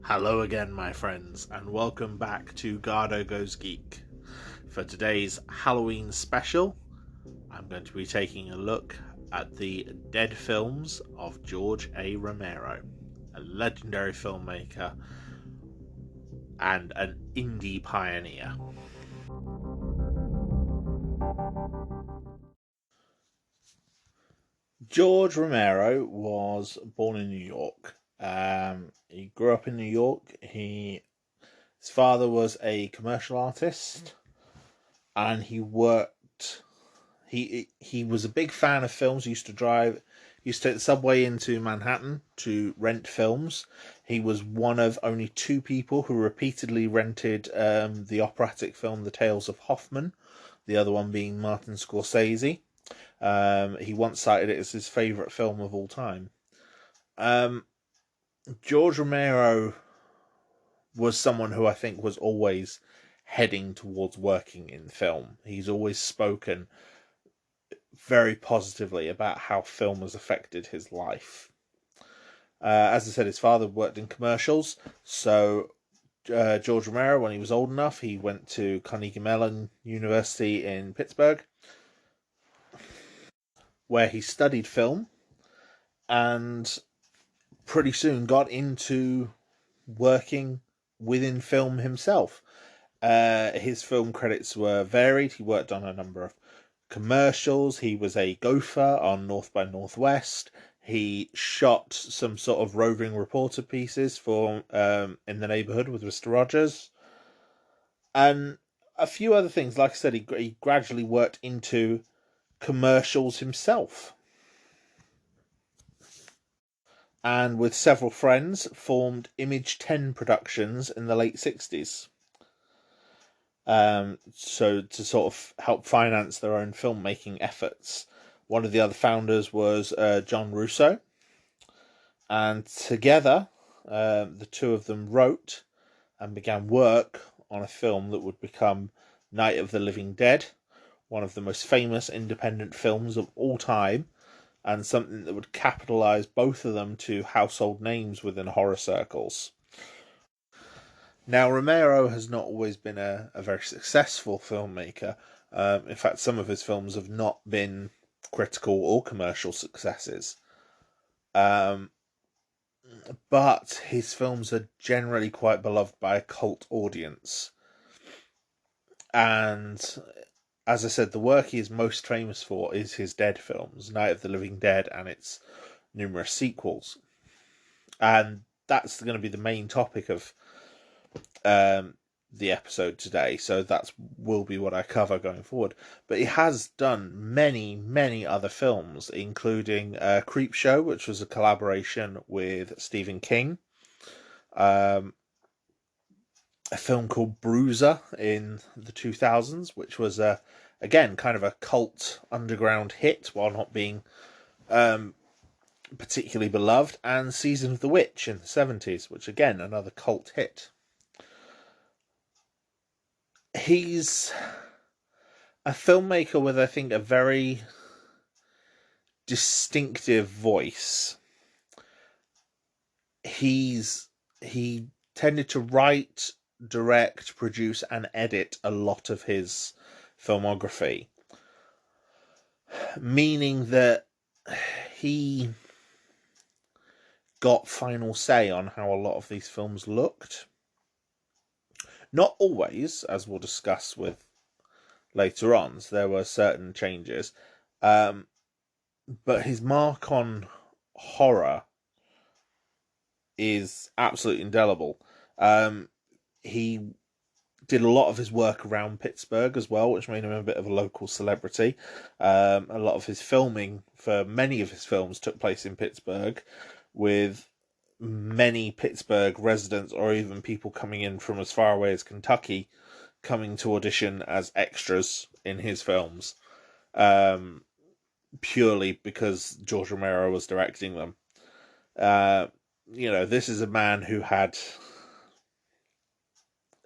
Hello again, my friends, and welcome back to Garhdo Goes Geek. For today's Halloween special, I'm going to be taking a look at the dead films of George A. Romero, a legendary filmmaker and an indie pioneer. George Romero was born in New York. He grew up in New York. His father was a commercial artist, and he was a big fan of films. He used to take the subway into Manhattan to rent films. He was one of only two people who repeatedly rented the operatic film The Tales of Hoffman, the other one being Martin Scorsese. He once cited it as his favourite film of all time. George Romero was someone who I think was always heading towards working in film. He's always spoken very positively about how film has affected his life. As I said, his father worked in commercials, so George Romero, when he was old enough, he went to Carnegie Mellon University in Pittsburgh, where he studied film, and pretty soon got into working within film himself. His film credits were varied. He worked on a number of commercials. He was a gopher on North by Northwest. He shot some sort of roving reporter pieces for In the Neighborhood with Mr. Rogers, and a few other things. Like I said, he gradually worked into commercials himself, and with several friends formed Image 10 Productions in the late 60s. So to sort of help finance their own filmmaking efforts. One of the other founders was John Russo, and together the two of them wrote and began work on a film that would become Night of the Living Dead, one of the most famous independent films of all time, and something that would capitalize both of them to household names within horror circles. Now, Romero has not always been a very successful filmmaker. In fact, some of his films have not been critical or commercial successes. But his films are generally quite beloved by a cult audience. And as I said, the work he is most famous for is his dead films, Night of the Living Dead and its numerous sequels. And that's going to be the main topic of the episode today, so that will be what I cover going forward. But he has done many other films, including Creepshow, which was a collaboration with Stephen King, a film called Bruiser in the 2000s, which was again kind of a cult underground hit while not being particularly beloved, and Season of the Witch in the 70s, which again another cult hit. He's a filmmaker with, I think, a very distinctive voice. He tended to write, direct, produce, and edit a lot of his filmography, meaning that he got final say on how a lot of these films looked. Not always, as we'll discuss with later on. So there were certain changes, but his mark on horror is absolutely indelible. He did a lot of his work around Pittsburgh as well, which made him a bit of a local celebrity. A lot of his filming for many of his films took place in Pittsburgh, with many Pittsburgh residents or even people coming in from as far away as Kentucky coming to audition as extras in his films, purely because George Romero was directing them. This is a man who had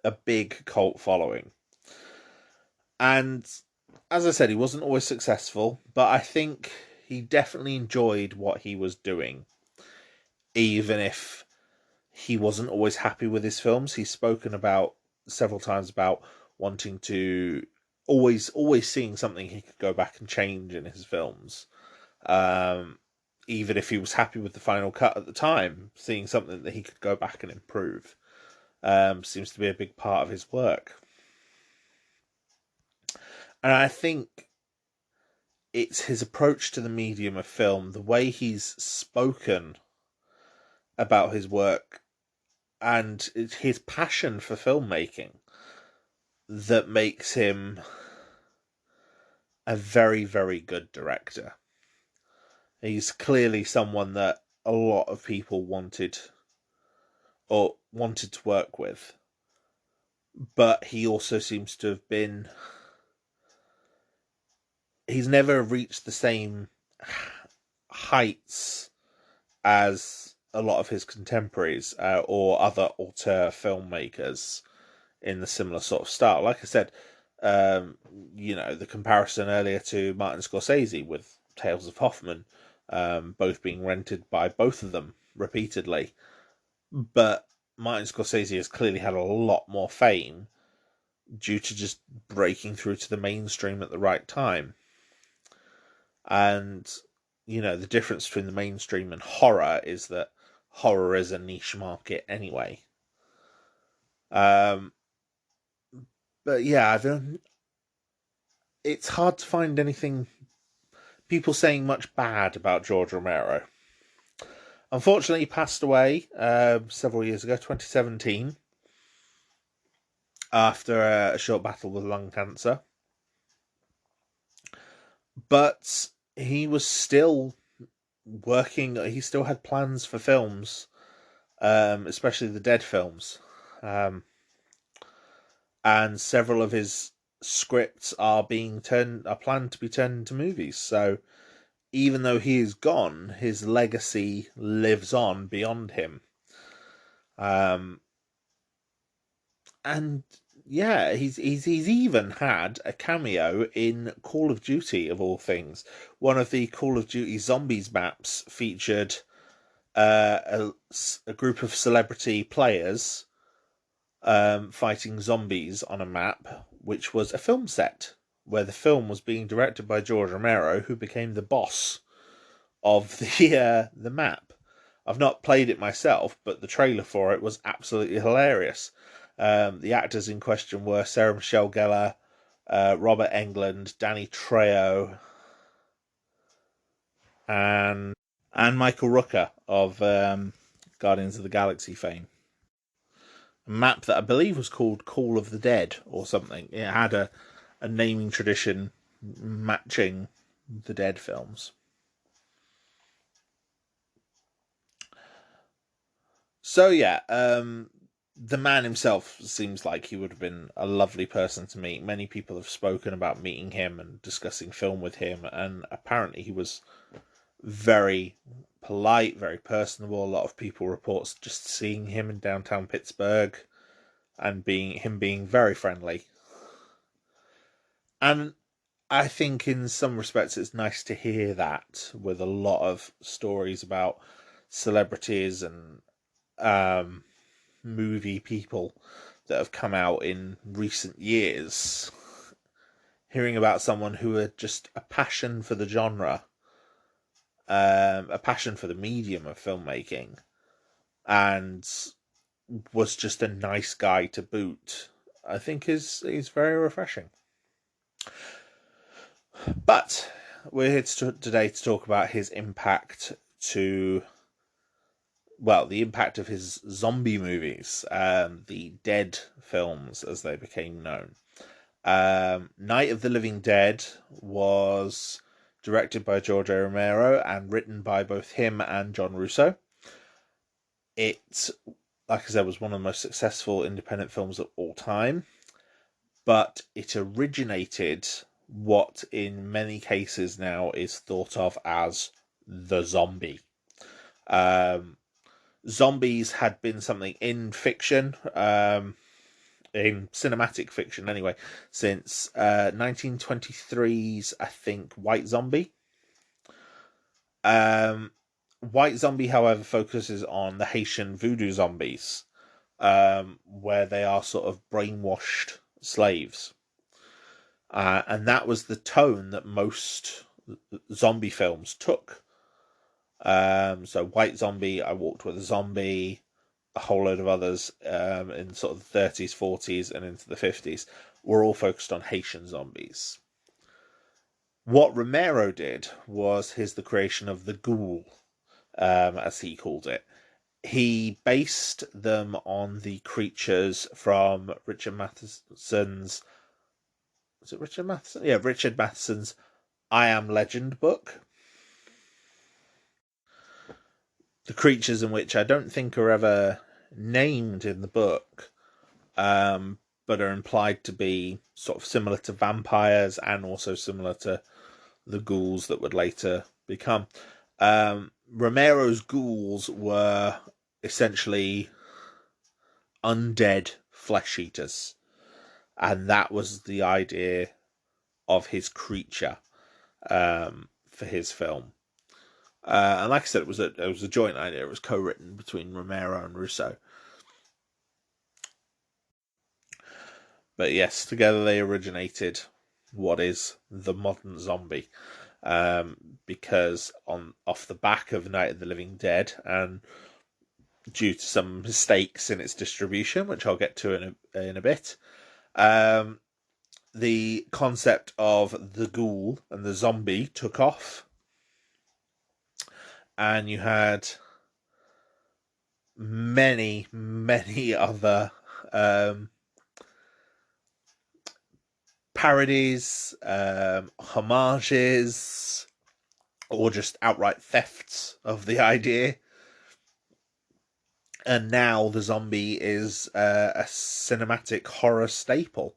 a big cult following. And as I said, he wasn't always successful, but I think he definitely enjoyed what he was doing, even if he wasn't always happy with his films. He's spoken about several times about wanting to always seeing something he could go back and change in his films. Even if he was happy with the final cut at the time, seeing something that he could go back and improve seems to be a big part of his work. And I think it's his approach to the medium of film, the way he's spoken about his work, and it's his passion for filmmaking that makes him a very, very good director. He's clearly someone that a lot of people wanted to work with. But he also seems to have been... He's never reached the same heights as a lot of his contemporaries or other auteur filmmakers in the similar sort of style. Like I said, the comparison earlier to Martin Scorsese with Tales of Hoffman, both being rented by both of them repeatedly. But Martin Scorsese has clearly had a lot more fame due to just breaking through to the mainstream at the right time. And, the difference between the mainstream and horror is that horror is a niche market anyway. But yeah, it's hard to find people saying much bad about George Romero. Unfortunately, he passed away several years ago, 2017, after a short battle with lung cancer. But he was still working, he still had plans for films, especially the Dead films. And several of his scripts are planned to be turned into movies. So even though he is gone, his legacy lives on beyond him. And yeah, he's even had a cameo in Call of Duty, of all things. One of the Call of Duty Zombies maps featured a group of celebrity players fighting zombies on a map, which was a film set, where the film was being directed by George Romero, who became the boss of the map. I've not played it myself, but the trailer for it was absolutely hilarious. The actors in question were Sarah Michelle Gellar, Robert Englund, Danny Trejo, and Michael Rooker of Guardians of the Galaxy fame. A map that I believe was called Call of the Dead or something. It had a naming tradition matching the Dead films. So yeah, the man himself seems like he would have been a lovely person to meet. Many people have spoken about meeting him and discussing film with him, and apparently he was very polite, very personable. A lot of people report just seeing him in downtown Pittsburgh and being very friendly. And I think in some respects it's nice to hear that, with a lot of stories about celebrities and movie people that have come out in recent years, hearing about someone who had just a passion for the genre, a passion for the medium of filmmaking, and was just a nice guy to boot, I think is very refreshing. But we're here today to talk about his impact the impact of his zombie movies, the Dead films as they became known. Night of the Living Dead was directed by George Romero and written by both him and John Russo. It, like I said, was one of the most successful independent films of all time, but it originated what in many cases now is thought of as the zombie. Zombies had been something in fiction, in cinematic fiction anyway, since 1923's, I think, White Zombie. White Zombie, however, focuses on the Haitian voodoo zombies, where they are sort of brainwashed slaves. And that was the tone that most zombie films took. So White Zombie, I Walked with a Zombie, a whole load of others in sort of the 30s, 40s, and into the 50s were all focused on Haitian zombies. What Romero did was the creation of the ghoul, as he called it. He based them on the creatures from Richard Matheson's. Was it Richard Matheson? Yeah, Richard Matheson's I Am Legend book. The creatures in which I don't think are ever named in the book, but are implied to be sort of similar to vampires and also similar to the ghouls that would later become. Romero's ghouls were essentially undead flesh eaters, and that was the idea of his creature for his film. And like I said, it was a joint idea. It was co-written between Romero and Russo. But yes, together they originated what is the modern zombie. Because off the back of Night of the Living Dead, and due to some mistakes in its distribution, which I'll get to in a bit, the concept of the ghoul and the zombie took off, and you had many other parodies, homages, or just outright thefts of the idea. And now the zombie is a cinematic horror staple.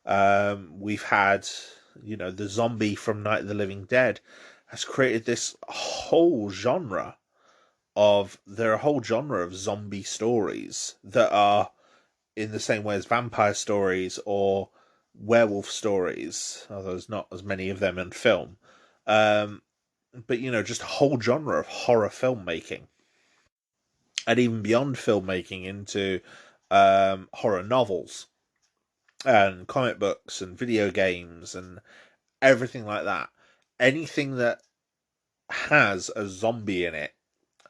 We've had, the zombie from Night of the Living Dead has created this whole genre of zombie stories that are in the same way as vampire stories or werewolf stories, although there's not as many of them in film. But just a whole genre of horror filmmaking, and even beyond filmmaking into horror novels and comic books and video games and everything like that. Anything that has a zombie in it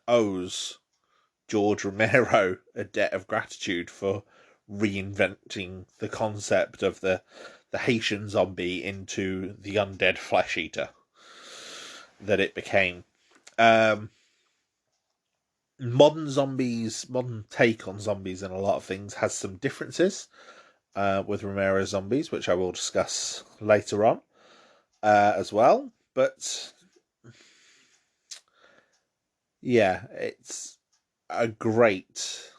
owes George Romero a debt of gratitude for reinventing the concept of the Haitian zombie into the undead flesh eater that it became. Modern take on zombies and a lot of things has some differences with Romero's zombies, which I will discuss later on as well. But yeah, it's a great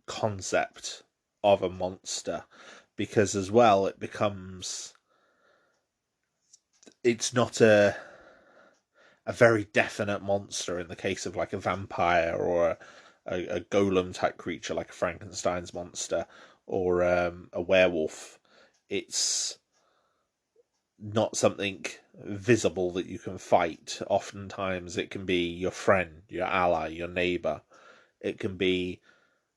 concept of a monster, because as well it's not a very definite monster in the case of like a vampire or a golem type creature like a Frankenstein's monster or a werewolf. It's not something visible that you can fight. Oftentimes it can be your friend, your ally, your neighbor. It can be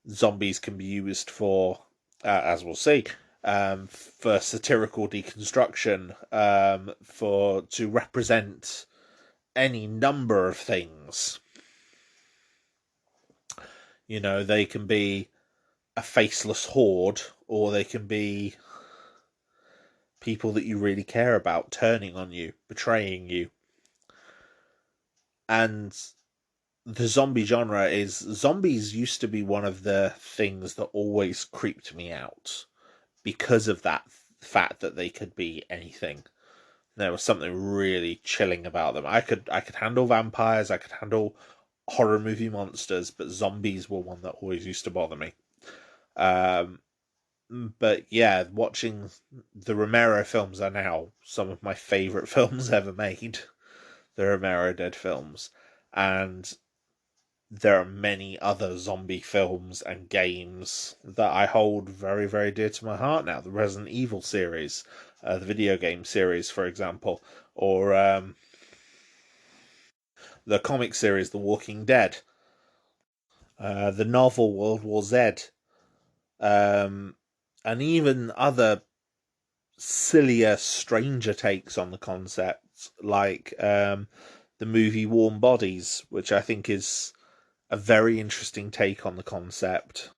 zombies can be used for, as we'll see, for satirical deconstruction, to represent any number of things. They can be a faceless horde, or they can be people that you really care about turning on you, betraying you. And the zombie genre zombies used to be one of the things that always creeped me out because of that fact that they could be anything. There was something really chilling about them. I could handle vampires, I could handle horror movie monsters, but zombies were one that always used to bother me. But yeah, watching the Romero films are now some of my favourite films ever made. The Romero Dead films. And there are many other zombie films and games that I hold very, very dear to my heart now. The Resident Evil series, the video game series, for example, or the comic series The Walking Dead, the novel World War Z, and even other sillier, stranger takes on the concept, like the movie Warm Bodies, which I think is a very interesting take on the concept,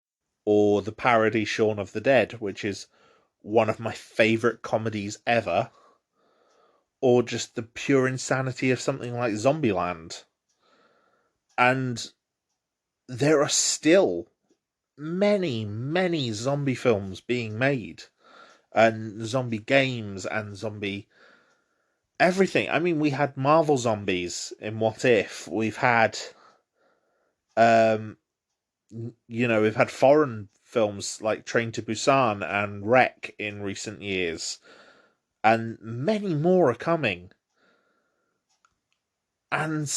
or the parody Shaun of the Dead, which is one of my favourite comedies ever, or just the pure insanity of something like Zombieland. And there are still many, many zombie films being made, and zombie games, and zombie everything. I mean, we had Marvel zombies in What If. We've had, we've had foreign films like Train to Busan and Wreck in recent years, and many more are coming. And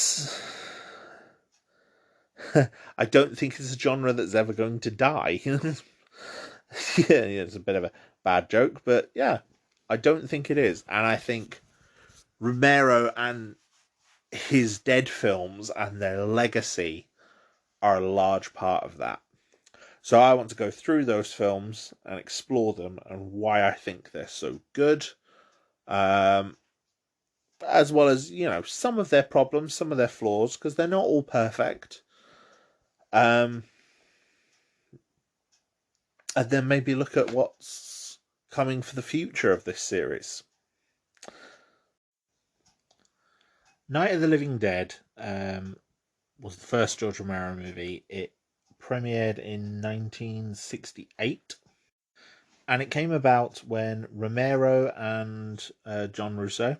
I don't think it's a genre that's ever going to die. Yeah, it's a bit of a bad joke, but yeah, I don't think it is. And I think Romero and his Dead films and their legacy are a large part of that. So I want to go through those films and explore them and why I think they're so good. As well as, some of their problems, some of their flaws, because they're not all perfect. And then maybe look at what's coming for the future of this series. Night of the Living Dead was the first George Romero movie. It premiered in 1968. And it came about when Romero and John Russo,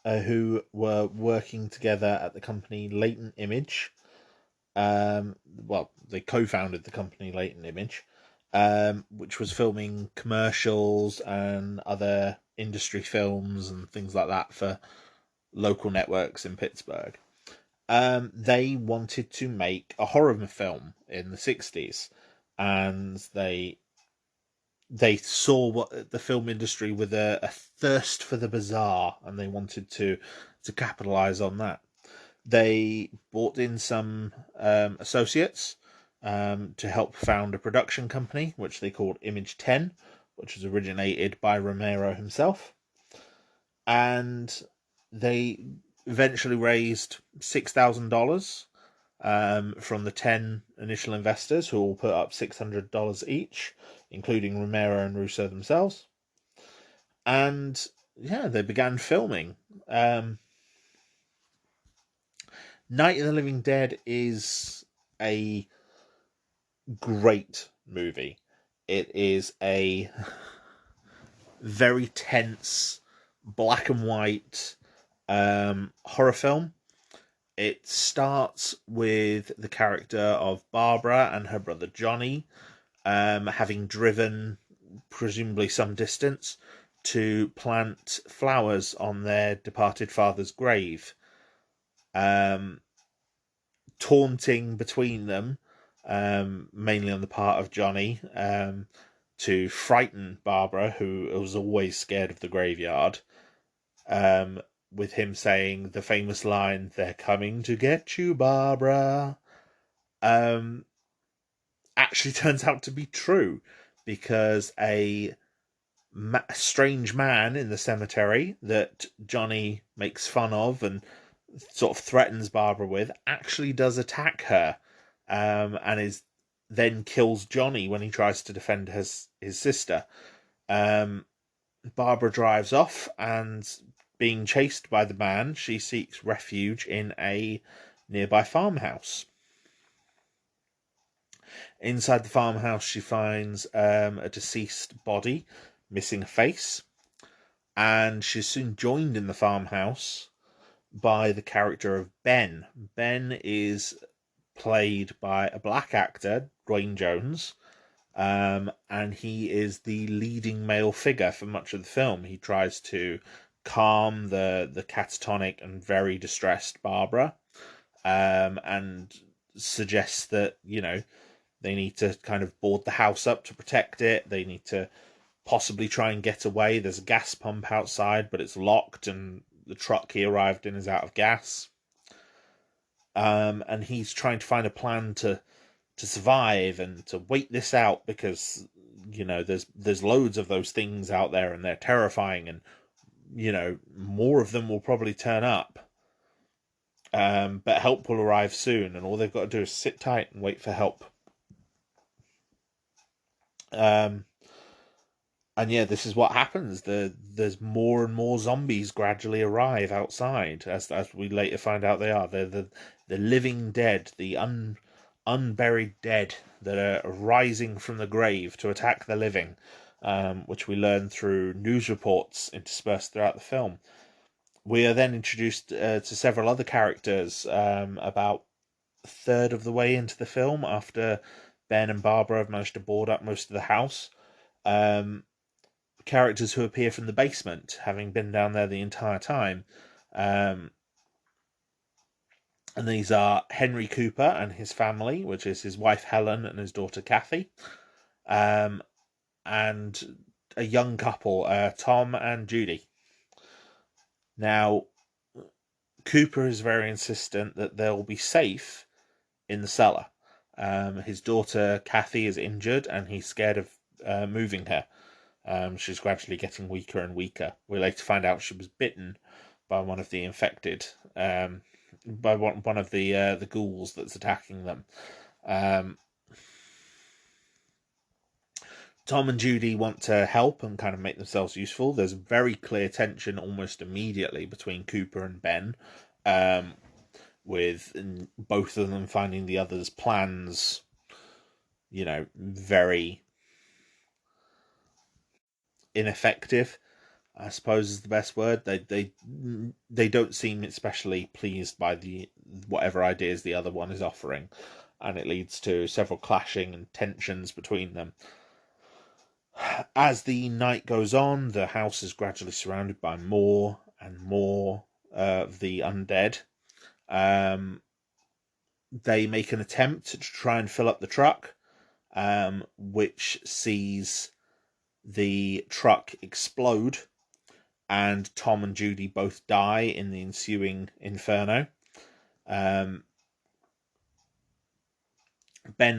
who were working together at the company Latent Image, they co-founded the company Latent Image, which was filming commercials and other industry films and things like that for local networks in Pittsburgh. They wanted to make a horror film in the 60s, and they saw what the film industry with a thirst for the bizarre, and they wanted to capitalize on that. They brought in some associates to help found a production company, which they called Image 10, which was originated by Romero himself. And they eventually raised $6,000 from the 10 initial investors, who all put up $600 each, including Romero and Russo themselves. And yeah, they began filming. Night of the Living Dead is a great movie. It is a very tense, black and white horror film. It starts with the character of Barbara and her brother Johnny having driven presumably some distance to plant flowers on their departed father's grave. Taunting between them, mainly on the part of Johnny, to frighten Barbara, who was always scared of the graveyard, with him saying the famous line, "They're coming to get you, Barbara," actually turns out to be true, because a strange man in the cemetery that Johnny makes fun of and sort of threatens Barbara with actually does attack her, and then kills Johnny when he tries to defend his sister. Barbara drives off, and being chased by the man, she seeks refuge in a nearby farmhouse. Inside the farmhouse, she finds a deceased body, missing a face, and she's soon joined in the farmhouse by the character of Ben. Ben is played by a black actor, Dwayne Jones, and he is the leading male figure for much of the film. He tries to calm the catatonic and very distressed Barbara, and suggests that, they need to kind of board the house up to protect it. They need to possibly try and get away. There's a gas pump outside, but it's locked, and the truck he arrived in is out of gas. and he's trying to find a plan to survive and to wait this out, because there's loads of those things out there and they're terrifying, and more of them will probably turn up. But help will arrive soon, and all they've got to do is sit tight and wait for help. Um, and yeah, this is what happens. There's more and more zombies gradually arrive outside, as we later find out they are. They're the living dead, the unburied dead that are rising from the grave to attack the living, which we learn through news reports interspersed throughout the film. We are then introduced to several other characters about a third of the way into the film, after Ben and Barbara have managed to board up most of the house. Characters who appear from the basement, having been down there the entire time. And these are Henry Cooper and his family, which is his wife Helen and his daughter Kathy. And a young couple, Tom and Judy. Now, Cooper is very insistent that they'll be safe in the cellar. His daughter Kathy is injured, and he's scared of moving her. She's gradually getting weaker and weaker. We later find out she was bitten by one of the infected, by one of the ghouls that's attacking them. Tom and Judy want to help and kind of make themselves useful. There's very clear tension almost immediately between Cooper and Ben, with both of them finding the other's plans, very ineffective, I suppose is the best word. They don't seem especially pleased by the whatever ideas the other one is offering, and it leads to several clashing and tensions between them. As the night goes on, the house is gradually surrounded by more and more of the undead. They make an attempt to try and fill up the truck, which sees the truck explode, and Tom and Judy both die in the ensuing inferno. Ben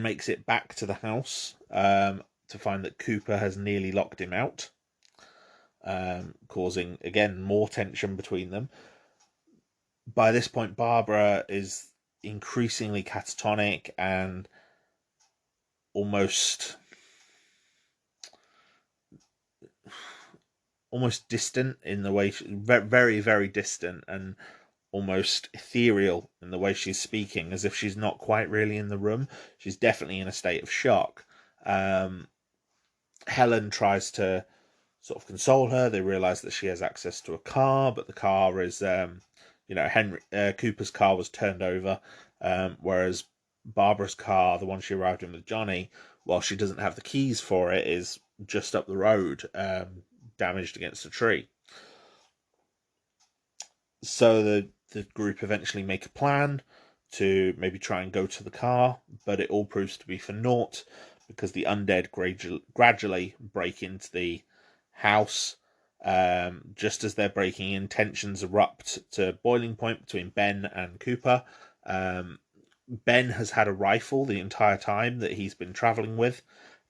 makes it back to the house to find that Cooper has nearly locked him out, causing, again, more tension between them. By this point, Barbara is increasingly catatonic and almost distant in the way very, very distant, and almost ethereal in the way she's speaking, as if she's not quite really in the room. She's definitely in a state of shock. Helen tries to sort of console her. They realize that she has access to a car, but the car is, Henry Cooper's car was turned over, whereas Barbara's car, the one she arrived in with Johnny, while she doesn't have the keys for it, is just up the road, damaged against a tree. So the group eventually make a plan to maybe try and go to the car, but it all proves to be for naught, because the undead gradually break into the house. Just as they're breaking in, tensions erupt to boiling point between Ben and Cooper. Ben has had a rifle the entire time that he's been traveling with,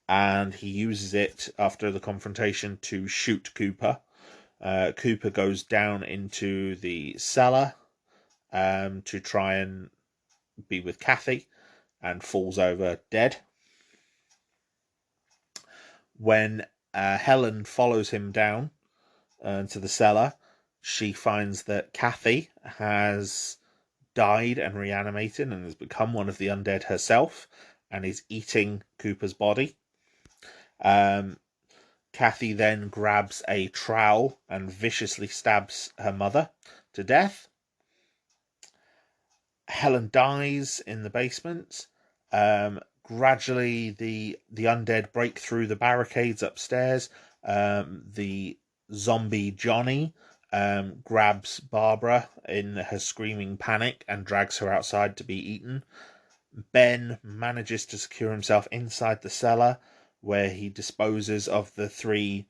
and he uses it after the confrontation to shoot Cooper. Cooper goes down into the cellar to try and be with Kathy, and falls over dead. When Helen follows him down to the cellar, she finds that Kathy has died and reanimated and has become one of the undead herself, and is eating Cooper's body. Kathy then grabs a trowel and viciously stabs her mother to death. Helen dies in the basement. Gradually, the undead break through the barricades upstairs. The zombie Johnny grabs Barbara in her screaming panic and drags her outside to be eaten. Ben manages to secure himself inside the cellar, where he disposes of the 3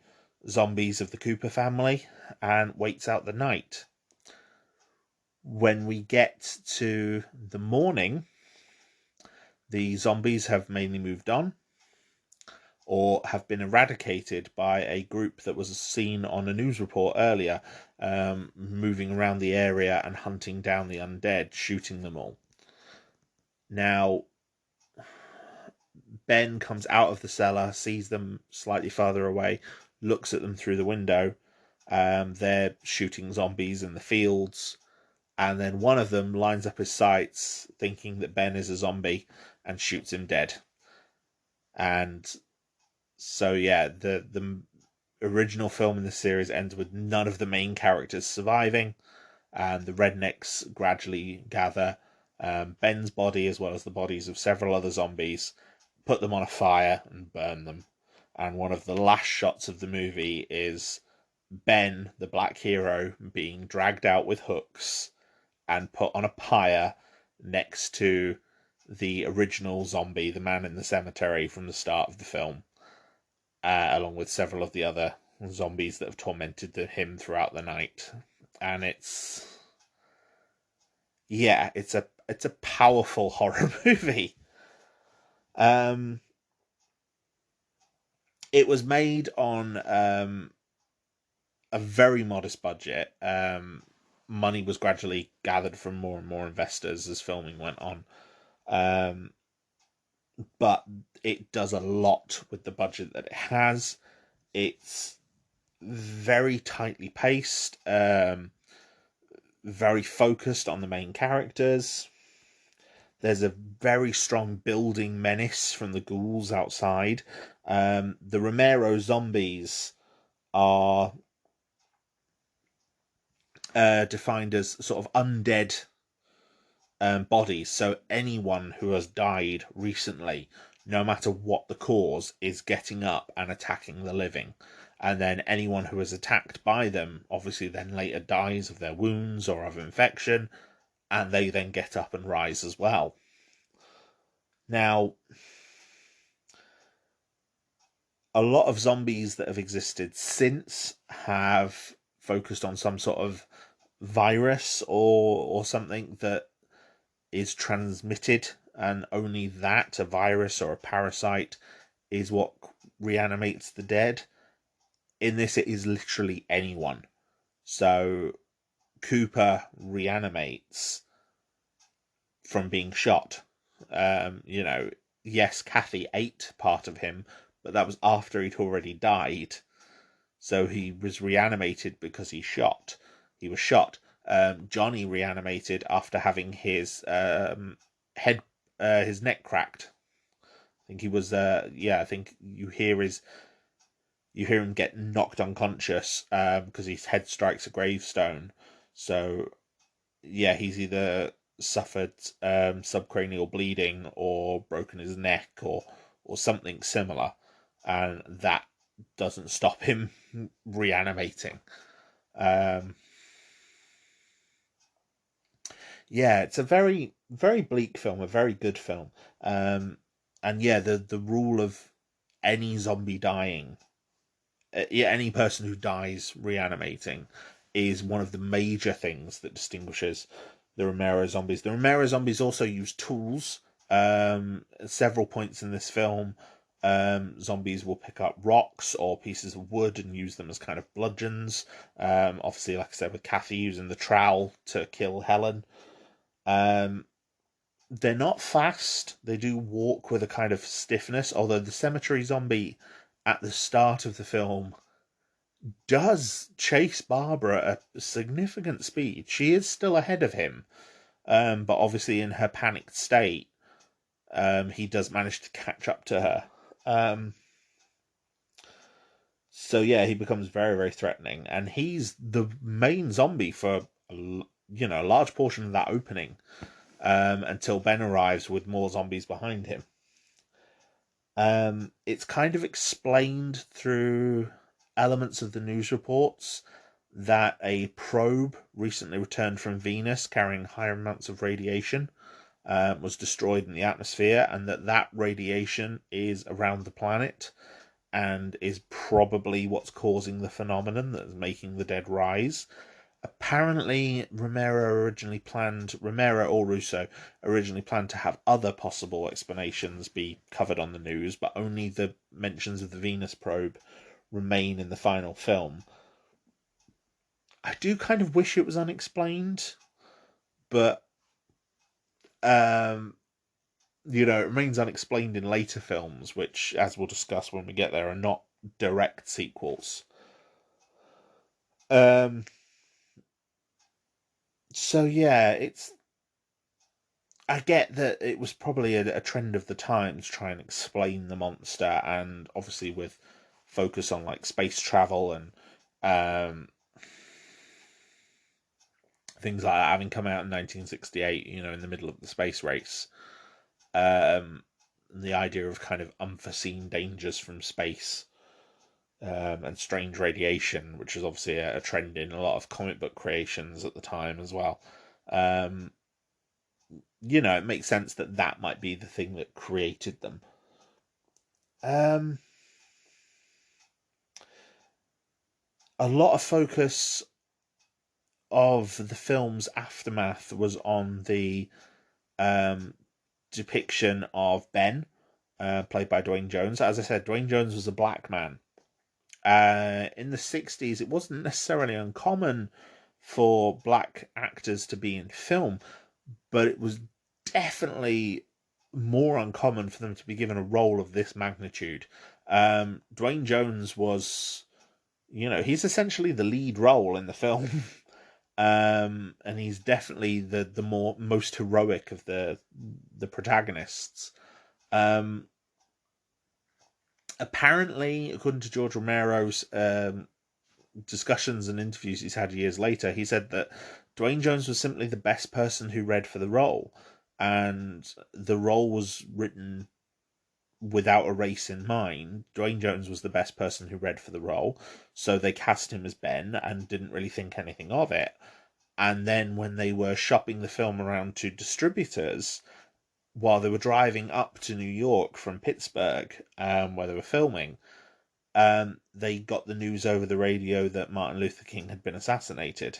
zombies of the Cooper family and waits out the night. When we get to the morning, the zombies have mainly moved on or have been eradicated by a group that was seen on a news report earlier, moving around the area and hunting down the undead, shooting them all. Now, Ben comes out of the cellar, sees them slightly farther away, looks at them through the window. They're shooting zombies in the fields, and then one of them lines up his sights, thinking that Ben is a zombie, and shoots him dead. And so, yeah, the original film in the series ends with none of the main characters surviving, and the rednecks gradually gather Ben's body as well as the bodies of several other zombies, put them on a fire and burn them. And one of the last shots of the movie is Ben, the black hero, being dragged out with hooks and put on a pyre next to the original zombie, the man in the cemetery from the start of the film, along with several of the other zombies that have tormented him throughout the night. And it's a powerful horror movie. It was made on a very modest budget. Money was gradually gathered from more and more investors as filming went on. But it does a lot with the budget that it has. It's very tightly paced, very focused on the main characters. There's a very strong building menace from the ghouls outside. The Romero zombies are defined as sort of undead bodies. So anyone who has died recently, no matter what the cause, is getting up and attacking the living. And then anyone who is attacked by them obviously then later dies of their wounds or of infection, and they then get up and rise as well. Now, a lot of zombies that have existed since have focused on some sort of virus or something that is transmitted, and only that, a virus or a parasite, is what reanimates the dead. In this, it is literally anyone. So Cooper reanimates from being shot. Yes, Kathy ate part of him, but that was after he'd already died. So he was reanimated because he was shot. Johnny reanimated after having his head, his neck cracked. I think he was. I think you hear him get knocked unconscious because his head strikes a gravestone. So yeah, he's either suffered subcranial bleeding or broken his neck or something similar, and that doesn't stop him reanimating. It's a very, very bleak film, a very good film. And yeah, the rule of any zombie dying, any person who dies reanimating, is one of the major things that distinguishes the Romero zombies. The Romero zombies also use tools. Several points in this film, zombies will pick up rocks or pieces of wood and use them as kind of bludgeons. Obviously, like I said, with Kathy using the trowel to kill Helen. They're not fast. They do walk with a kind of stiffness, although the cemetery zombie at the start of the film does chase Barbara at a significant speed. She is still ahead of him, but obviously in her panicked state, he does manage to catch up to her. So yeah, he becomes very, very threatening, and he's the main zombie for a large portion of that opening, until Ben arrives with more zombies behind him. It's kind of explained through elements of the news reports that a probe recently returned from Venus carrying higher amounts of radiation was destroyed in the atmosphere, and that radiation is around the planet and is probably what's causing the phenomenon that is making the dead rise. Apparently, Romero or Russo originally planned to have other possible explanations be covered on the news, but only the mentions of the Venus probe remain in the final film. I do kind of wish it was unexplained, but um, it remains unexplained in later films, which, as we'll discuss when we get there, are not direct sequels. Um, so yeah, I get that it was probably a trend of the times to try and explain the monster, and obviously with focus on like space travel and um, things like that having come out in 1968, in the middle of the space race. The idea of kind of unforeseen dangers from space and strange radiation, which is obviously a trend in a lot of comic book creations at the time as well. Um, it makes sense that that might be the thing that created them. Um, a lot of focus of the film's aftermath was on the um, depiction of Ben, played by Dwayne Jones. As I said, Dwayne Jones was a black man. In the 60s, it wasn't necessarily uncommon for black actors to be in film, but it was definitely more uncommon for them to be given a role of this magnitude. Dwayne Jones was, he's essentially the lead role in the film. And he's definitely the most heroic of the protagonists. Um, Apparently, according to George Romero's discussions and interviews he's had years later, he said that Dwayne Jones was simply the best person who read for the role, and the role was written without a race in mind. Dwayne Jones was the best person who read for the role, so they cast him as Ben and didn't really think anything of it. And then when they were shopping the film around to distributors, while they were driving up to New York from Pittsburgh, where they were filming, they got the news over the radio that Martin Luther King had been assassinated.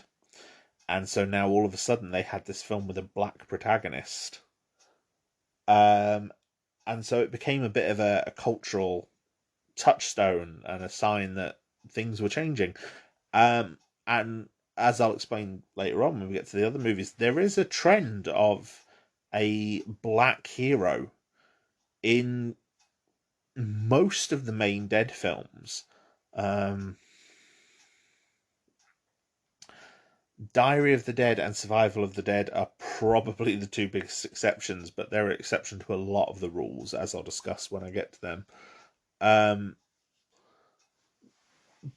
And so now all of a sudden they had this film with a black protagonist. Um, and so it became a bit of a cultural touchstone and a sign that things were changing. And as I'll explain later on when we get to the other movies, there is a trend of a black hero in most of the main Dead films. Um, Diary of the Dead and Survival of the Dead are probably the two biggest exceptions, but they're an exception to a lot of the rules, as I'll discuss when I get to them. Um,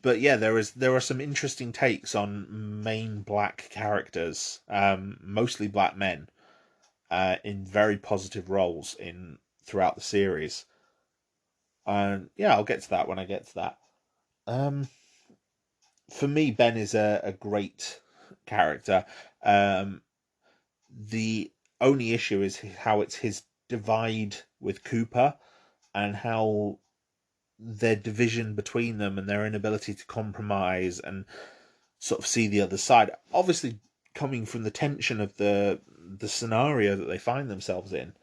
but yeah, there are some interesting takes on main black characters, mostly black men, in very positive roles in throughout the series. And yeah, I'll get to that when I get to that. Um, for me, Ben is a great character. Um, the only issue is how it's his divide with Cooper and how their division between them and their inability to compromise and sort of see the other side. Obviously, coming from the tension of the scenario that they find themselves in,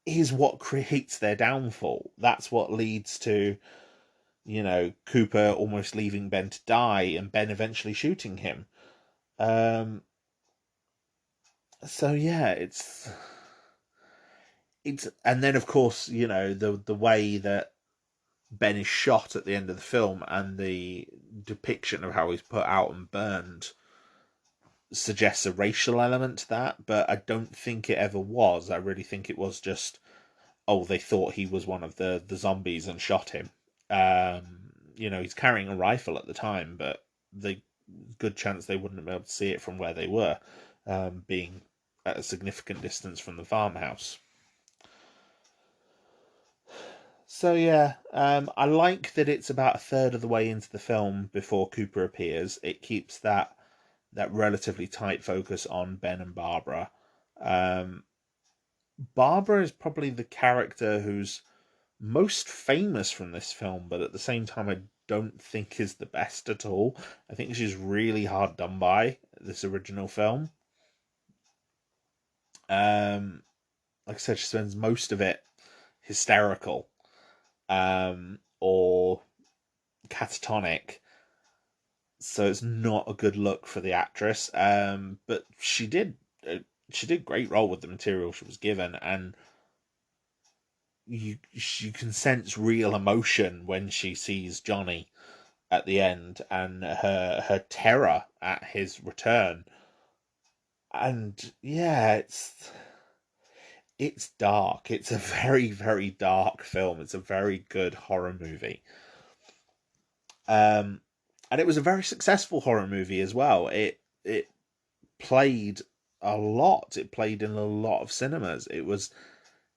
is what creates their downfall. That's what leads to, Cooper almost leaving Ben to die and Ben eventually shooting him. Um, so yeah, it's and then of course, the way that Ben is shot at the end of the film and the depiction of how he's put out and burned suggests a racial element to that, but I don't think it ever was. I really think it was just, oh, they thought he was one of the zombies and shot him. He's carrying a rifle at the time, but the good chance they wouldn't be able to see it from where they were, being at a significant distance from the farmhouse. So yeah, I like that it's about a third of the way into the film before Cooper appears. It keeps that relatively tight focus on Ben and Barbara. Um, Barbara is probably the character who's most famous from this film, but at the same time, I don't think is the best at all. I think she's really hard done by, this original film. Like I said, she spends most of it hysterical, or catatonic, so it's not a good look for the actress. But she did great role with the material she was given, and you can sense real emotion when she sees Johnny at the end, and her terror at his return. And yeah, it's dark. It's a very, very dark film. It's a very good horror movie. And it was a very successful horror movie as well. It played a lot. It played in a lot of cinemas. It was,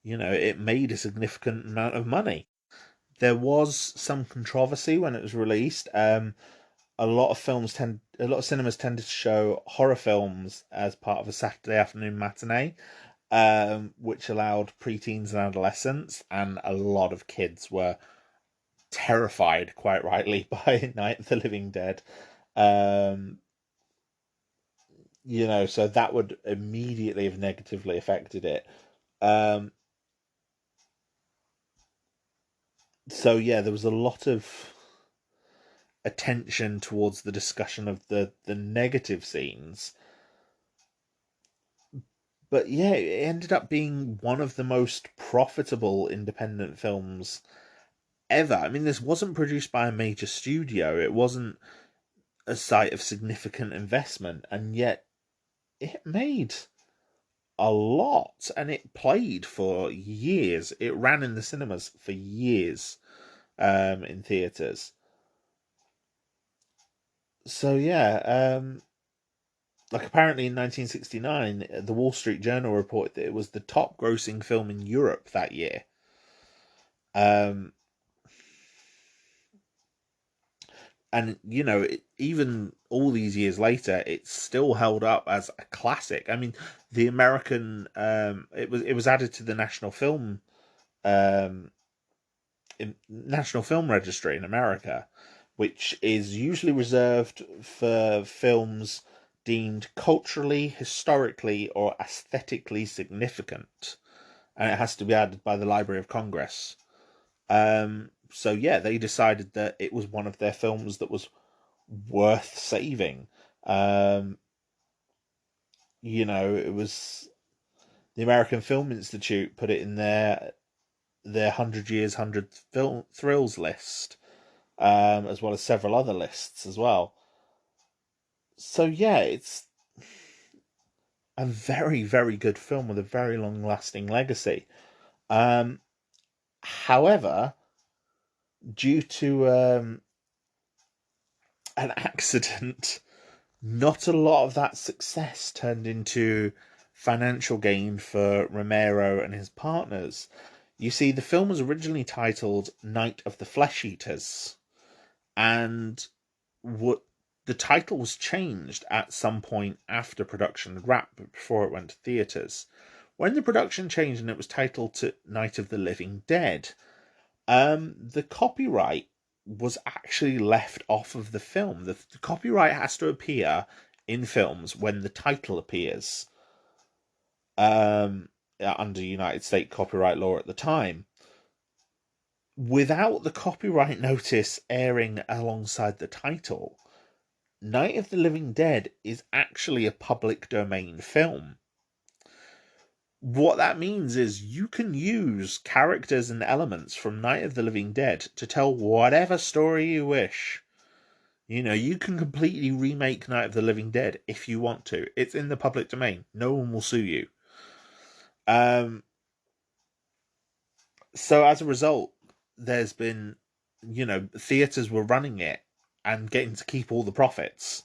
it made a significant amount of money. There was some controversy when it was released. A lot of cinemas tended to show horror films as part of a Saturday afternoon matinee, which allowed preteens and adolescents, and a lot of kids were terrified, quite rightly, by Night of the Living Dead. Um, so that would immediately have negatively affected it. Um, so yeah, there was a lot of attention towards the discussion of the negative scenes. But yeah, it ended up being one of the most profitable independent films ever. I mean, this wasn't produced by a major studio. It wasn't a site of significant investment, and yet it made a lot, and it played for years. It ran in the cinemas for years, in theaters. So yeah, like apparently in 1969, the Wall Street Journal reported that it was the top grossing film in Europe that year. Um, and even all these years later, it's still held up as a classic. I mean, the American, it was added to the um, National Film Registry in America, which is usually reserved for films deemed culturally, historically, or aesthetically significant, and it has to be added by the Library of Congress. So yeah, they decided that it was one of their films that was worth saving. Um, it was the American Film Institute put it in their 100 years, 100 film thrills list, as well as several other lists as well. So yeah, it's a very, very good film with a very long lasting legacy. Um, However, due to an accident, not a lot of that success turned into financial gain for Romero and his partners. You see, the film was originally titled Night of the Flesh Eaters, and what the title was changed at some point after production had wrapped, but before it went to theaters. When the production changed and it was titled to Night of the Living Dead, the copyright was actually left off of the film. The copyright has to appear in films when the title appears, under United States copyright law at the time. Without the copyright notice airing alongside the title, Night of the Living Dead is actually a public domain film. What that means is you can use characters and elements from Night of the Living Dead to tell whatever story you wish. You can completely remake Night of the Living Dead if you want to. It's in the public domain. No one will sue you. So as a result, there's been, theaters were running it and getting to keep all the profits.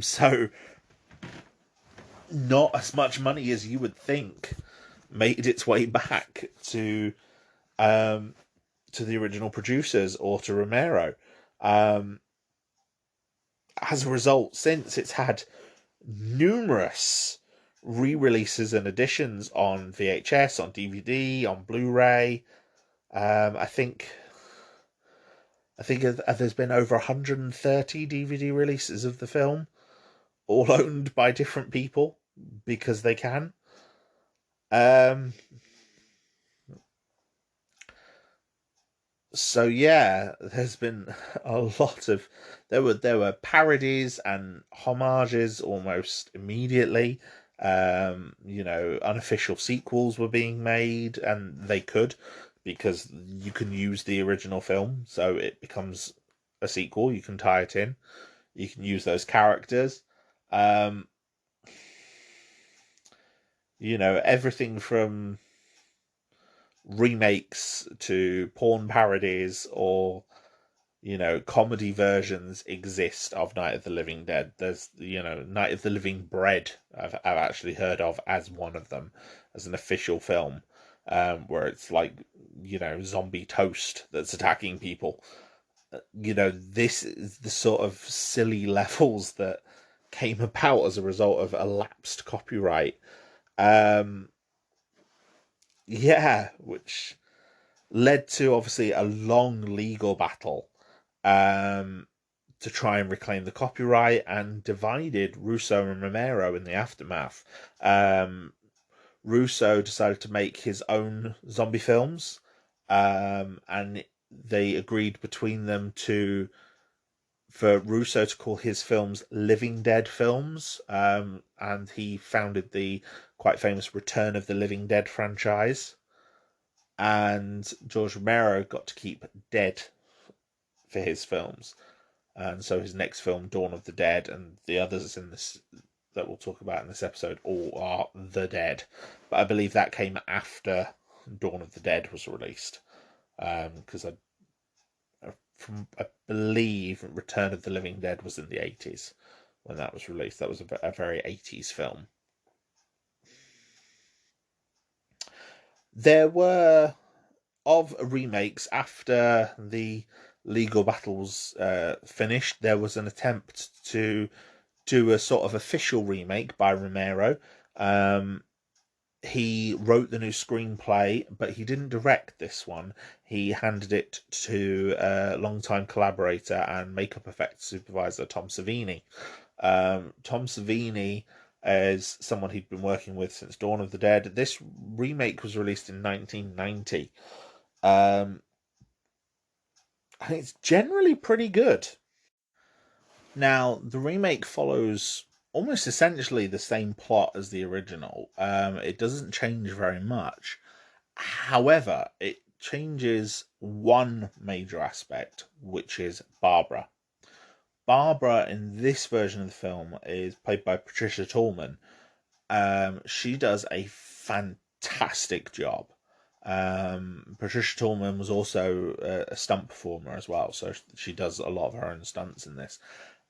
So not as much money as you would think made its way back to the original producers or to Romero. Um, as a result, since it's had numerous re-releases and editions on VHS, on DVD, on Blu-ray. I think I think there's been over 130 DVD releases of the film, all owned by different people because they can. Um, so yeah, there's been a lot of there were parodies and homages almost immediately. Unofficial sequels were being made, and they could because you can use the original film, so it becomes a sequel. You can tie it in. You can use those characters. Um, everything from remakes to porn parodies or comedy versions exist of Night of the Living Dead. There's Night of the Living Bread. I've actually heard of as one of them, as an official film, where it's like zombie toast that's attacking people. This is the sort of silly levels that came about as a result of elapsed copyright. Um, yeah, which led to obviously a long legal battle um, to try and reclaim the copyright, and divided Russo and Romero in the aftermath. Russo decided to make his own zombie films, and they agreed between them for Russo to call his films Living Dead films, and he founded the quite famous Return of the Living Dead franchise. And George Romero got to keep Dead for his films. And so his next film, Dawn of the Dead, and the others in this that we'll talk about in this episode, all are The Dead. But I believe that came after Dawn of the Dead was released, because I believe Return of the Living Dead was in the 80s when that was released. That was a very 80s film. There were of remakes after the legal battles finished. There was an attempt to do a sort of official remake by Romero. He wrote the new screenplay, but he didn't direct this one. He handed it to a longtime collaborator and makeup effects supervisor, Tom Savini. Tom Savini is someone he'd been working with since Dawn of the Dead. This remake was released in 1990. And it's generally pretty good. Now, the remake follows almost essentially the same plot as the original. It doesn't change very much. However, it changes one major aspect, which is Barbara. Barbara in this version of the film is played by Patricia Tallman. She does a fantastic job. Patricia Tallman was also a stunt performer as well, so she does a lot of her own stunts in this.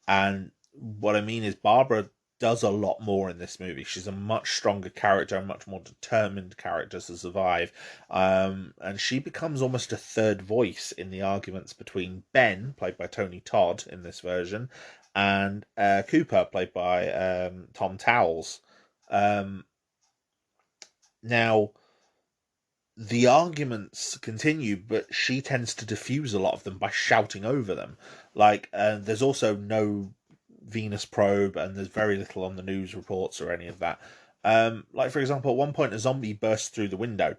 And what I mean is, Barbara does a lot more in this movie. She's a much stronger character, a much more determined character to survive. And she becomes almost a third voice in the arguments between Ben, played by Tony Todd in this version, and Cooper, played by Tom Towles. Now, the arguments continue, but she tends to diffuse a lot of them by shouting over them. Like, there's also no Venus probe, and there's very little on the news reports or any of that. Like, for example, at one point, a zombie bursts through the window,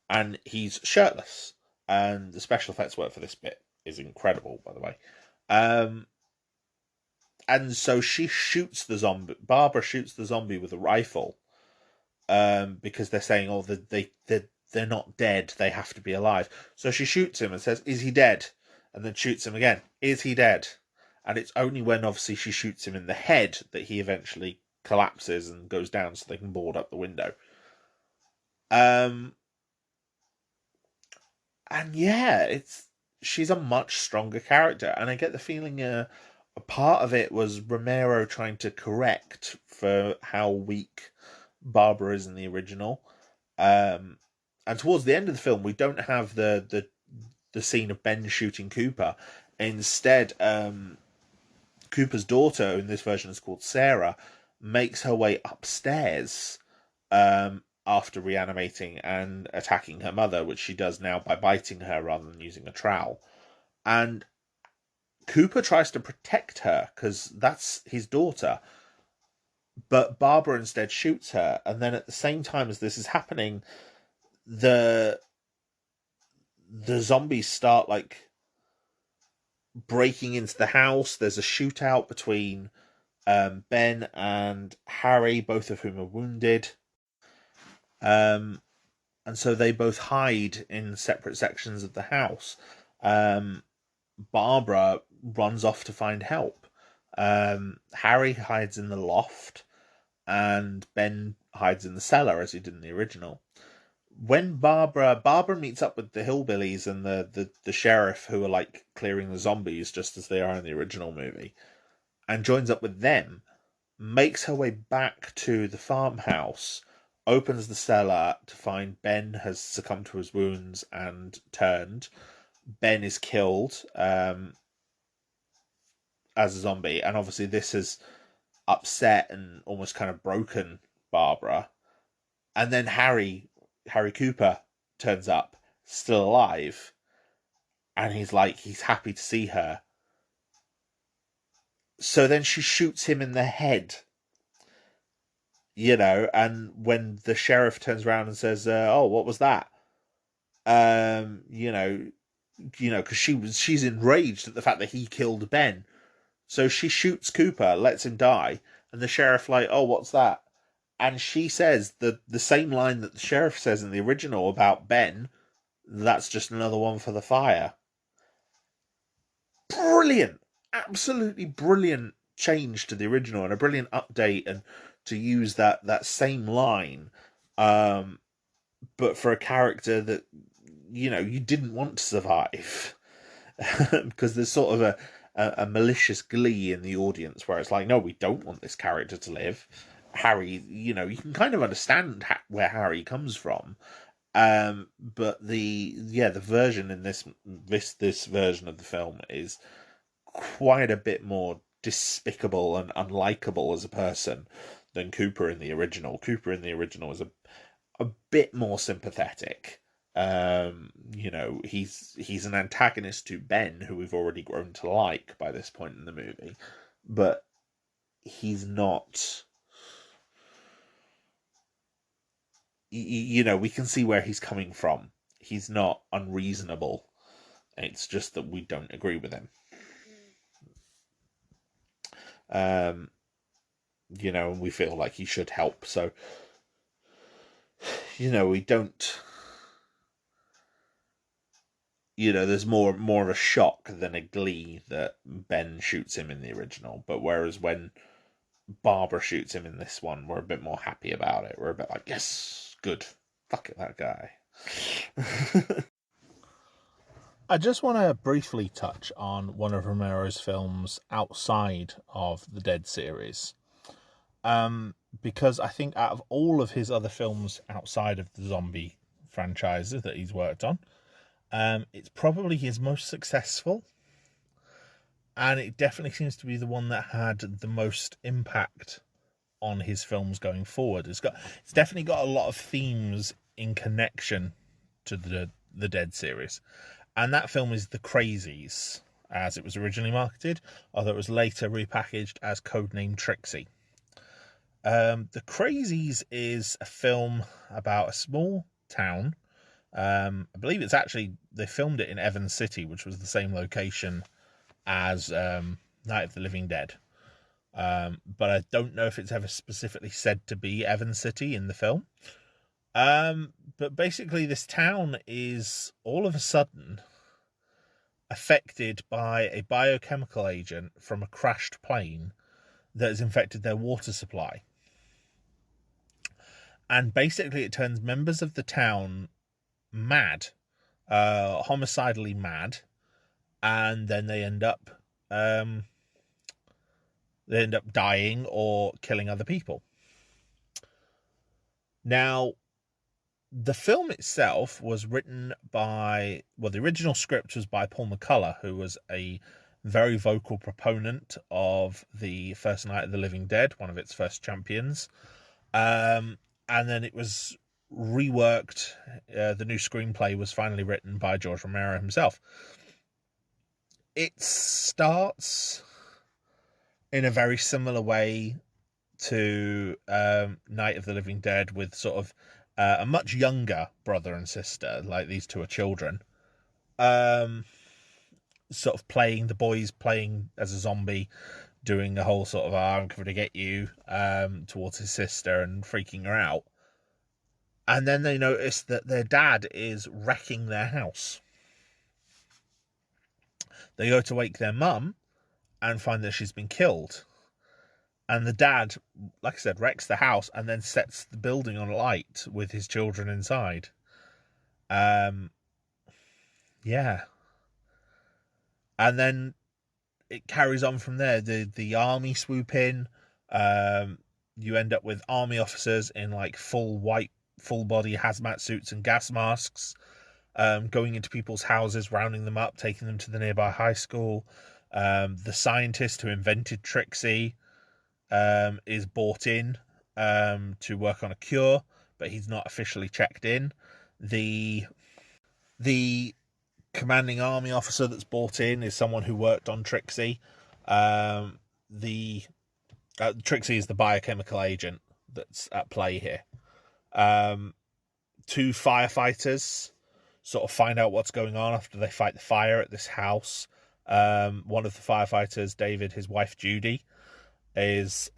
and he's shirtless. And the special effects work for this bit is incredible, by the way. And so she shoots the zombie. Barbara shoots the zombie with a rifle, because they're saying, oh, they're not dead, they have to be alive. So she shoots him and says, is he dead? And then shoots him again. Is he dead? And it's only when obviously she shoots him in the head that he eventually collapses and goes down so they can board up the window. And yeah, she's a much stronger character, and I get the feeling a part of it was Romero trying to correct for how weak Barbara is in the original. And towards the end of the film, we don't have the scene of Ben shooting Cooper. Instead, Cooper's daughter, in this version is called Sarah, makes her way upstairs after reanimating and attacking her mother, which she does now by biting her rather than using a trowel. And Cooper tries to protect her because that's his daughter, but Barbara instead shoots her. And then at the same time as this is happening, the zombies start like breaking into the house. There's a shootout between Ben and Harry, both of whom are wounded. And so they both hide in separate sections of the house. Um, Barbara runs off to find help. Harry hides in the loft, and Ben hides in the cellar as he did in the original. When Barbara meets up with the hillbillies and the sheriff who are like clearing the zombies just as they are in the original movie, and joins up with them, makes her way back to the farmhouse, opens the cellar to find Ben has succumbed to his wounds and turned. Ben is killed as a zombie, and obviously this has upset and almost kind of broken Barbara. And then Harry Cooper turns up, still alive, and he's happy to see her. So then she shoots him in the head, and when the sheriff turns around and says, "Oh, what was that?" Um, you know, because she's enraged at the fact that he killed Ben, so she shoots Cooper, lets him die, and the sheriff like, "Oh, what's that?" And she says the same line that the sheriff says in the original about Ben. That's just another one for the fire. Brilliant, absolutely brilliant change to the original and a brilliant update, and to use that same line, um, but for a character that you didn't want to survive, because there's sort of a malicious glee in the audience where it's like, no, we don't want this character to live. Harry, you can kind of understand where Harry comes from. But the version in this version of the film is quite a bit more despicable and unlikable as a person than Cooper in the original. Cooper in the original is a bit more sympathetic. He's an antagonist to Ben, who we've already grown to like by this point in the movie, but he's not. We can see where he's coming from. He's not unreasonable. It's just that we don't agree with him. Um, and we feel like he should help. So, we don't. There's more of a shock than a glee that Ben shoots him in the original. But whereas when Barbara shoots him in this one, we're a bit more happy about it. We're a bit like, yes, good. Fuck it, that guy. I just want to briefly touch on one of Romero's films outside of the Dead series. Because I think out of all of his other films outside of the zombie franchises that he's worked on, it's probably his most successful. And it definitely seems to be the one that had the most impact on his films going forward. It's definitely got a lot of themes in connection to the Dead series. And that film is The Crazies, as it was originally marketed, although it was later repackaged as codename Trixie. The Crazies is a film about a small town. I believe they filmed it in Evans City, which was the same location as Night of the Living Dead. But I don't know if it's ever specifically said to be Evans City in the film. But basically this town is all of a sudden affected by a biochemical agent from a crashed plane that has infected their water supply. And basically it turns members of the town mad, homicidally mad, and then they end up dying or killing other people. Now, the film itself was written by, the original script was by Paul McCullough, who was a very vocal proponent of the first Night of the Living Dead, one of its first champions. And then it was reworked. The new screenplay was finally written by George Romero himself. it starts in a very similar way to Night of the Living Dead, with sort of a much younger brother and sister. Like, these two are children. Sort of playing, the boys playing as a zombie, doing the whole sort of I'm coming to get you towards his sister and freaking her out. And then they notice that their dad is wrecking their house. They go to wake their mum and find that she's been killed. And the dad, like I said, wrecks the house and then sets the building on light with his children inside. Yeah. And then it carries on from there. The army swoop in. You end up with army officers in like full white, full body hazmat suits and gas masks, going into people's houses, rounding them up, taking them to the nearby high school. The scientist who invented Trixie is brought in to work on a cure, but he's not officially checked in. The commanding army officer that's brought in is someone who worked on Trixie. Trixie is the biochemical agent that's at play here. Two firefighters sort of find out what's going on after they fight the fire at this house. One of the firefighters, David, his wife Judy, is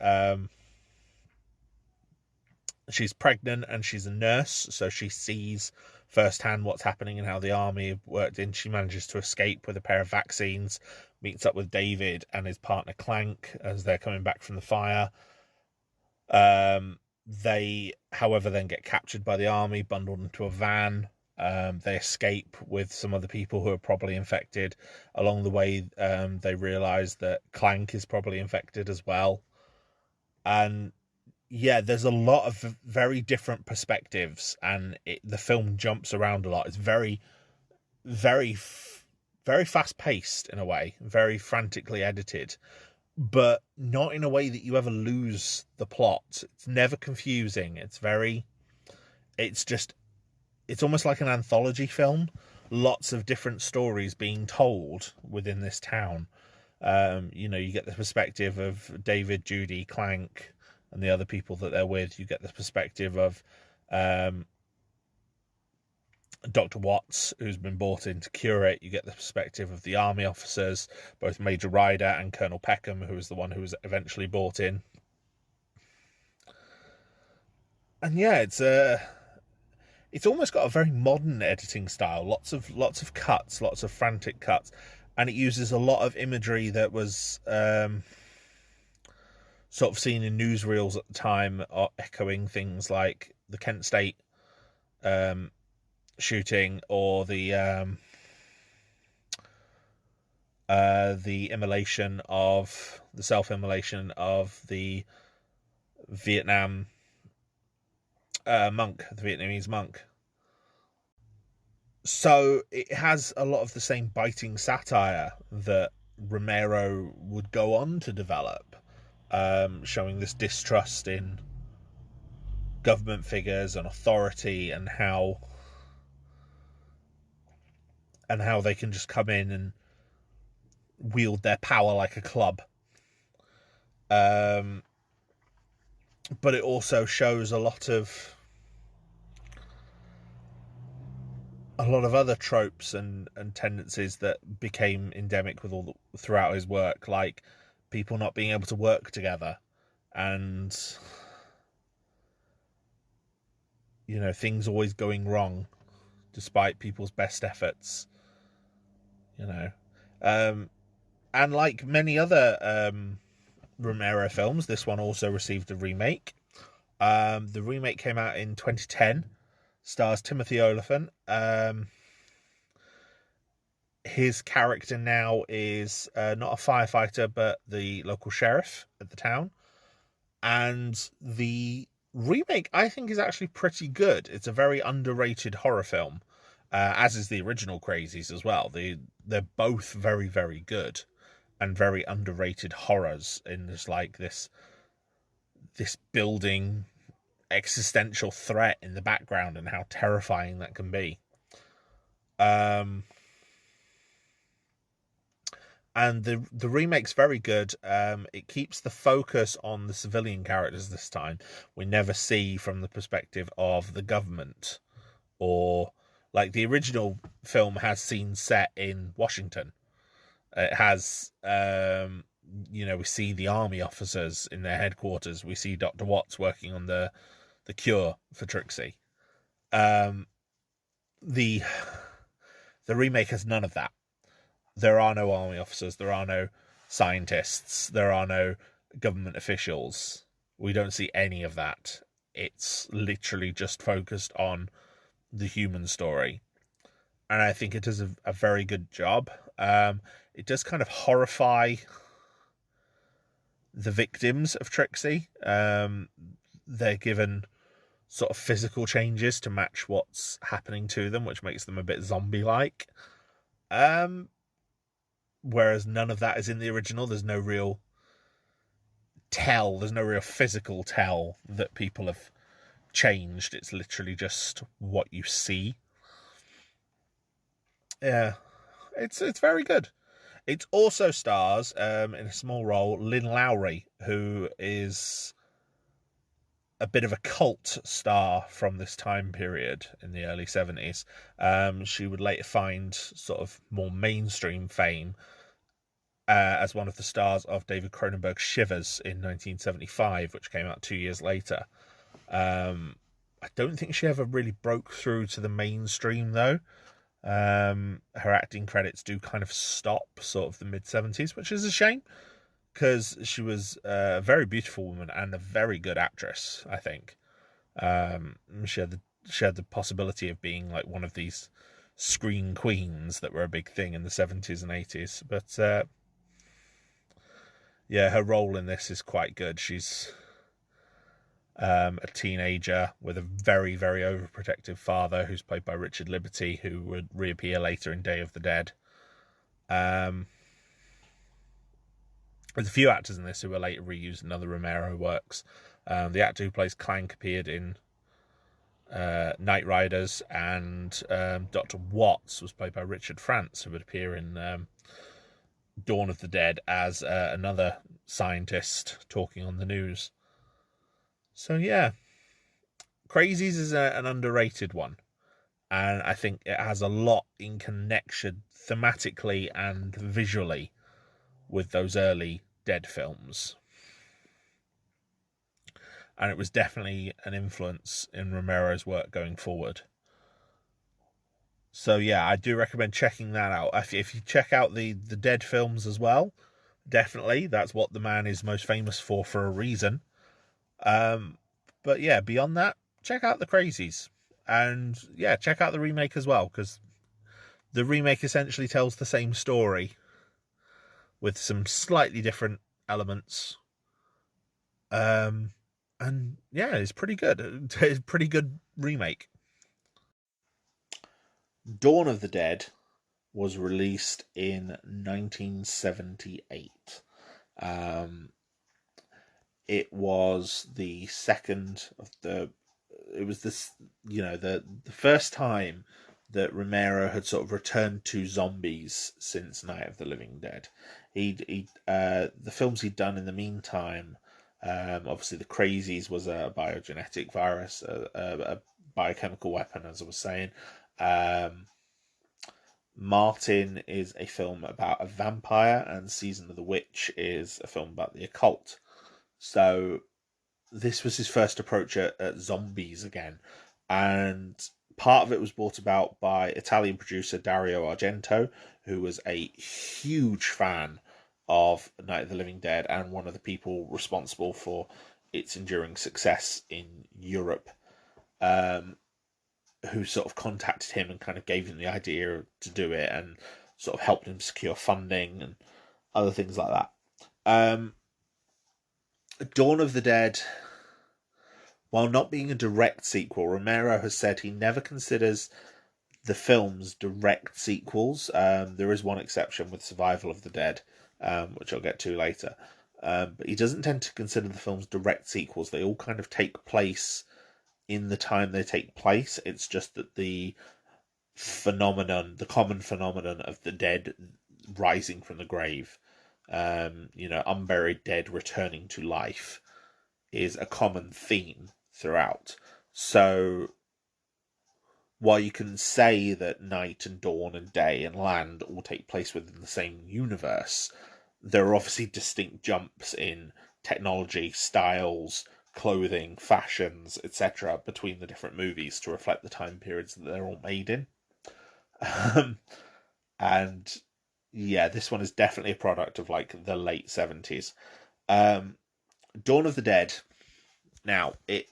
she's pregnant and she's a nurse, so she sees firsthand what's happening and how the army have worked in. She manages to escape with a pair of vaccines, meets up with David and his partner Clank as they're coming back from the fire. They, however, then get captured by the army, bundled into a van. They escape with some other people who are probably infected. Along the way, they realise that Clank is probably infected as well. And yeah, there's a lot of very different perspectives, and the film jumps around a lot. It's very, very, very fast paced in a way, very frantically edited, but not in a way that you ever lose the plot. It's never confusing. It's almost like an anthology film. Lots of different stories being told within this town. You get the perspective of David, Judy, Clank, and the other people that they're with. You get the perspective of Dr. Watts, who's been brought in to cure it. You get the perspective of the army officers, both Major Ryder and Colonel Peckham, who was the one who was eventually brought in. And yeah, it's almost got a very modern editing style. Lots of cuts, lots of frantic cuts, and it uses a lot of imagery that was sort of seen in newsreels at the time, echoing things like the Kent State shooting, or the self-immolation of the Vietnamese monk. So it has a lot of the same biting satire that Romero would go on to develop, showing this distrust in government figures and authority, and how they can just come in and wield their power like a club. But it also shows a lot of other tropes and tendencies that became endemic throughout his work, like people not being able to work together, and things always going wrong despite people's best efforts. And like many other Romero films, this one also received a remake. The remake came out in 2010, stars Timothy Olyphant. His character now is not a firefighter, but the local sheriff at the town. And the remake, I think, is actually pretty good. It's a very underrated horror film, as is the original Crazies as well. They're both very, very good and very underrated horrors in this building existential threat in the background and how terrifying that can be. And the remake's very good. It keeps the focus on the civilian characters this time. We never see from the perspective of the government, or like the original film has scenes set in Washington. It has, we see the army officers in their headquarters. We see Dr. Watts working on the cure for Trixie. Um, the the remake has none of that. There are no army officers. There are no scientists. There are no government officials. We don't see any of that. It's literally just focused on the human story. And I think it does a very good job. It does kind of horrify the victims of Trixie. They're given sort of physical changes to match what's happening to them, which makes them a bit zombie-like. Whereas none of that is in the original. There's no real physical tell that people have changed. It's literally just what you see. Yeah, it's very good. It also stars, in a small role, Lynn Lowry, who is a bit of a cult star from this time period in the early 70s. She would later find sort of more mainstream fame as one of the stars of David Cronenberg's Shivers in 1975, which came out 2 years later. I don't think she ever really broke through to the mainstream, though. Her acting credits do kind of stop sort of the mid-70s, which is a shame, because she was a very beautiful woman and a very good actress, I think. She had the possibility of being like one of these screen queens that were a big thing in the 70s and 80s. But yeah, her role in this is quite good. She's a teenager with a very, very overprotective father who's played by Richard Liberty, who would reappear later in Day of the Dead. There's a few actors in this who were later reused in other Romero works. The actor who plays Clank appeared in Night Riders, and Dr. Watts was played by Richard France, who would appear in Dawn of the Dead as another scientist talking on the news. So yeah, Crazies is an underrated one, and I think it has a lot in connection thematically and visually with those early Dead films. And it was definitely an influence in Romero's work going forward. So yeah, I do recommend checking that out. If you check out the Dead films as well, definitely, that's what the man is most famous for a reason. But yeah, beyond that, check out the Crazies. And yeah, check out the remake as well, because the remake essentially tells the same story with some slightly different elements. And yeah, it's pretty good. It's a pretty good remake. Dawn of the Dead was released in 1978. It was the second of the. It was this, the first time that Romero had sort of returned to zombies since Night of the Living Dead. The films he'd done in the meantime. Obviously, the Crazies was a biogenetic virus, a biochemical weapon, as I was saying. Martin is a film about a vampire, and Season of the Witch is a film about the occult. So this was his first approach at zombies again, and part of it was brought about by Italian producer Dario Argento, who was a huge fan of Night of the Living Dead and one of the people responsible for its enduring success in Europe. Who sort of contacted him and kind of gave him the idea to do it, and sort of helped him secure funding and other things like that. Dawn of the Dead, while not being a direct sequel, Romero has said he never considers the films direct sequels. There is one exception with Survival of the Dead, which I'll get to later. But he doesn't tend to consider the films direct sequels. They all kind of take place in the time they take place. It's just that the common phenomenon of the dead rising from the grave. Unburied dead returning to life is a common theme throughout. So while you can say that night and dawn and day and land all take place within the same universe, there are obviously distinct jumps in technology, styles, clothing, fashions, etc. between the different movies to reflect the time periods that they're all made in. And yeah, this one is definitely a product of like the late 70s. Dawn of the Dead. Now, it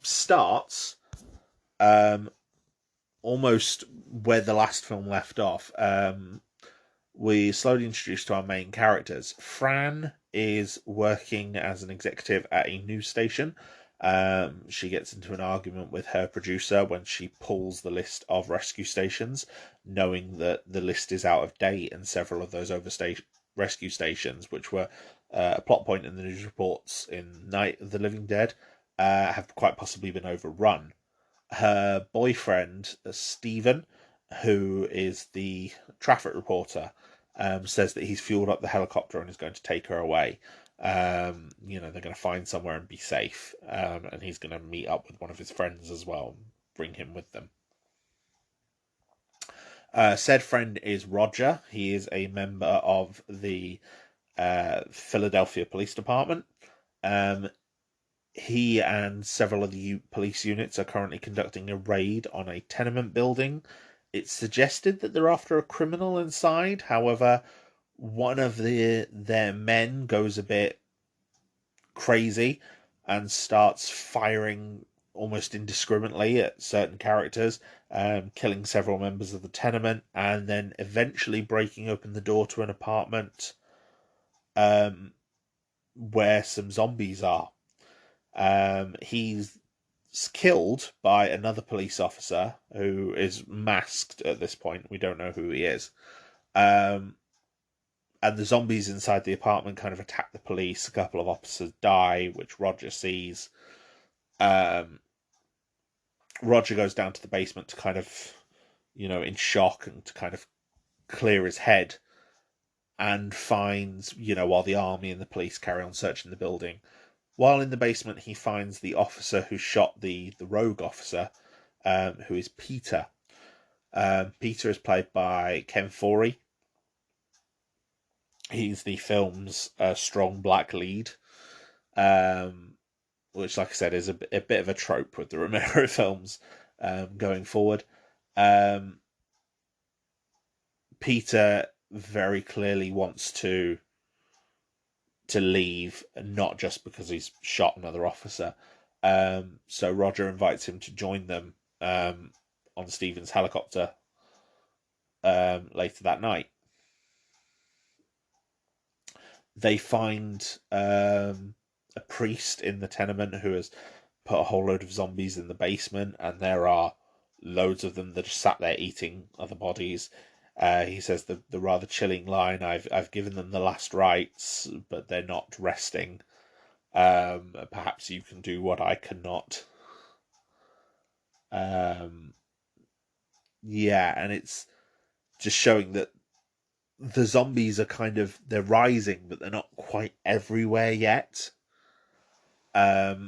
starts almost where the last film left off. We slowly introduced to our main characters. Fran is working as an executive at a news station. She gets into an argument with her producer when she pulls the list of rescue stations, knowing that the list is out of date and several of those rescue stations, which were a plot point in the news reports in Night of the Living Dead, have quite possibly been overrun. Her boyfriend, Stephen, who is the traffic reporter, says that he's fueled up the helicopter and is going to take her away. They're going to find somewhere and be safe. And he's going to meet up with one of his friends as well, and bring him with them. Said friend is Roger. He is a member of the Philadelphia Police Department. He and several of the police units are currently conducting a raid on a tenement building. It's suggested that they're after a criminal inside. However, one of their men goes a bit crazy and starts firing almost indiscriminately at certain characters, killing several members of the tenement, and then eventually breaking open the door to an apartment where some zombies are. He's killed by another police officer who is masked at this point. We don't know who he is. And the zombies inside the apartment kind of attack the police. A couple of officers die, which Roger sees. Roger goes down to the basement to kind of, in shock and to kind of clear his head, and finds, while the army and the police carry on searching the building, while in the basement, he finds the officer who shot the rogue officer, who is Peter. Peter is played by Ken Foree. He's the film's strong black lead, which, like I said, is a bit of a trope with the Romero films going forward. Peter very clearly wants to leave, not just because he's shot another officer. So Roger invites him to join them on Stephen's helicopter later that night. They find a priest in the tenement who has put a whole load of zombies in the basement, and there are loads of them that are sat there eating other bodies. He says the rather chilling line, I've given them the last rites, but they're not resting. Perhaps you can do what I cannot. And it's just showing that the zombies are they're rising, but they're not quite everywhere yet. But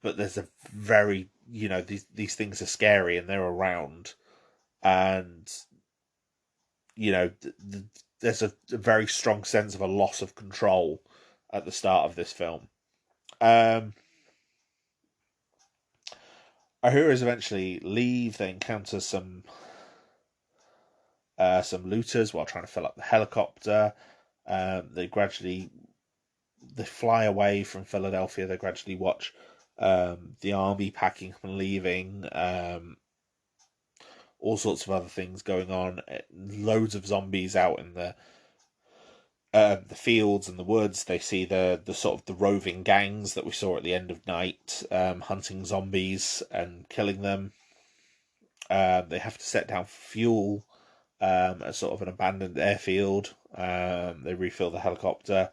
there's a very, these things are scary and they're around. And there's a very strong sense of a loss of control at the start of this film. Our heroes eventually leave. They encounter some looters while trying to fill up the helicopter. They fly away from Philadelphia. They gradually watch the army packing up and leaving. All sorts of other things going on. Loads of zombies out in the fields and the woods. They see the sort of the roving gangs that we saw at the end of Night, hunting zombies and killing them. They have to set down fuel at sort of an abandoned airfield. They refill the helicopter.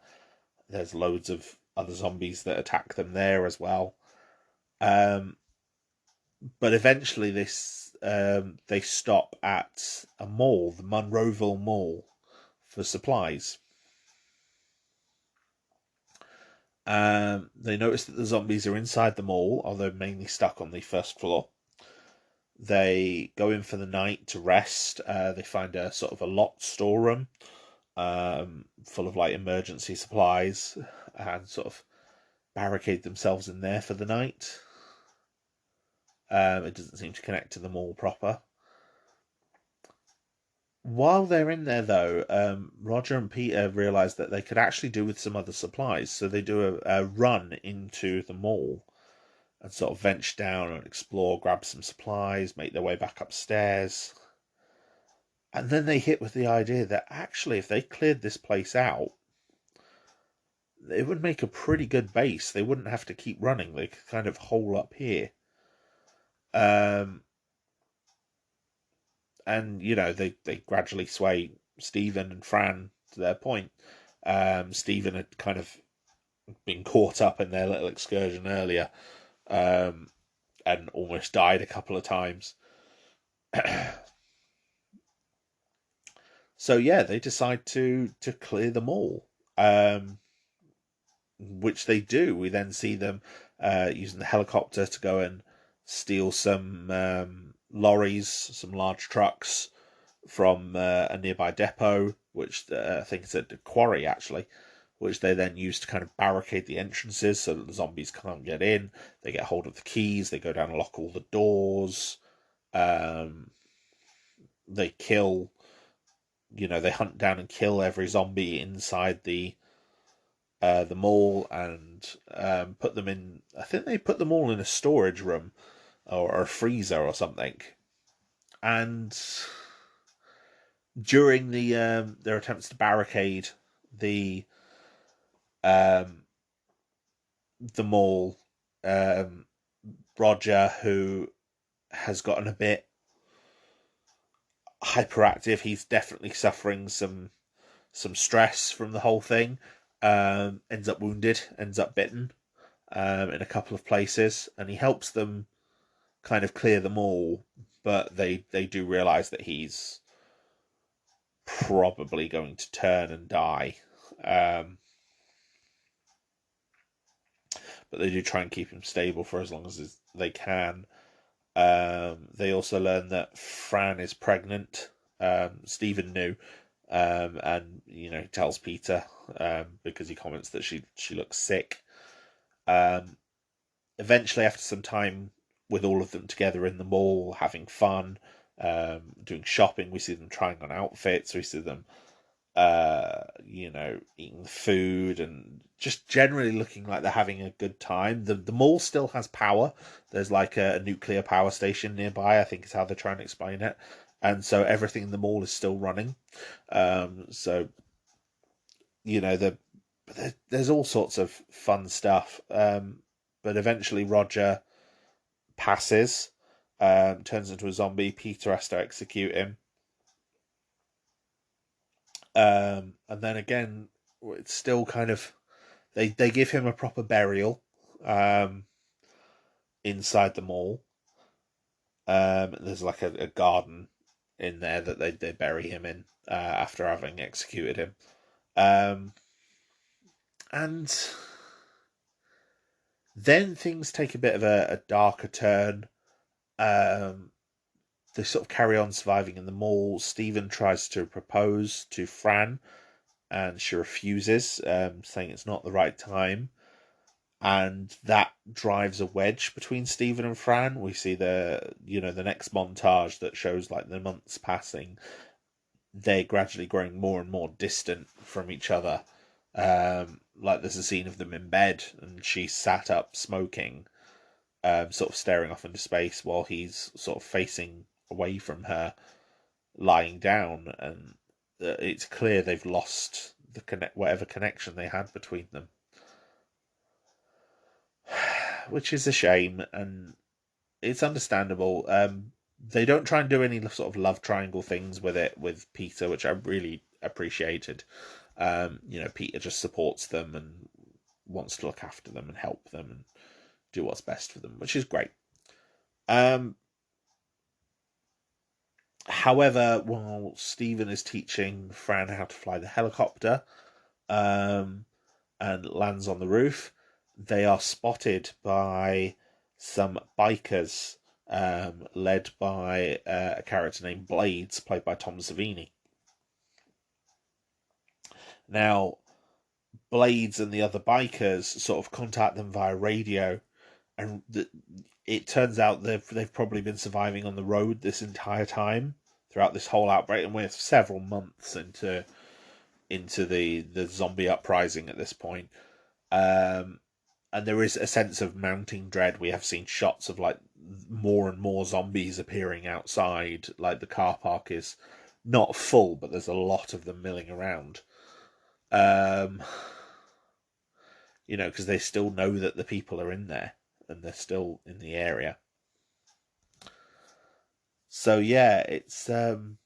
There's loads of other zombies that attack them there as well. But eventually they stop at a mall, the Monroeville Mall, for supplies. They notice that the zombies are inside the mall, although mainly stuck on the first floor. They go in for the night to rest. They find a sort of a locked storeroom full of like emergency supplies, and sort of barricade themselves in there for the night. It doesn't seem to connect to the mall proper. While they're in there, though, Roger and Peter realise that they could actually do with some other supplies, so they do a run into the mall and sort of venture down and explore, grab some supplies, make their way back upstairs. And then they hit with the idea that actually, if they cleared this place out, it would make a pretty good base. They wouldn't have to keep running. They could kind of hole up here. And, you know, they gradually sway Stephen and Fran to their point. Stephen had kind of been caught up in their little excursion earlier, and almost died a couple of times. So yeah, they decide to clear them all, which they do. We then see them using the helicopter to go and steal some lorries, some large trucks from a nearby depot, which I think is a quarry actually, which they then use to kind of barricade the entrances so that the zombies can't get in. They get hold of the keys, they go down and lock all the doors. They kill, they hunt down and kill every zombie inside the mall, and put them in. I think they put them all in a storage room or a freezer or something. And during their attempts to barricade the mall, Roger, who has gotten a bit hyperactive, he's definitely suffering some stress from the whole thing. Ends up wounded, ends up bitten in a couple of places, and he helps them kind of clear them all, but they do realise that he's probably going to turn and die. But they do try and keep him stable for as long as they can. They also learn that Fran is pregnant. Stephen knew, and he tells Peter because he comments that she looks sick. Eventually, after some time with all of them together in the mall, having fun, doing shopping, we see them trying on outfits. We see them, eating food and just generally looking like they're having a good time. The mall still has power. There's like a nuclear power station nearby, I think is how they're trying to explain it. And so everything in the mall is still running. So, there's all sorts of fun stuff. But eventually Roger passes, turns into a zombie. Peter has to execute him. And then again, it's still kind of, they give him a proper burial inside the mall. There's like a garden in there that they bury him in after having executed him. And then things take a bit of a darker turn. They sort of carry on surviving in the mall. Stephen tries to propose to Fran, and she refuses, saying it's not the right time. And that drives a wedge between Stephen and Fran. We see the next montage that shows like the months passing. They're gradually growing more and more distant from each other. Like there's a scene of them in bed, and she's sat up smoking, sort of staring off into space while he's sort of facing away from her, lying down, and it's clear they've lost whatever connection they had between them, which is a shame, and it's understandable. They don't try and do any sort of love triangle things with Peter, which I really appreciated. Peter just supports them and wants to look after them and help them and do what's best for them, which is great. However, while Stephen is teaching Fran how to fly the helicopter, um, and lands on the roof, they are spotted by some bikers, led by a character named Blades, played by Tom Savini. Now, Blades and the other bikers sort of contact them via radio, and it turns out they've probably been surviving on the road this entire time throughout this whole outbreak, and we're several months into the zombie uprising at this point. And there is a sense of mounting dread. We have seen shots of like more and more zombies appearing outside. Like the car park is not full, but there's a lot of them milling around. Because they still know that the people are in there and they're still in the area. So yeah, it's the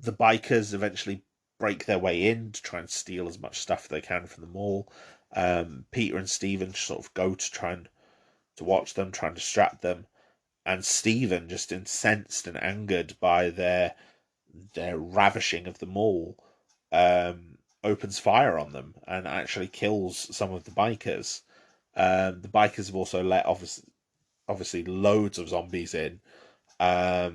bikers eventually break their way in to try and steal as much stuff as they can from the mall. Peter and Stephen sort of go to try and to watch them, try and distract them, and Stephen, just incensed and angered by their ravishing of the mall, opens fire on them and actually kills some of the bikers. The bikers have also let obviously loads of zombies in. A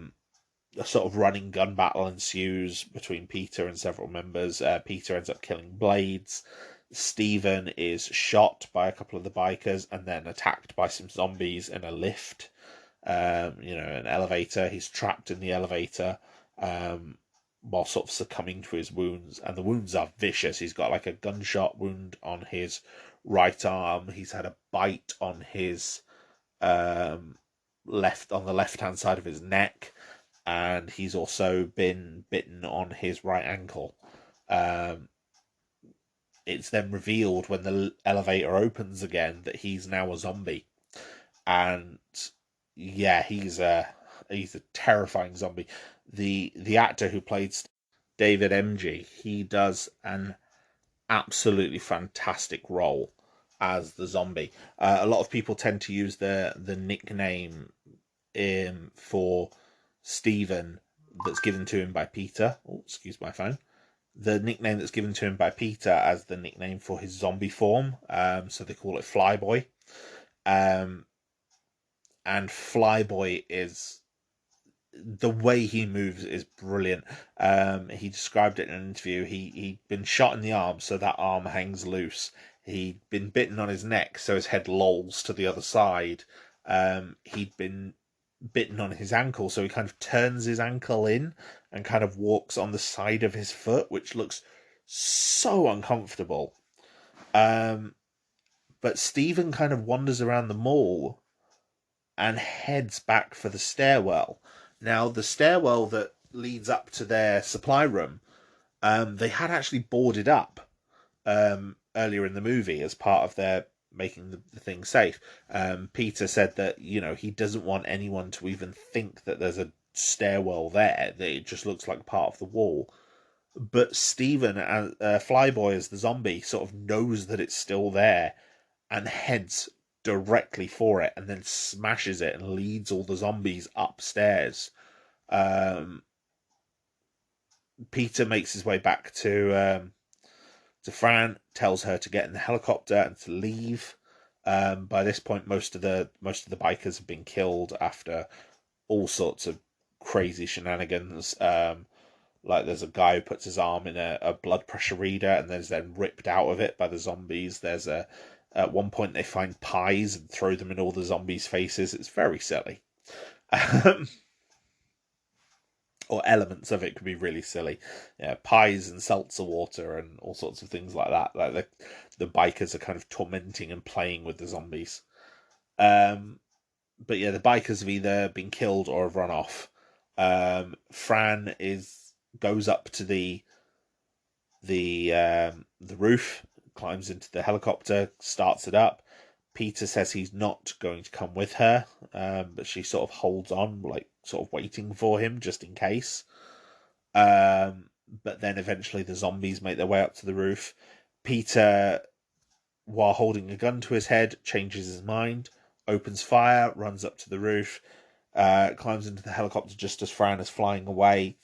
sort of running gun battle ensues between Peter and several members. Peter ends up killing Blades. Stephen is shot by a couple of the bikers and then attacked by some zombies in a lift. An elevator. He's trapped in the elevator while sort of succumbing to his wounds. And the wounds are vicious. He's got like a gunshot wound on his right arm. He's had a bite on his on the left-hand side of his neck. And he's also been bitten on his right ankle. It's then revealed when the elevator opens again that he's now a zombie. And yeah, he's a terrifying zombie. The actor who played David MG, he does an absolutely fantastic role as the zombie. A lot of people tend to use the nickname for Stephen that's given to him by Peter. Oh, excuse my phone. The nickname that's given to him by Peter as the nickname for his zombie form. So they call it Flyboy. And Flyboy is, the way he moves is brilliant. He described it in an interview. He'd been shot in the arm, so that arm hangs loose. He'd been bitten on his neck, so his head lolls to the other side. He'd been bitten on his ankle, so he kind of turns his ankle in and kind of walks on the side of his foot, which looks so uncomfortable. But Stephen kind of wanders around the mall and heads back for the stairwell. Now, the stairwell that leads up to their supply room, they had actually boarded up earlier in the movie as part of their making the thing safe. Peter said that, he doesn't want anyone to even think that there's a stairwell there, that it just looks like part of the wall. But Stephen, Flyboy as the zombie, sort of knows that it's still there and heads directly for it and then smashes it and leads all the zombies upstairs. Peter makes his way back to Fran, tells her to get in the helicopter and to leave. By this point, most of the bikers have been killed after all sorts of crazy shenanigans. Like there's a guy who puts his arm in a blood pressure reader and is then ripped out of it by the zombies. At one point they find pies and throw them in all the zombies' faces. It's very silly. Or elements of it could be really silly. Yeah, pies and seltzer water and all sorts of things like that. Like the bikers are kind of tormenting and playing with the zombies. But yeah, the bikers have either been killed or have run off. Fran goes up to the roof, climbs into the helicopter, starts it up. Peter says he's not going to come with her, but she sort of holds on, like sort of waiting for him just in case. But then eventually the zombies make their way up to the roof. Peter, while holding a gun to his head, changes his mind, opens fire, runs up to the roof. climbs into the helicopter just as Fran is flying away,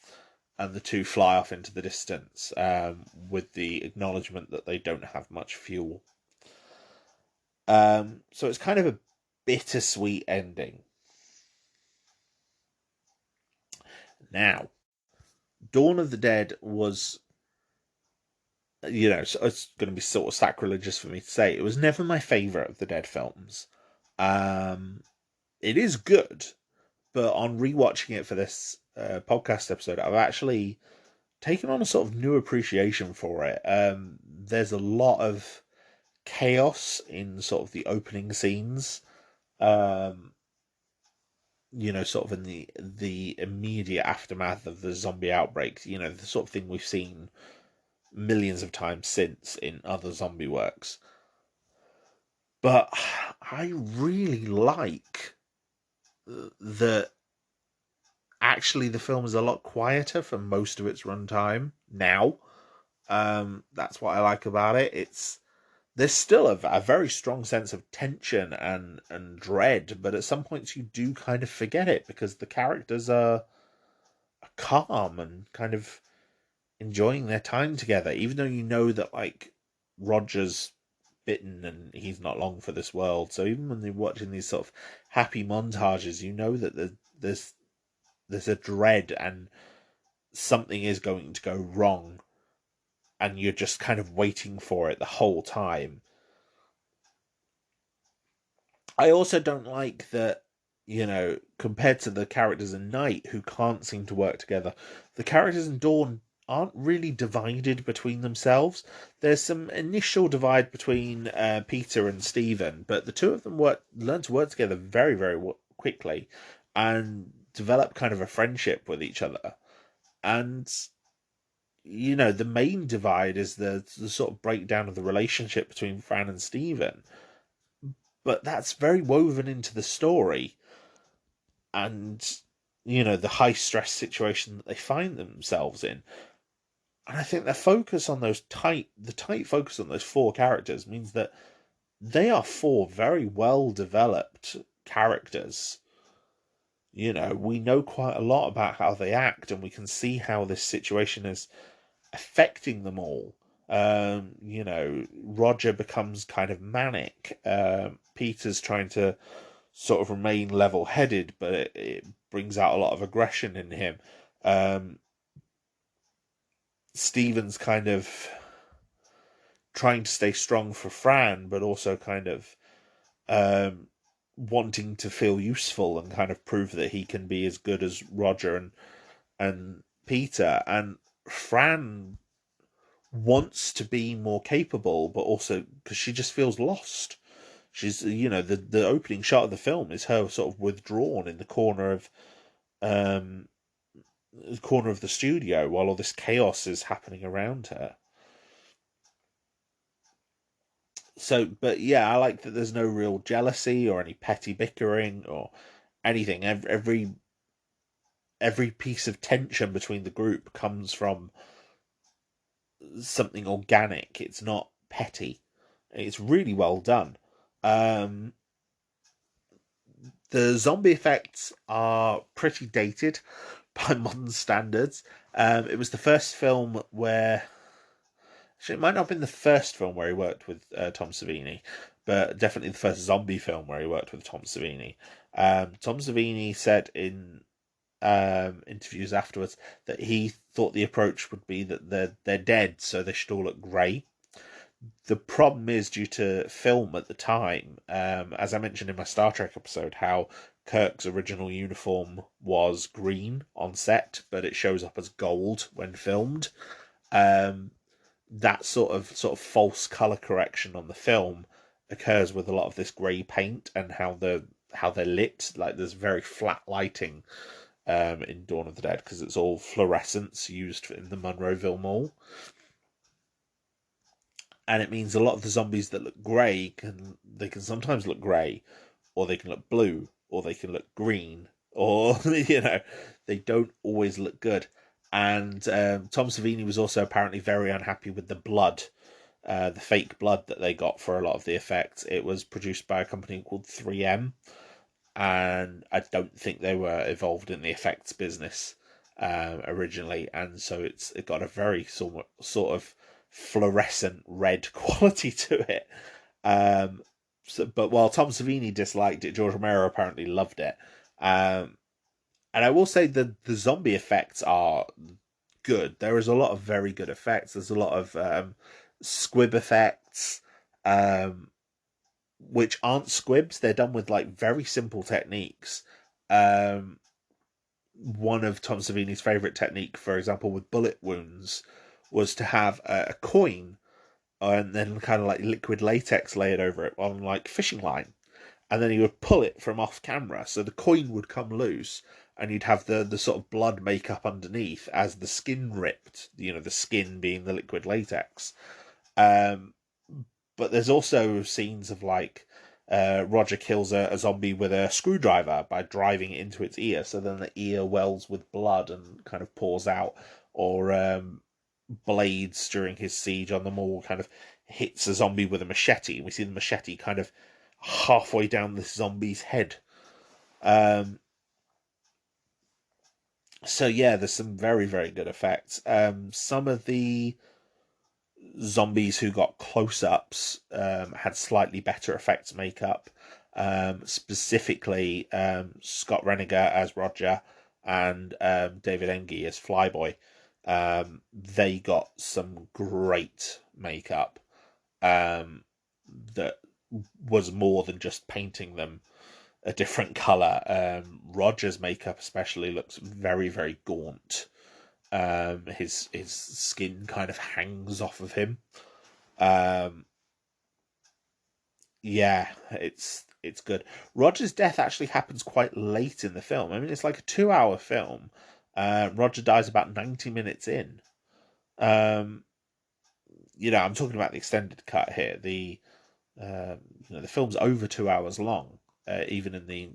and the two fly off into the distance, with the acknowledgement that they don't have much fuel. So it's kind of a bittersweet ending. Now, Dawn of the Dead was, so it's going to be sort of sacrilegious for me to say, it was never my favourite of the Dead films. It is good, but on rewatching it for this podcast episode, I've actually taken on a sort of new appreciation for it. There's a lot of chaos in sort of the opening scenes. Sort of in the immediate aftermath of the zombie outbreak. The sort of thing we've seen millions of times since in other zombie works. But I really like that actually the film is a lot quieter for most of its runtime now. That's what I like about it. There's still a very strong sense of tension and dread, but at some points you do kind of forget it because the characters are calm and kind of enjoying their time together, even though you know that like Roger's bitten and he's not long for this world. So even when they're watching these sort of happy montages, you know that there's a dread and something is going to go wrong, and you're just kind of waiting for it the whole time. I also don't like that, compared to the characters in Night who can't seem to work together, the characters in Dawn aren't really divided between themselves. There's some initial divide between Peter and Stephen, but the two of them learn to work together very, very quickly and develop kind of a friendship with each other. And the main divide is the sort of breakdown of the relationship between Fran and Stephen. But that's very woven into the story. And, the high stress situation that they find themselves in. And I think the focus on the tight focus on those four characters means that they are four very well developed characters. We know quite a lot about how they act, and we can see how this situation is affecting them all. Roger becomes kind of manic. Peter's trying to sort of remain level-headed, but it brings out a lot of aggression in him. Stephen's kind of trying to stay strong for Fran, but also kind of wanting to feel useful and kind of prove that he can be as good as Roger and Peter. And Fran wants to be more capable, but also because she just feels lost. She's, the opening shot of the film is her sort of withdrawn in the corner of the studio while all this chaos is happening around her. So, but yeah, I like that there's no real jealousy or any petty bickering or anything. Every piece of tension between the group comes from something organic. It's not petty. It's really well done. The zombie effects are pretty dated by modern standards. It was the first film where... Actually, it might not have been the first film where he worked with Tom Savini, but definitely the first zombie film where he worked with Tom Savini. Tom Savini said in interviews afterwards that he thought the approach would be that they're dead, so they should all look grey. The problem is, due to film at the time, as I mentioned in my Star Trek episode, how Kirk's original uniform was green on set, but it shows up as gold when filmed. That sort of false color correction on the film occurs with a lot of this grey paint and how they're lit. Like there's very flat lighting in Dawn of the Dead because it's all fluorescence used in the Monroeville Mall. And it means a lot of the zombies that look grey can sometimes look grey, or they can look blue, or they can look green, or they don't always look good. And Tom Savini was also apparently very unhappy with the blood, the fake blood that they got for a lot of the effects. It was produced by a company called 3M, and I don't think they were involved in the effects business originally, and so it got a very sort of fluorescent red quality to it. But while Tom Savini disliked it, George Romero apparently loved it. Um, and I will say the zombie effects are good. There is a lot of very good effects. There's a lot of squib effects, um, which aren't squibs. They're done with like very simple techniques. Um, One of Tom Savini's favorite technique, for example, with bullet wounds, was to have a coin and then kind of like liquid latex layered over it on like fishing line, and then he would pull it from off camera, so the coin would come loose, and you'd have the sort of blood makeup underneath as the skin ripped. The skin being the liquid latex. Um, but there's also scenes of like Roger kills a zombie with a screwdriver by driving it into its ear, so then the ear wells with blood and kind of pours out, or Blades during his siege on the mall kind of hits a zombie with a machete. We see the machete kind of halfway down this zombie's head. Um, so yeah, there's some very, very good effects. Some of the zombies who got close-ups had slightly better effects makeup. Specifically, Scott Reniger as Roger and David Engie as Flyboy. They got some great makeup that was more than just painting them a different color. Roger's makeup especially looks very, very gaunt. His skin kind of hangs off of him. Um, yeah, it's good. Roger's death actually happens quite late in the film. I mean, it's like a 2 hour film. Roger dies about 90 minutes in. Um, I'm talking about the extended cut here. Um, the film's over 2 hours long, even in the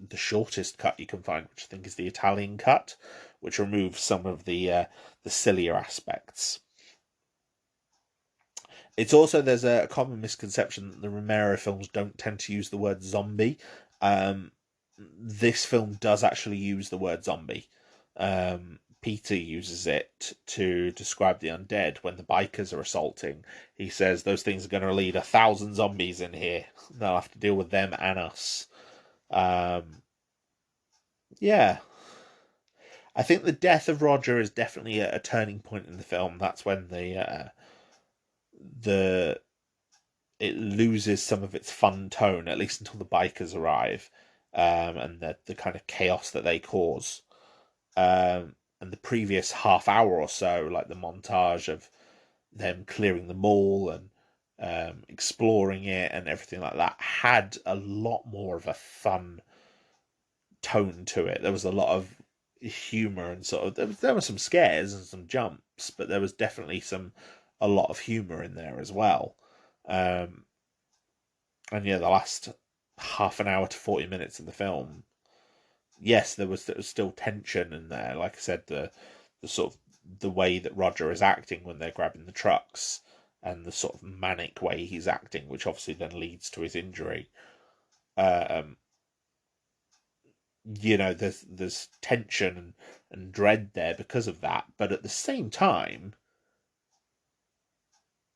the shortest cut you can find, which I think is the Italian cut, which removes some of the sillier aspects. It's also there's a common misconception that the Romero films don't tend to use the word zombie. This film does actually use the word zombie. Peter uses it to describe the undead when the bikers are assaulting. He says those things are going to lead 1,000 zombies in here. They'll have to deal with them and us. Um, yeah, I think the death of Roger is definitely a turning point in the film. That's when the it loses some of its fun tone, at least until the bikers arrive, and the kind of chaos that they cause. And the previous half hour or so, like the montage of them clearing the mall and exploring it and everything like that, had a lot more of a fun tone to it. There was a lot of humor and sort of there were some scares and some jumps, but there was definitely a lot of humor in there as well. Um, and yeah, the last half an hour to 40 minutes of the film, yes, there was still tension in there. Like I said, the sort of the way that Roger is acting when they're grabbing the trucks, and the sort of manic way he's acting, which obviously then leads to his injury. Um, there's tension and dread there because of that, but at the same time,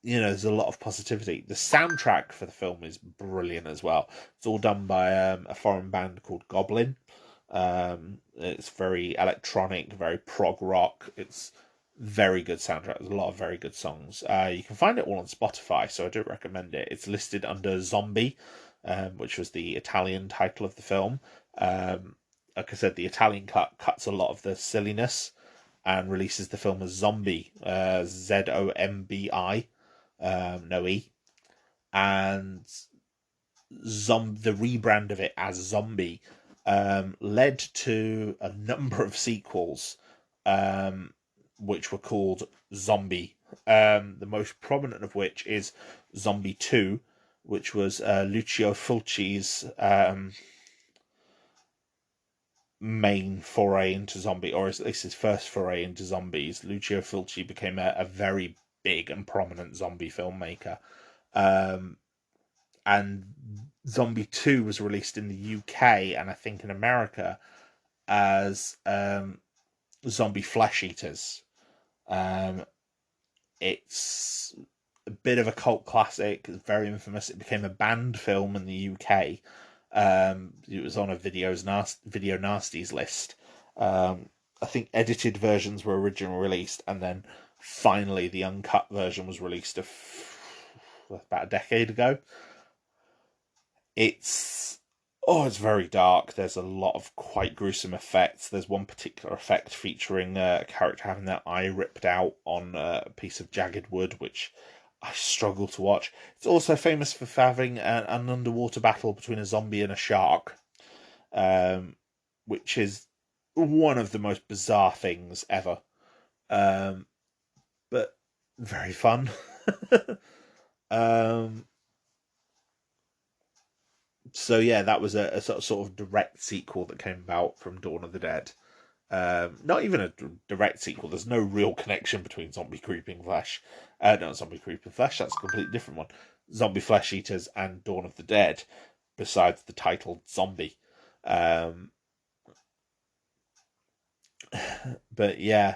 there's a lot of positivity. The soundtrack for the film is brilliant as well. It's all done by a foreign band called Goblin. It's very electronic, very prog rock. It's very good soundtrack. There's a lot of very good songs. You can find it all on Spotify, so I do recommend it. It's listed under Zombie, which was the Italian title of the film. Like I said, the Italian cut cuts a lot of the silliness and releases the film as Zombie, Zombi, no E, and the rebrand of it as Zombie led to a number of sequels, which were called Zombie. The most prominent of which is Zombie 2, which was Lucio Fulci's main foray into zombie, or at least his first foray into zombies. Lucio Fulci became a very big and prominent zombie filmmaker. Um, and Zombie 2 was released in the UK and I think in America as Zombie Flesh Eaters. Um, it's a bit of a cult classic. It's very infamous. It became a banned film in the UK. It was on a video nasties list. I think edited versions were originally released, and then finally the uncut version was released about a decade ago. It's very dark. There's a lot of quite gruesome effects. There's one particular effect featuring a character having their eye ripped out on a piece of jagged wood, which I struggle to watch. It's also famous for having an underwater battle between a zombie and a shark, which is one of the most bizarre things ever. But very fun. So yeah, that was a sort of direct sequel that came about from Dawn of the Dead. Not even a direct sequel. There's no real connection between Zombie Creeping Flesh. Not Zombie Creeping Flesh. That's a completely different one. Zombie Flesh Eaters and Dawn of the Dead. Besides the title Zombie. But yeah,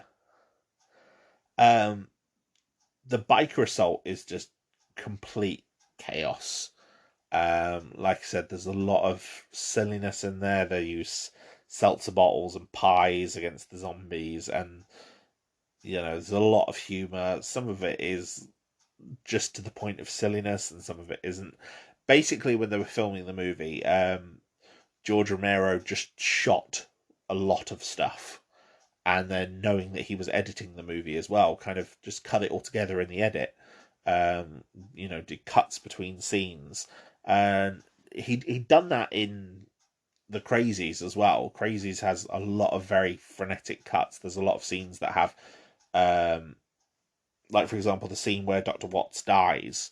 the biker assault is just complete chaos. Like I said, there's a lot of silliness in there. They use seltzer bottles and pies against the zombies, and there's a lot of humor. Some of it is just to the point of silliness, and some of it isn't. Basically, when they were filming the movie, George Romero just shot a lot of stuff, and then knowing that he was editing the movie as well, kind of just cut it all together in the edit. Did cuts between scenes, and he'd done that in the Crazies as well. Crazies has a lot of very frenetic cuts. There's a lot of scenes that have, like for example, the scene where Dr. Watts dies,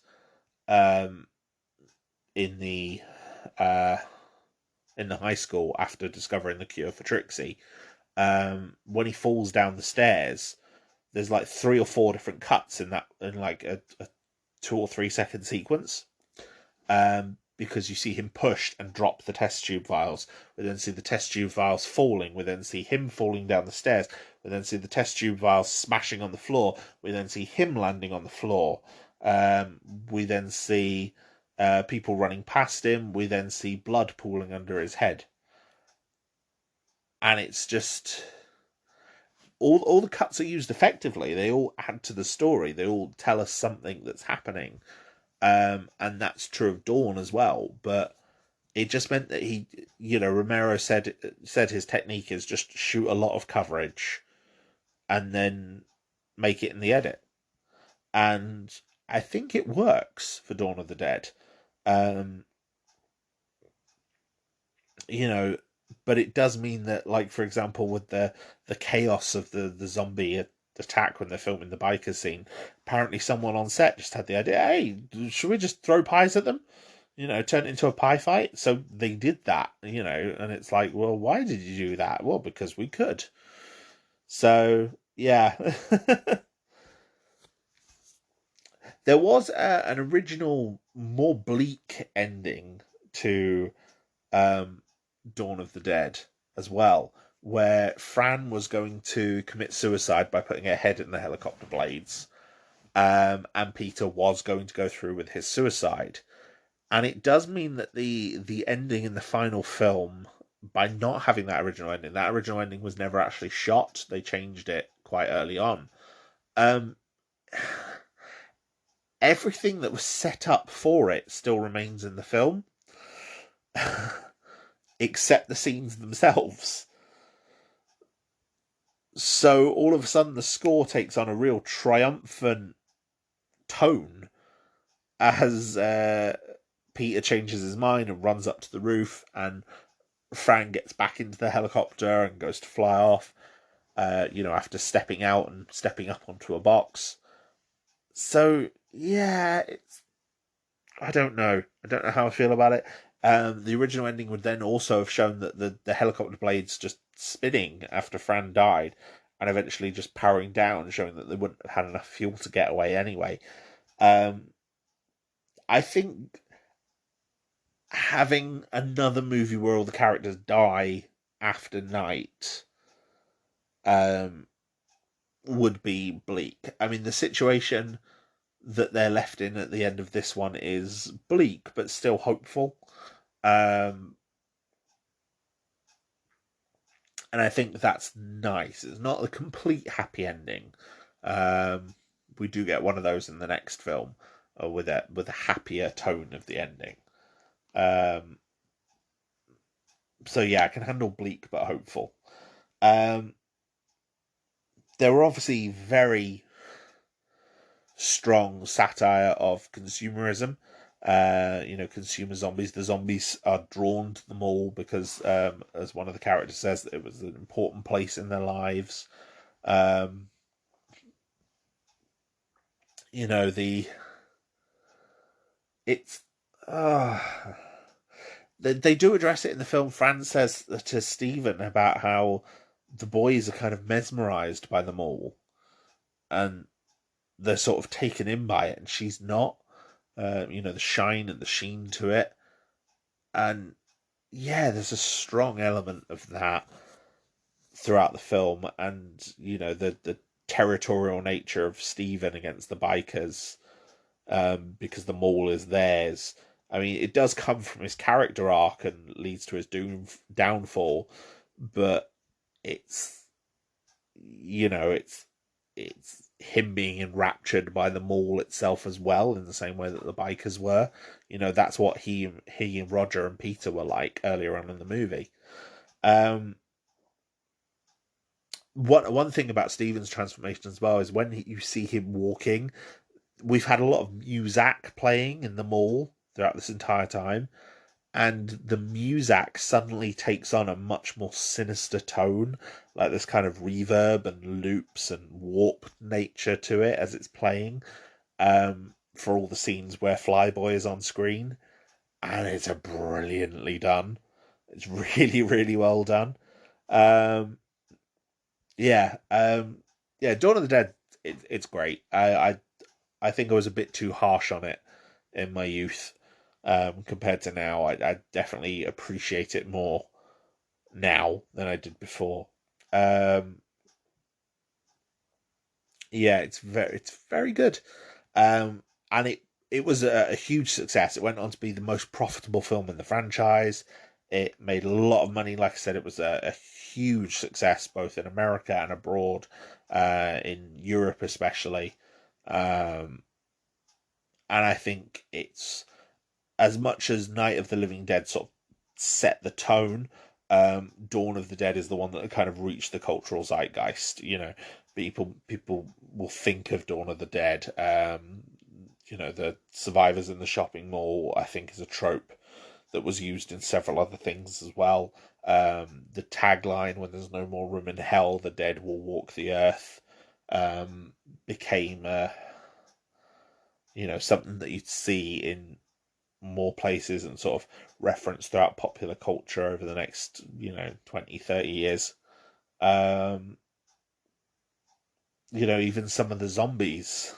in the uh, high school after discovering the cure for Trixie. When he falls down the stairs, there's like 3 or 4 different cuts in like a 2 or 3 second sequence. Because you see him pushed and drop the test tube vials. We then see the test tube vials falling. We then see him falling down the stairs. We then see the test tube vials smashing on the floor. We then see him landing on the floor. We then see people running past him. We then see blood pooling under his head. And it's just all the cuts are used effectively. They all add to the story. They all tell us something that's happening. And that's true of Dawn as well. But it just meant that Romero said his technique is just shoot a lot of coverage and then make it in the edit. And I think it works for Dawn of the Dead. But it does mean that, like, for example, with the chaos of the zombie attack when they're filming the biker scene, apparently someone on set just had the idea, hey, should we just throw pies at them? Turn it into a pie fight. So they did that, and it's like, well, why did you do that? Well, because we could. So, yeah. There was an original, more bleak ending to Dawn of the Dead as well, where Fran was going to commit suicide by putting her head in the helicopter blades, and Peter was going to go through with his suicide. And it does mean that the ending in the final film, by not having that original ending was never actually shot. They changed it quite early on. Everything that was set up for it still remains in the film, except the scenes themselves. So all of a sudden the score takes on a real triumphant tone as Peter changes his mind and runs up to the roof, and Fran gets back into the helicopter and goes to fly off, after stepping out and stepping up onto a box. So, yeah, I don't know. I don't know how I feel about it. The original ending would then also have shown that the helicopter blades just spinning after Fran died and eventually just powering down, showing that they wouldn't have had enough fuel to get away anyway. I think having another movie where all the characters die after night um, would be bleak. I mean, the situation that they're left in at the end of this one is bleak, but still hopeful. Um, and I think that's nice. It's not a complete happy ending. Um, we do get one of those in the next film, with a happier tone of the ending. Um, so yeah, I can handle bleak but hopeful. Um, there were obviously very strong satire of consumerism. Consumer zombies. The zombies are drawn to the mall because, as one of the characters says, it was an important place in their lives. Um, the it's uh, they do address it in the film. Fran says to Stephen about how the boys are kind of mesmerized by the mall, and they're sort of taken in by it, and she's not. The shine and the sheen to it, and yeah, there's a strong element of that throughout the film, and the territorial nature of Stephen against the bikers, because the mall is theirs. I mean, it does come from his character arc and leads to his downfall, but it's it's him being enraptured by the mall itself as well, in the same way that the bikers were. That's what he and Roger and Peter were like earlier on in the movie. Um, one thing about Steven's transformation as well is when you see him walking. We've had a lot of Muzak playing in the mall throughout this entire time, and the Muzak suddenly takes on a much more sinister tone, like this kind of reverb and loops and warped nature to it as it's playing, for all the scenes where Flyboy is on screen, and it's a brilliantly done. It's really, really well done. Um, yeah, Dawn of the Dead. It's great. I think I was a bit too harsh on it in my youth, compared to now. I definitely appreciate it more now than I did before. Um, yeah, it's very good, and it was a huge success. It went on to be the most profitable film in the franchise. It made a lot of money. Like I said, it was a huge success both in America and abroad, in Europe especially. Um, and I think it's, as much as Night of the Living Dead sort of set the tone, Dawn of the Dead is the one that kind of reached the cultural zeitgeist. People will think of Dawn of the Dead. The survivors in the shopping mall, I think, is a trope that was used in several other things as well. The tagline, "When there's no more room in hell, the dead will walk the earth," became something that you'd see in more places and sort of referenced throughout popular culture over the next 20, 30 years. um Even some of the zombies,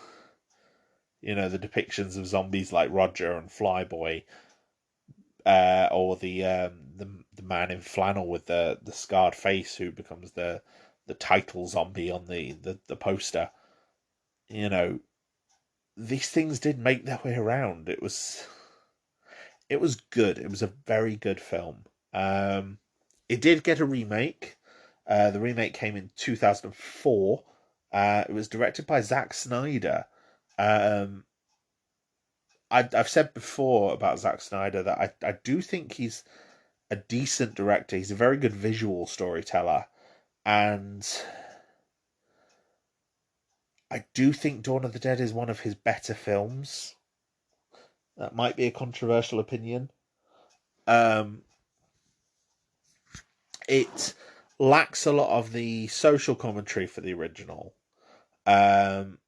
the depictions of zombies like Roger and Flyboy, or the man in flannel with the scarred face who becomes the title zombie on the poster. you know these things did make their way around. It was good. It was a very good film. Um, it did get a remake. The remake came in 2004. It was directed by Zack Snyder. Um, I've said before about Zack Snyder that I do think he's a decent director. He's a very good visual storyteller. And I do think Dawn of the Dead is one of his better films. That might be a controversial opinion. Um, it lacks a lot of the social commentary for the original. Um,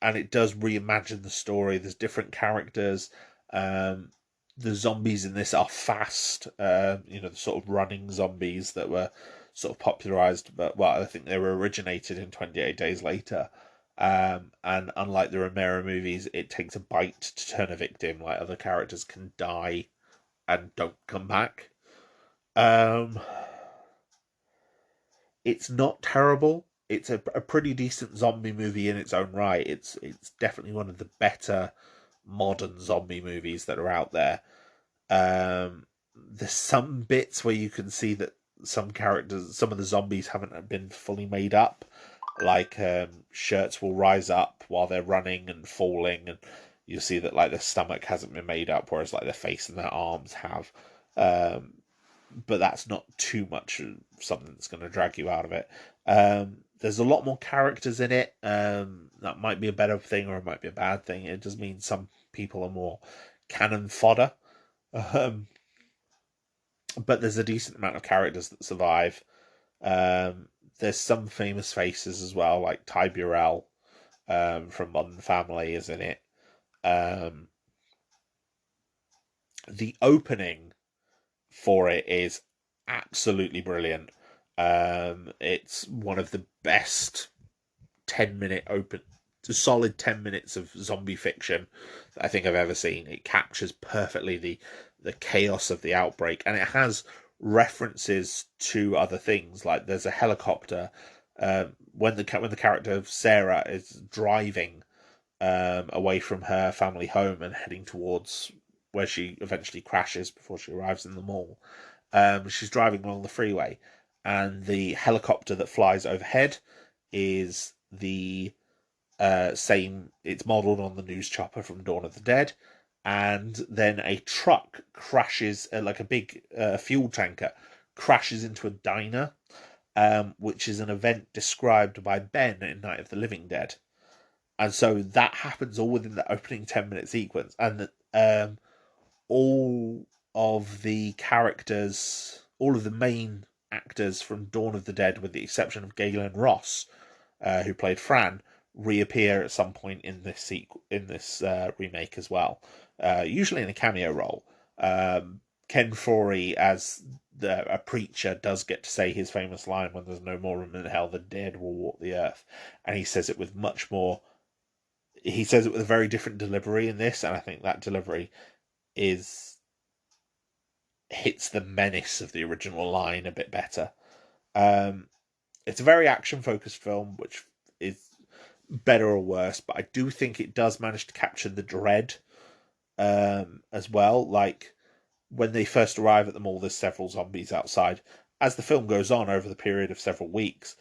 and it does reimagine the story. There's different characters. Um, the zombies in this are fast. The sort of running zombies that were sort of popularized, but well, I think they were originated in 28 Days Later. And unlike the Romero movies, it takes a bite to turn a victim. Like, other characters can die and don't come back. Um, it's not terrible. It's a pretty decent zombie movie in its own right. It's definitely one of the better modern zombie movies that are out there. There's some bits where you can see that some of the zombies haven't been fully made up. Like shirts will rise up while they're running and falling, and you'll see that like their stomach hasn't been made up, whereas like their face and their arms have. Um, but that's not too much something that's going to drag you out of it. There's a lot more characters in it. That might be a better thing or it might be a bad thing. It just means some people are more cannon fodder. Um, but there's a decent amount of characters that survive. Um, there's some famous faces as well, like Ty Burrell from Modern Family is in it. Um, the opening for it is absolutely brilliant. It's one of the best 10-minute solid 10 minutes of zombie fiction that I think I've ever seen. It captures perfectly the chaos of the outbreak, and it has references to other things. Like there's a helicopter when the character of Sarah is driving away from her family home and heading towards where she eventually crashes before she arrives in the mall. She's driving along the freeway, and the helicopter that flies overhead is the same. It's modelled on the news chopper from Dawn of the Dead, and then a truck crashes, like a big fuel tanker, crashes into a diner, which is an event described by Ben in Night of the Living Dead. And so that happens all within the opening 10-minute sequence, and all of the characters, all of the main actors from Dawn of the Dead, with the exception of Galen Ross, who played Fran, reappear at some point in this remake as well. Usually in a cameo role. Ken Foree as a preacher does get to say his famous line, "When there's no more room in hell, the dead will walk the earth," and he says it with much more. He says it with a very different delivery in this, and I think that delivery is hits the menace of the original line a bit better. It's a very action focused film, which is better or worse, but I do think it does manage to capture the dread as well. Like when they first arrive at the mall, there's several zombies outside. As the film goes on over the period of several weeks,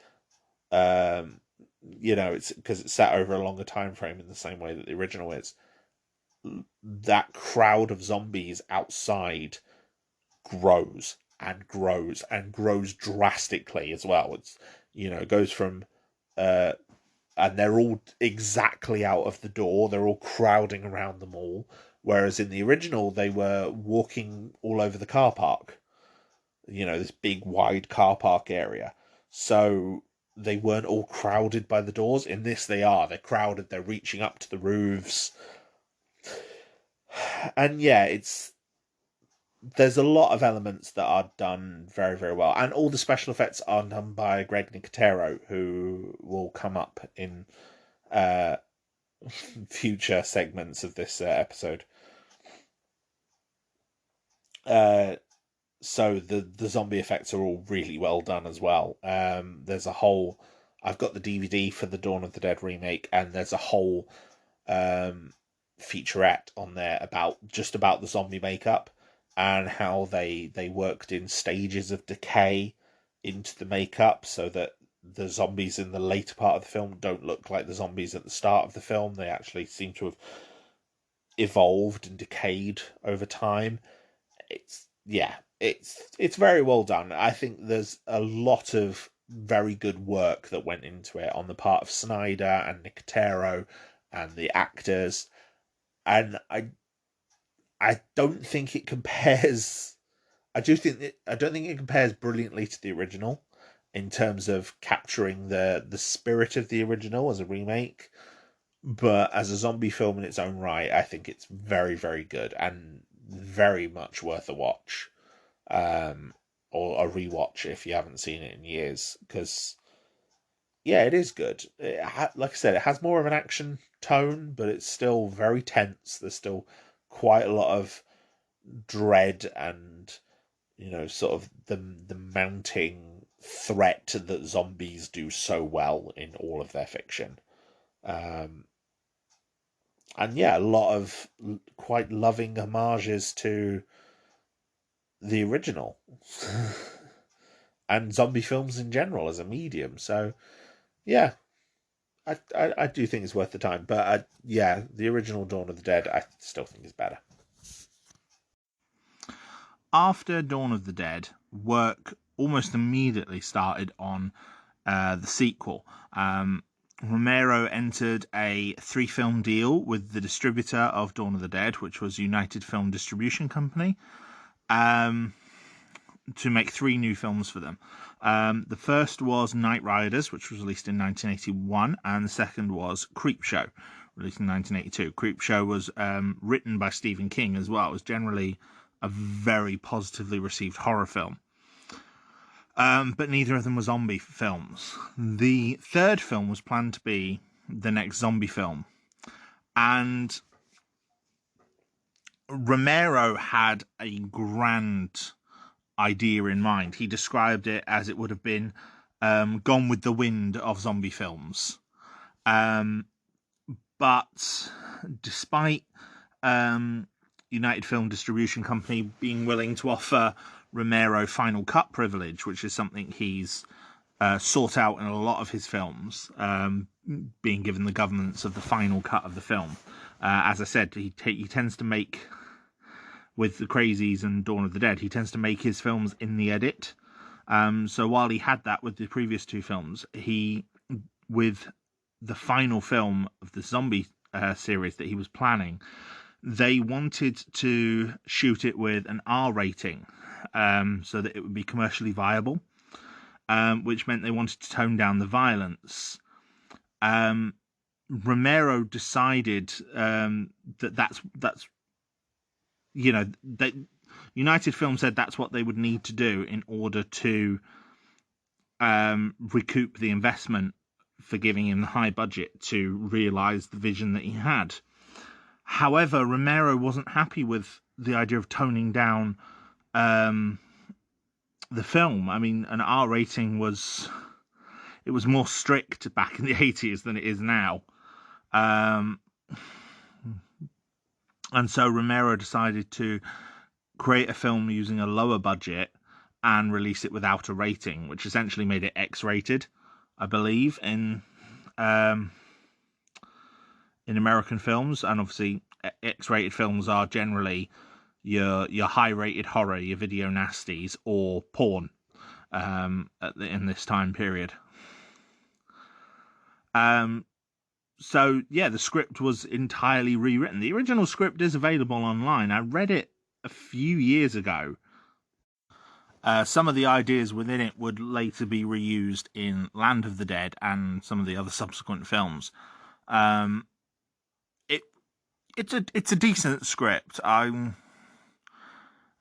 it's because it's set over a longer time frame in the same way that the original is. That crowd of zombies outside grows and grows and grows drastically as well. It goes from and they're all exactly out of the door. They're all crowding around the mall. Whereas in the original, they were walking all over the car park. This big wide car park area. So they weren't all crowded by the doors. In this, they are. They're crowded. They're reaching up to the roofs. And yeah, there's a lot of elements that are done very, very well. And all the special effects are done by Greg Nicotero, who will come up in future segments of this episode. So the zombie effects are all really well done as well. There's a whole. I've got the DVD for the Dawn of the Dead remake, and there's a whole featurette on there about the zombie makeup and how they worked in stages of decay into the makeup so that the zombies in the later part of the film don't look like the zombies at the start of the film. They actually seem to have evolved and decayed over time. It's very well done. I think there's a lot of very good work that went into it on the part of Snyder and Nicotero and the actors, and I don't think it compares. I don't think it compares brilliantly to the original in terms of capturing the spirit of the original as a remake. But as a zombie film in its own right, I think it's very, very good and very much worth a watch, or a rewatch if you haven't seen it in years. Because yeah, it is good. Like I said, it has more of an action tone, but it's still very tense. There's still quite a lot of dread and, sort of the mounting threat that zombies do so well in all of their fiction. And yeah, a lot of quite loving homages to the original and zombie films in general as a medium. So yeah, I do think it's worth the time. But yeah, the original Dawn of the Dead I still think is better. After Dawn of the Dead, work almost immediately started on the sequel. Romero entered a 3-film deal with the distributor of Dawn of the Dead, which was United Film Distribution Company, to make 3 new films for them. The first was Night Riders, which was released in 1981, and the second was Creepshow, released in 1982. Creepshow was written by Stephen King as well. It was generally a very positively received horror film. But neither of them were zombie films. The third film was planned to be the next zombie film. And Romero had a grand idea in mind. He described it as it would have been Gone with the Wind of zombie films. But despite United Film Distribution Company being willing to offer Romero final cut privilege, which is something he's sought out in a lot of his films, being given the governance of the final cut of the film. As I said, he tends to make, with The Crazies and Dawn of the Dead, he tends to make his films in the edit. So while he had that with the previous 2 films, with the final film of the zombie series that he was planning, they wanted to shoot it with an R rating, so that it would be commercially viable, which meant they wanted to tone down the violence. Romero decided that's that United Film said that's what they would need to do in order to recoup the investment for giving him the high budget to realise the vision that he had. However, Romero wasn't happy with the idea of toning down the film. I mean, an R rating was more strict back in the 80s than it is now. And so Romero decided to create a film using a lower budget and release it without a rating, which essentially made it X-rated, I believe, in American films. And obviously X-rated films are generally your high-rated horror, your video nasties, or porn in this time period. So yeah, the script was entirely rewritten. The original script is available online. I read it a few years ago. Some of the ideas within it would later be reused in Land of the Dead and some of the other subsequent films. It's a decent script. Like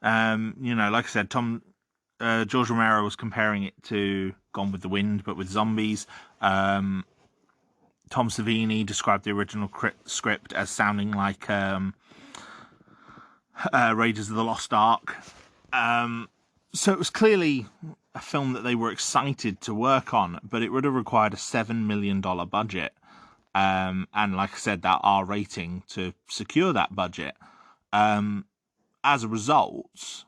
I said, George Romero was comparing it to Gone with the Wind, but with zombies. Tom Savini described the original script as sounding like Raiders of the Lost Ark. So it was clearly a film that they were excited to work on, but it would have required a $7 million budget. And like I said, that R rating to secure that budget. As a result,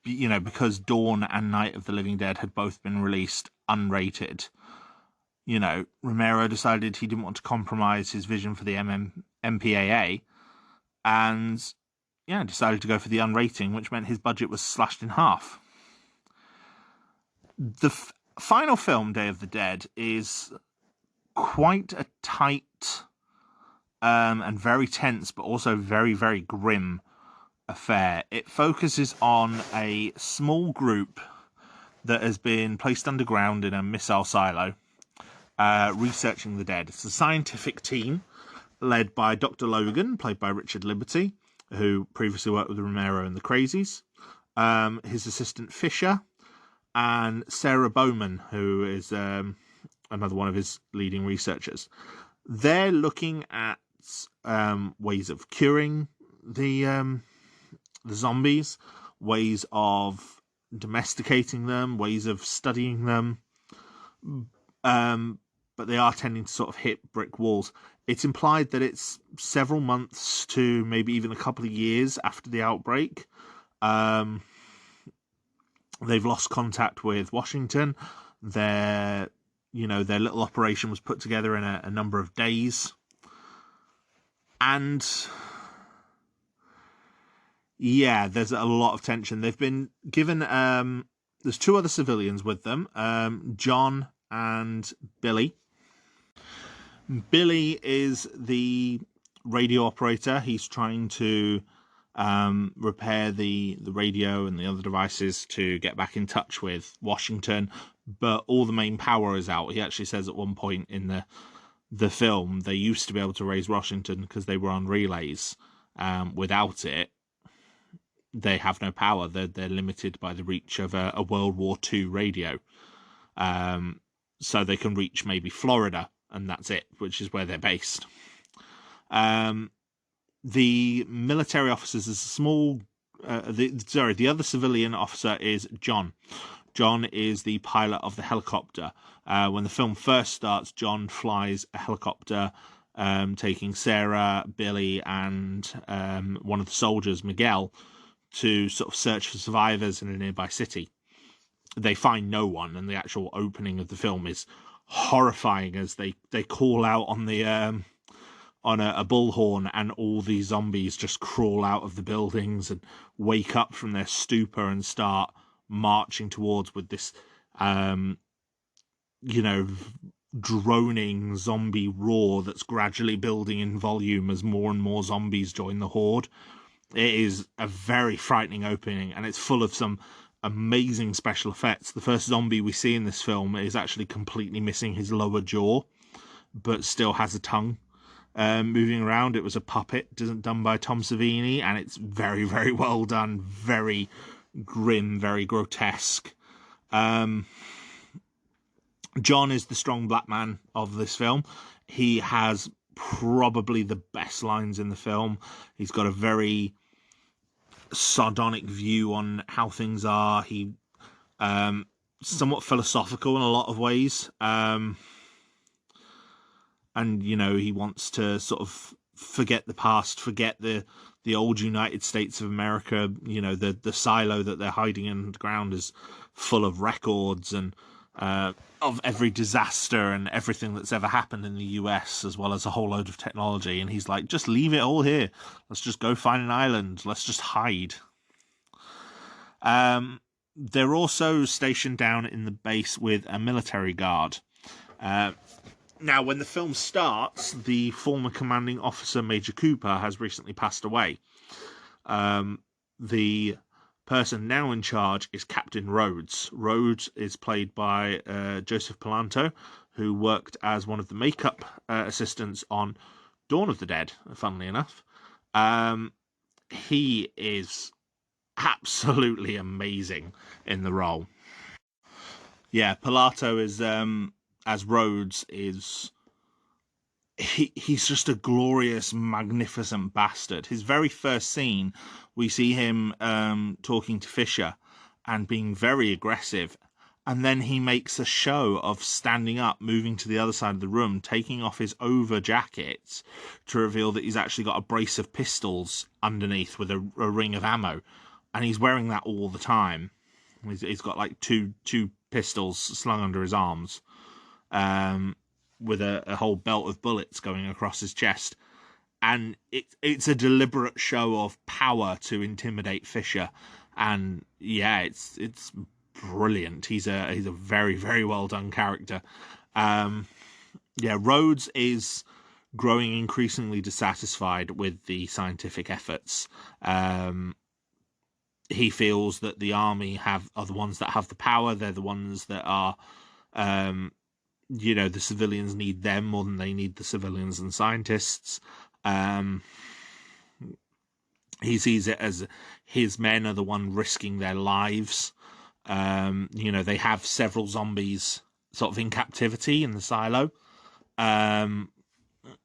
because Dawn and Night of the Living Dead had both been released unrated, Romero decided he didn't want to compromise his vision for the MPAA, and decided to go for the unrating, which meant his budget was slashed in half. The final film, Day of the Dead, is quite a tight and very tense, but also very, very grim affair. It focuses on a small group that has been placed underground in a missile silo, researching the dead. It's a scientific team led by Dr. Logan, played by Richard Liberty, who previously worked with Romero and the Crazies, his assistant Fisher, and Sarah Bowman, who is another one of his leading researchers. They're looking at ways of curing the the zombies, ways of domesticating them, ways of studying them. But they are tending to sort of hit brick walls. It's implied that it's several months to maybe even a couple of years after the outbreak. They've lost contact with Washington. Their little operation was put together in a number of days. And yeah, there's a lot of tension. They've been given, there's two other civilians with them, John and Billy. Billy is the radio operator. He's trying to repair the radio and the other devices to get back in touch with Washington, but all the main power is out. He actually says at one point in the film they used to be able to raise Washington because they were on relays. Without it, they have no power. They're limited by the reach of a World War II radio. So they can reach maybe Florida, and that's it, which is where they're based. The military officers is a small... the other civilian officer is John. John is the pilot of the helicopter. When the film first starts, John flies a helicopter taking Sarah, Billy, and one of the soldiers, Miguel, to sort of search for survivors in a nearby city. They find no one, and the actual opening of the film is horrifying as they call out on the on a bullhorn, and all these zombies just crawl out of the buildings and wake up from their stupor and start marching towards with this droning zombie roar that's gradually building in volume as more and more zombies join the horde. It is a very frightening opening, and it's full of some amazing special effects. The first zombie we see in this film is actually completely missing his lower jaw, but still has a tongue moving around. It was a puppet done by Tom Savini, and it's very, very well done, very grim, very grotesque. John is the strong black man of this film. He has probably the best lines in the film. He's got a very sardonic view on how things are. He somewhat philosophical in a lot of ways. And he wants to sort of forget the past, forget the old United States of America. The silo that they're hiding underground is full of records and of every disaster and everything that's ever happened in the US, as well as a whole load of technology. And he's like, just leave it all here. Let's just go find an island. Let's just hide. They're also stationed down in the base with a military guard. Now, when the film starts, the former commanding officer, Major Cooper, has recently passed away. The person now in charge is Captain Rhodes. Rhodes is played by Joseph Palanto, who worked as one of the makeup assistants on Dawn of the Dead, funnily enough. He is absolutely amazing in the role. Yeah, Palanto is... as Rhodes is... He's just a glorious, magnificent bastard. His very first scene, we see him talking to Fisher and being very aggressive. And then he makes a show of standing up, moving to the other side of the room, taking off his over jacket to reveal that he's actually got a brace of pistols underneath with a ring of ammo. And he's wearing that all the time. He's got like two pistols slung under his arms. With a whole belt of bullets going across his chest. And it's a deliberate show of power to intimidate Fisher. And yeah, it's brilliant. He's a very, very well done character. Rhodes is growing increasingly dissatisfied with the scientific efforts. He feels that the army are the ones that have the power. They're the ones that are the civilians need them more than they need the civilians and scientists. He sees it as his men are the one risking their lives. They have several zombies sort of in captivity in the silo,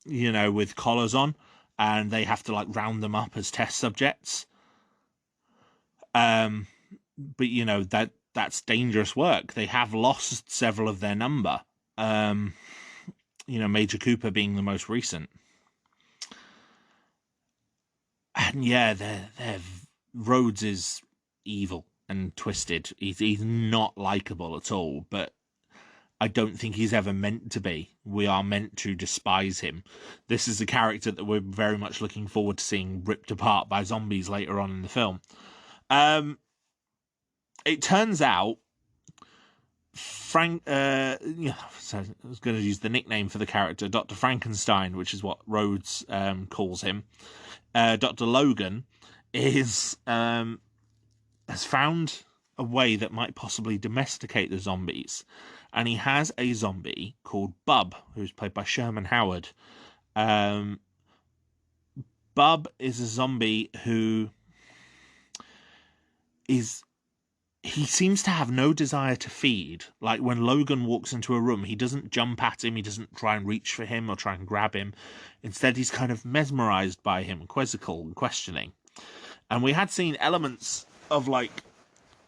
with collars on, and they have to like round them up as test subjects. But that's dangerous work. They have lost several of their number. Major Cooper being the most recent. And yeah, they're Rhodes is evil and twisted. He's not likable at all, but I don't think he's ever meant to be. We are meant to despise him. This is a character that we're very much looking forward to seeing ripped apart by zombies later on in the film. It turns out Frank, I was going to use the nickname for the character, Dr. Frankenstein, which is what Rhodes calls him. Dr. Logan has found a way that might possibly domesticate the zombies, and he has a zombie called Bub, who's played by Sherman Howard. Bub is a zombie who he seems to have no desire to feed. Like, when Logan walks into a room, he doesn't jump at him, he doesn't try and reach for him or try and grab him. Instead, he's kind of mesmerized by him, quizzical and questioning. And we had seen elements of, like,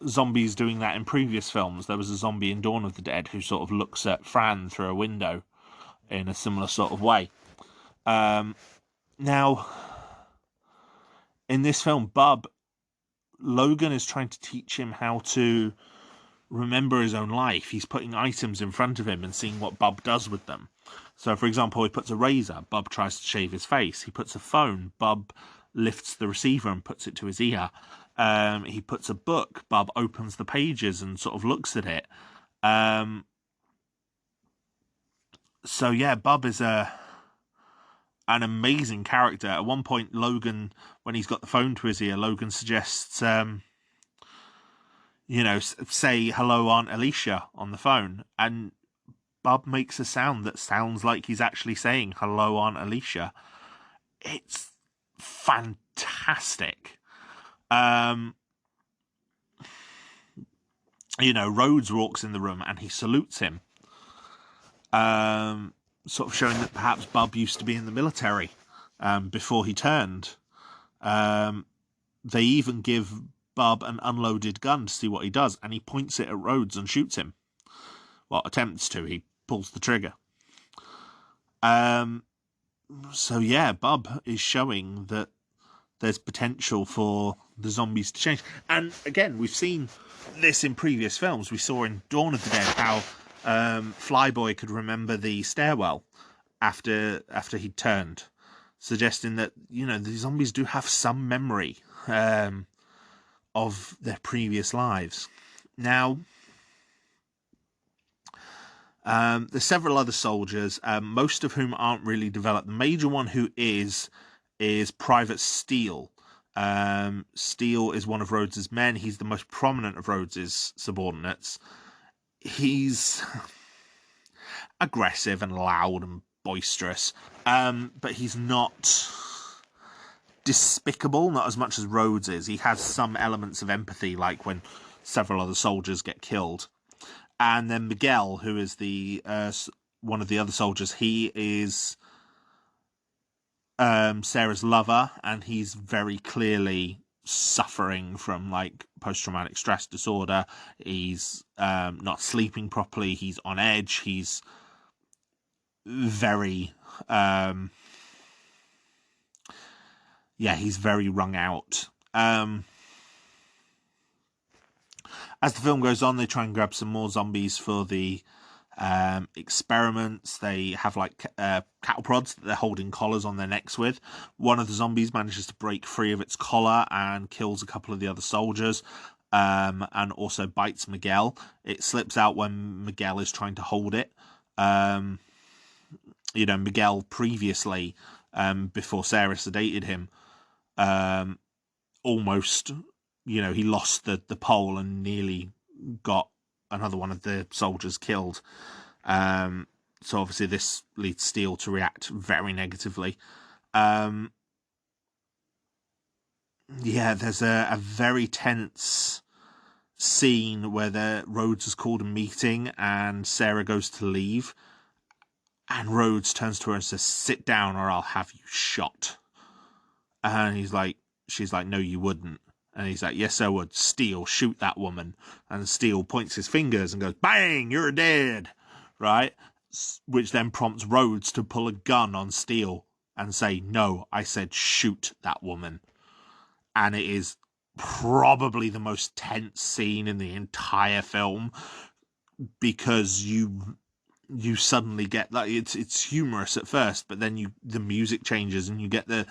zombies doing that in previous films. There was a zombie in Dawn of the Dead who sort of looks at Fran through a window in a similar sort of way. Now, in this film, Logan is trying to teach him how to remember his own life. He's putting items in front of him and seeing what Bub does with them. So, for example, he puts a razor, Bub tries to shave his face. He puts a phone, Bub lifts the receiver and puts it to his ear. He puts a book, Bub opens the pages and sort of looks at it. So yeah, Bub is an amazing character. At one point, Logan, when he's got the phone to his ear, Logan suggests, say hello, Aunt Alicia on the phone. And Bub makes a sound that sounds like he's actually saying hello, Aunt Alicia. It's fantastic. Rhodes walks in the room and he salutes him. Sort of showing that perhaps Bub used to be in the military before he turned. They even give Bub an unloaded gun to see what he does, and he points it at Rhodes and shoots him. Well, attempts to. He pulls the trigger. So yeah, Bub is showing that there's potential for the zombies to change. And again, we've seen this in previous films. We saw in Dawn of the Dead how Flyboy could remember the stairwell after he'd turned, suggesting that, the zombies do have some memory of their previous lives. Now, there's several other soldiers, most of whom aren't really developed. The major one who is Private Steele. Steele is one of Rhodes's men. He's the most prominent of Rhodes's subordinates. He's aggressive and loud and boisterous, but he's not despicable, not as much as Rhodes is. He has some elements of empathy, like when several other soldiers get killed. And then Miguel, who is the one of the other soldiers, he is Sarah's lover, and he's very clearly suffering from, like, post-traumatic stress disorder. He's not sleeping properly. He's on edge. He's very he's very wrung out. As the film goes on, they try and grab some more zombies for the experiments. They have, like, cattle prods that they're holding collars on their necks with. One of the zombies manages to break free of its collar and kills a couple of the other soldiers, and also bites Miguel. It slips out when Miguel is trying to hold it. Miguel previously, before Sarah sedated him, almost, he lost the pole and nearly got another one of the soldiers killed. So obviously this leads Steele to react very negatively. There's a very tense scene where Rhodes has called a meeting and Sarah goes to leave, and Rhodes turns to her and says, "Sit down or I'll have you shot." And she's like, "No, you wouldn't." And he's like, yes, I would. Steele, shoot that woman. And Steele points his fingers and goes, bang, you're dead. Right? Which then prompts Rhodes to pull a gun on Steele and say, no, I said shoot that woman. And it is probably the most tense scene in the entire film, because you suddenly get like it's humorous at first, but then the music changes and you get the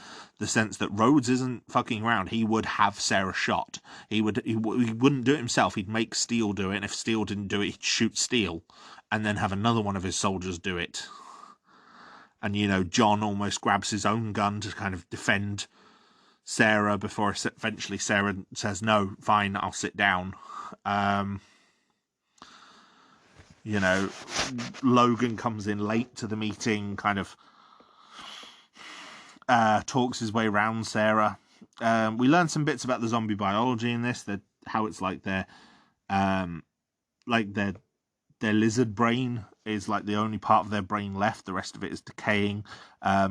sense that Rhodes isn't fucking around. He would have Sarah shot. He wouldn't do it himself. He'd make Steele do it, and if Steele didn't do it, he'd shoot Steele and then have another one of his soldiers do it. And John almost grabs his own gun to kind of defend Sarah before eventually Sarah says, no, fine, I'll sit down. Logan comes in late to the meeting, kind of talks his way around Sarah. We learn some bits about the zombie biology in this, that how it's like their lizard brain is like the only part of their brain left. The rest of it is decaying.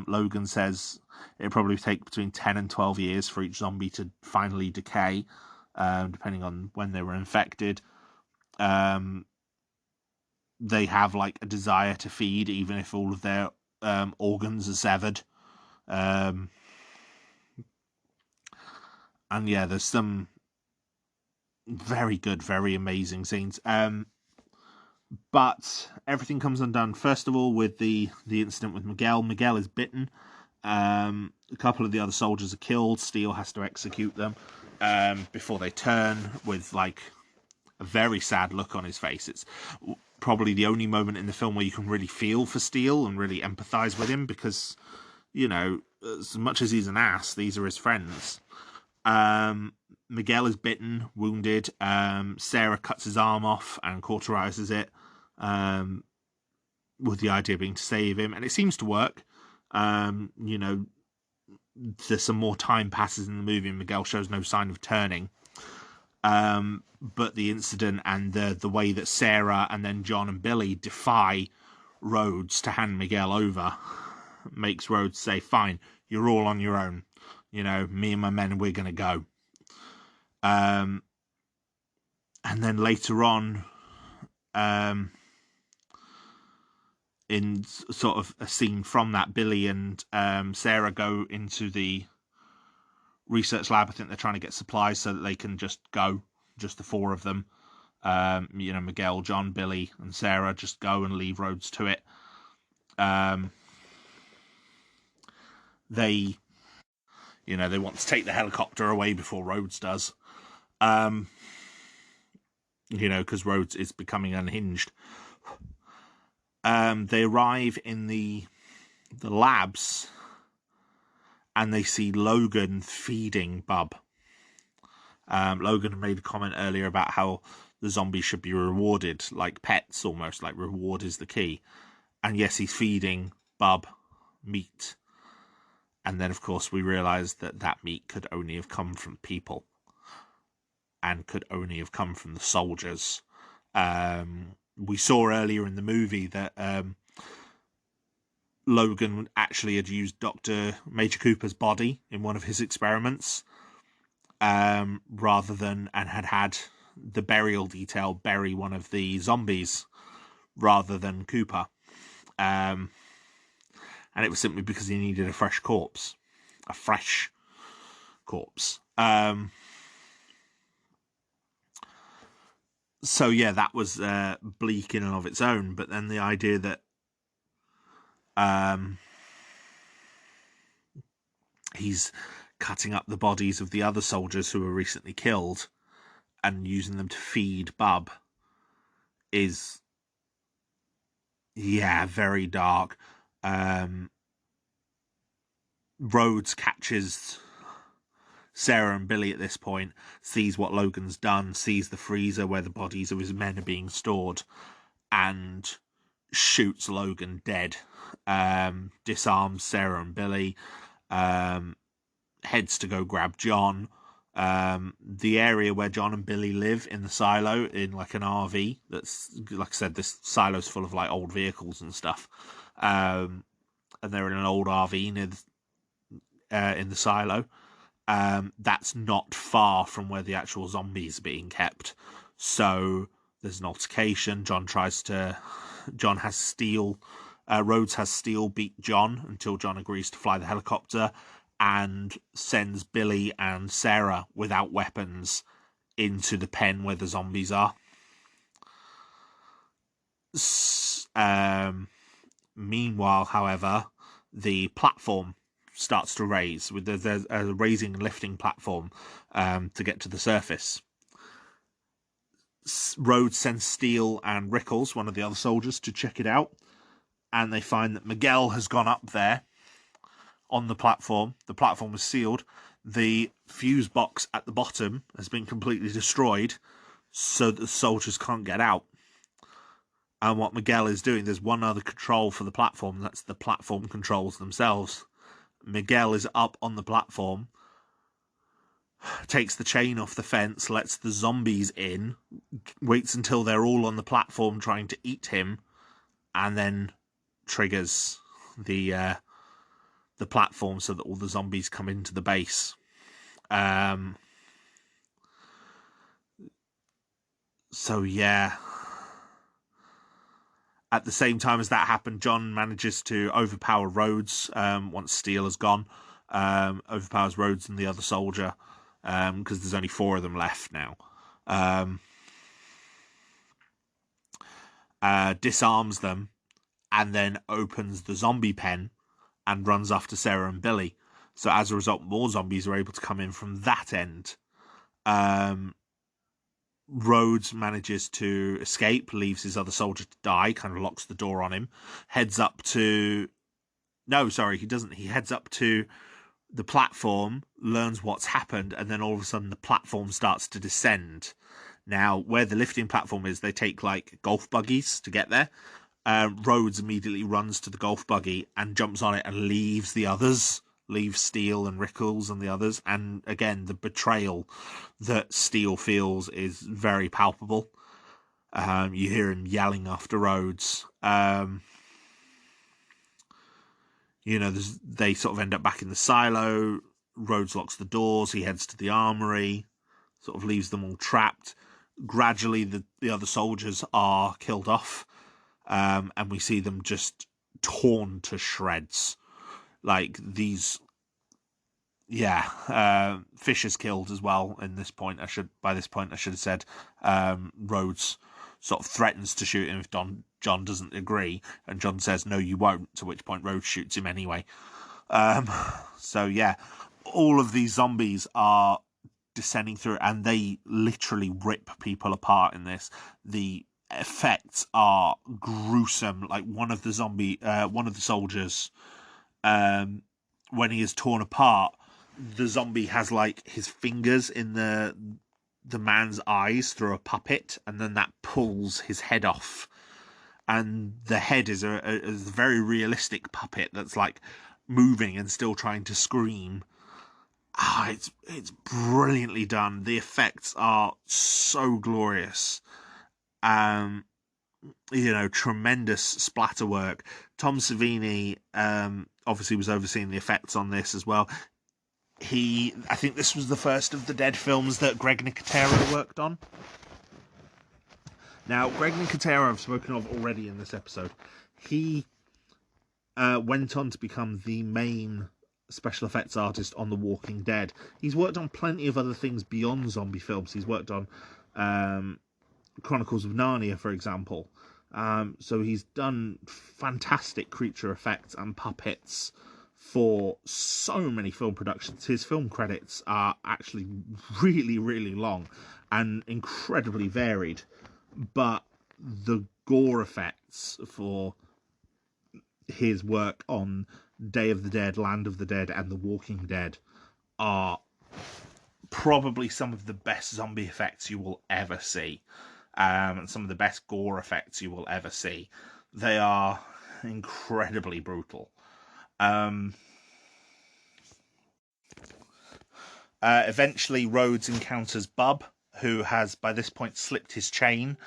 Logan says it'll probably take between 10 and 12 years for each zombie to finally decay, depending on when they were infected. They have like a desire to feed, even if all of their organs are severed. And yeah, there's some very good, very amazing scenes. But everything comes undone, first of all, with the incident with Miguel. Miguel is bitten. A couple of the other soldiers are killed. Steele has to execute them before they turn, with like a very sad look on his face. It's probably the only moment in the film where you can really feel for Steele and really empathize with him, because, as much as he's an ass, these are his friends. Miguel is bitten, wounded. Sarah cuts his arm off and cauterizes it, with the idea being to save him, and it seems to work. There's some more time passes in the movie and Miguel shows no sign of turning. But the incident and the way that Sarah and then John and Billy defy Rhodes to hand Miguel over makes Rhodes say, fine, you're all on your own. Me and my men, we're going to go. And then later on, in sort of a scene from that, Billy and Sarah go into the research lab. I think they're trying to get supplies so that they can just go, just the four of them. Miguel, John, Billy, and Sarah just go and leave Rhodes to it. They want to take the helicopter away before Rhodes does. Because Rhodes is becoming unhinged. They arrive in the labs and they see Logan feeding Bub. Logan made a comment earlier about how the zombies should be rewarded like pets, almost like reward is the key. And yes, he's feeding Bub meat. And then, of course, we realise that meat could only have come from people and could only have come from the soldiers. We saw earlier in the movie that Logan actually had used Dr. Major Cooper's body in one of his experiments, rather than, and had the burial detail bury one of the zombies rather than Cooper. And it was simply because he needed a fresh corpse. So yeah, that was bleak in and of its own. But then the idea that he's cutting up the bodies of the other soldiers who were recently killed and using them to feed Bub is, yeah, very dark. Rhodes catches Sarah and Billy at this point, sees what Logan's done, sees the freezer where the bodies of his men are being stored, and shoots Logan dead. Disarms Sarah and Billy, heads to go grab John. The area where John and Billy live in the silo, in like an RV, that's, like I said, this silo's full of like old vehicles and stuff, and they're in an old RV near in the silo. That's not far from where the actual zombies are being kept. So there's an altercation. John has Steele, Rhodes has Steele beat John until John agrees to fly the helicopter and sends Billy and Sarah without weapons into the pen where the zombies are. Meanwhile, however, the platform starts to raise. There's a raising and lifting platform to get to the surface. Rhodes sends Steele and Rickles, one of the other soldiers, to check it out, and they find that Miguel has gone up there on the platform. The platform was sealed. The fuse box at the bottom has been completely destroyed, so that the soldiers can't get out. And what Miguel is doing, there's one other control for the platform, that's the platform controls themselves. Miguel is up on the platform, takes the chain off the fence, lets the zombies in, waits until they're all on the platform trying to eat him, and then triggers the platform so that all the zombies come into the base. So yeah. At the same time as that happened, John manages to overpower Rhodes once Steele has gone. Overpowers Rhodes and the other soldier because there's only 4 of them left now. Disarms them and then opens the zombie pen and runs after Sarah and Billy. So as a result, more zombies are able to come in from that end. Rhodes manages to escape, leaves his other soldier to die, kind of locks the door on him, heads up to... No, sorry, he doesn't. He heads up to the platform, learns what's happened, and then all of a sudden the platform starts to descend. Now, where the lifting platform is, they take, like, golf buggies to get there. Rhodes immediately runs to the golf buggy and jumps on it and leaves the others. Leaves Steele and Rickles and the others. And again, the betrayal that Steele feels is very palpable. You hear him yelling after Rhodes. They sort of end up back in the silo. Rhodes locks the doors. He heads to the armory, sort of leaves them all trapped. Gradually, the other soldiers are killed off, and we see them just torn to shreds. Like these, Fisher's killed as well. By this point, I should have said Rhodes sort of threatens to shoot him if John doesn't agree, and John says no, you won't. To which point Rhodes shoots him anyway. So yeah, all of these zombies are descending through, and they literally rip people apart in this. The effects are gruesome. Like one of the soldiers, when he is torn apart, the zombie has like his fingers in the man's eyes through a puppet, and then that pulls his head off. And the head is a very realistic puppet that's like moving and still trying to scream. It's brilliantly done. The effects are so glorious. Tremendous splatter work. Tom Savini obviously was overseeing the effects on this as well. I think this was the first of the Dead films that Greg Nicotero worked on. Now, Greg Nicotero I've spoken of already in this episode. He went on to become the main special effects artist on The Walking Dead. He's worked on plenty of other things beyond zombie films. He's worked on Chronicles of Narnia, for example. So he's done fantastic creature effects and puppets for so many film productions. His film credits are actually really, really long and incredibly varied. But the gore effects for his work on Day of the Dead, Land of the Dead, and The Walking Dead are probably some of the best zombie effects you will ever see. And some of the best gore effects you will ever see. They are incredibly brutal. Eventually, Rhodes encounters Bub, who has by this point slipped his chain,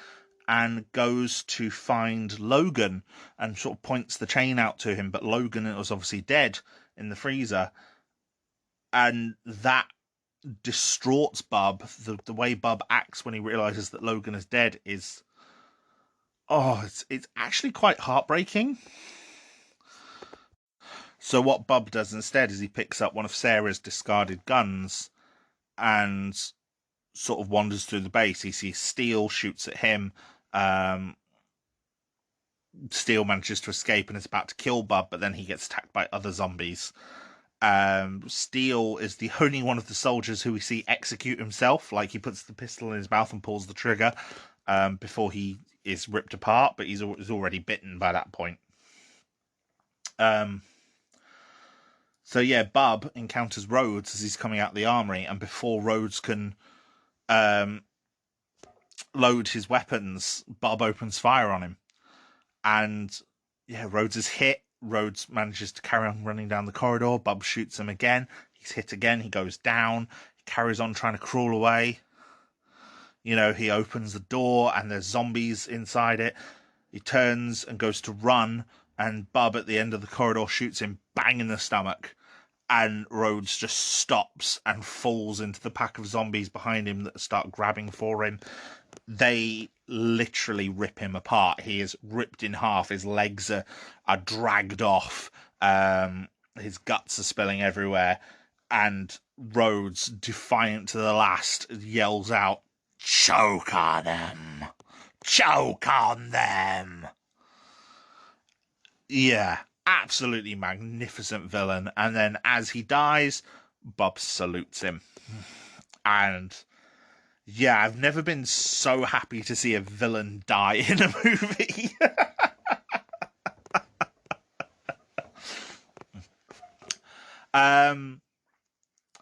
and goes to find Logan and sort of points the chain out to him. But Logan was obviously dead in the freezer. and that distraughts Bub. The way Bub acts when he realizes that Logan is dead is, it's actually quite heartbreaking. So what Bub does instead is he picks up one of Sarah's discarded guns and sort of wanders through the base. He sees Steel, shoots at him. Steel manages to escape and is about to kill Bub, but then he gets attacked by other zombies. Steel is the only one of the soldiers who we see execute himself. Like, he puts the pistol in his mouth and pulls the trigger before he is ripped apart, but he's already bitten by that point. So yeah, Bub encounters Rhodes as he's coming out of the armory, and before Rhodes can load his weapons, Bub opens fire on him. And yeah, Rhodes is hit. Rhodes manages to carry on running down the corridor. Bub shoots him again. He's hit again. He goes down. He carries on trying to crawl away. You know, he opens the door and there's zombies inside it. He turns and goes to run, and Bub at the end of the corridor shoots him bang in the stomach. And Rhodes just stops and falls into the pack of zombies behind him that start grabbing for him. They literally rip him apart. He is ripped in half. His legs are dragged off. His guts are spilling everywhere. And Rhodes, defiant to the last, yells out, "Choke on them! Choke on them!" Yeah, absolutely magnificent villain. And then as he dies, Bub salutes him. And yeah, I've never been so happy to see a villain die in a movie.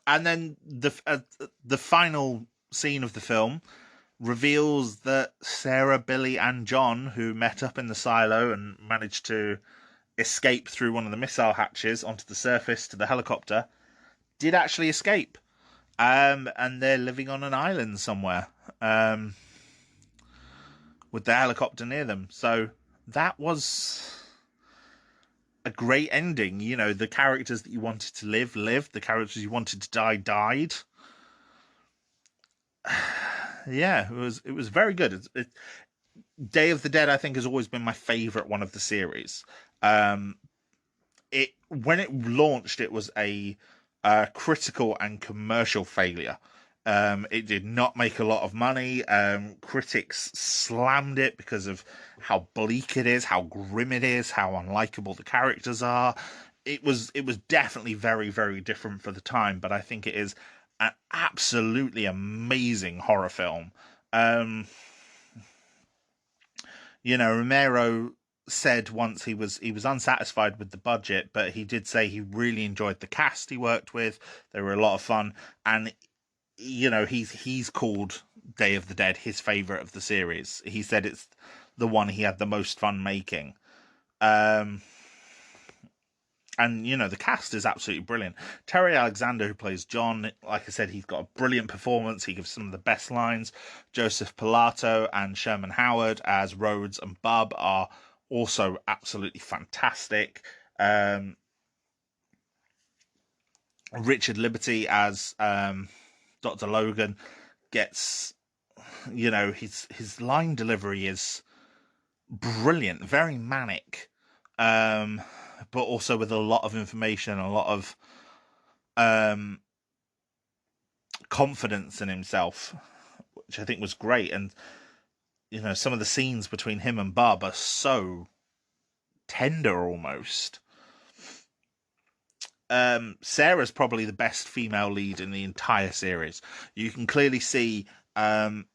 And then the final scene of the film reveals that Sarah, Billy, and John, who met up in the silo and managed to escape through one of the missile hatches onto the surface to the helicopter, did actually escape. And they're living on an island somewhere, with the helicopter near them. So that was a great ending. You know, the characters that you wanted to live, lived. The characters you wanted to die, died. Yeah, it was very good. Day of the Dead, I think, has always been my favourite one of the series. When it launched, it was a critical and commercial failure. It did not make a lot of money. Critics slammed it because of how bleak it is, how grim it is, how unlikable the characters are. It was definitely very, very different for the time, but I think it is an absolutely amazing horror film. You know, Romero said once he was unsatisfied with the budget, but he did say he really enjoyed the cast he worked with. They were a lot of fun, and you know, he's called Day of the Dead his favorite of the series. He said it's the one he had the most fun making. And, you know, the cast is absolutely brilliant. Terry Alexander, who plays John, like I said, he's got a brilliant performance. He gives some of the best lines. Joseph Pilato and Sherman Howard as Rhodes and Bub are also absolutely fantastic. Richard Liberty as Dr. Logan gets, you know, his line delivery is brilliant, very manic. But also with a lot of information, a lot of confidence in himself, which I think was great. And, you know, some of the scenes between him and Bub are so tender almost. Sarah's probably the best female lead in the entire series. You can clearly see how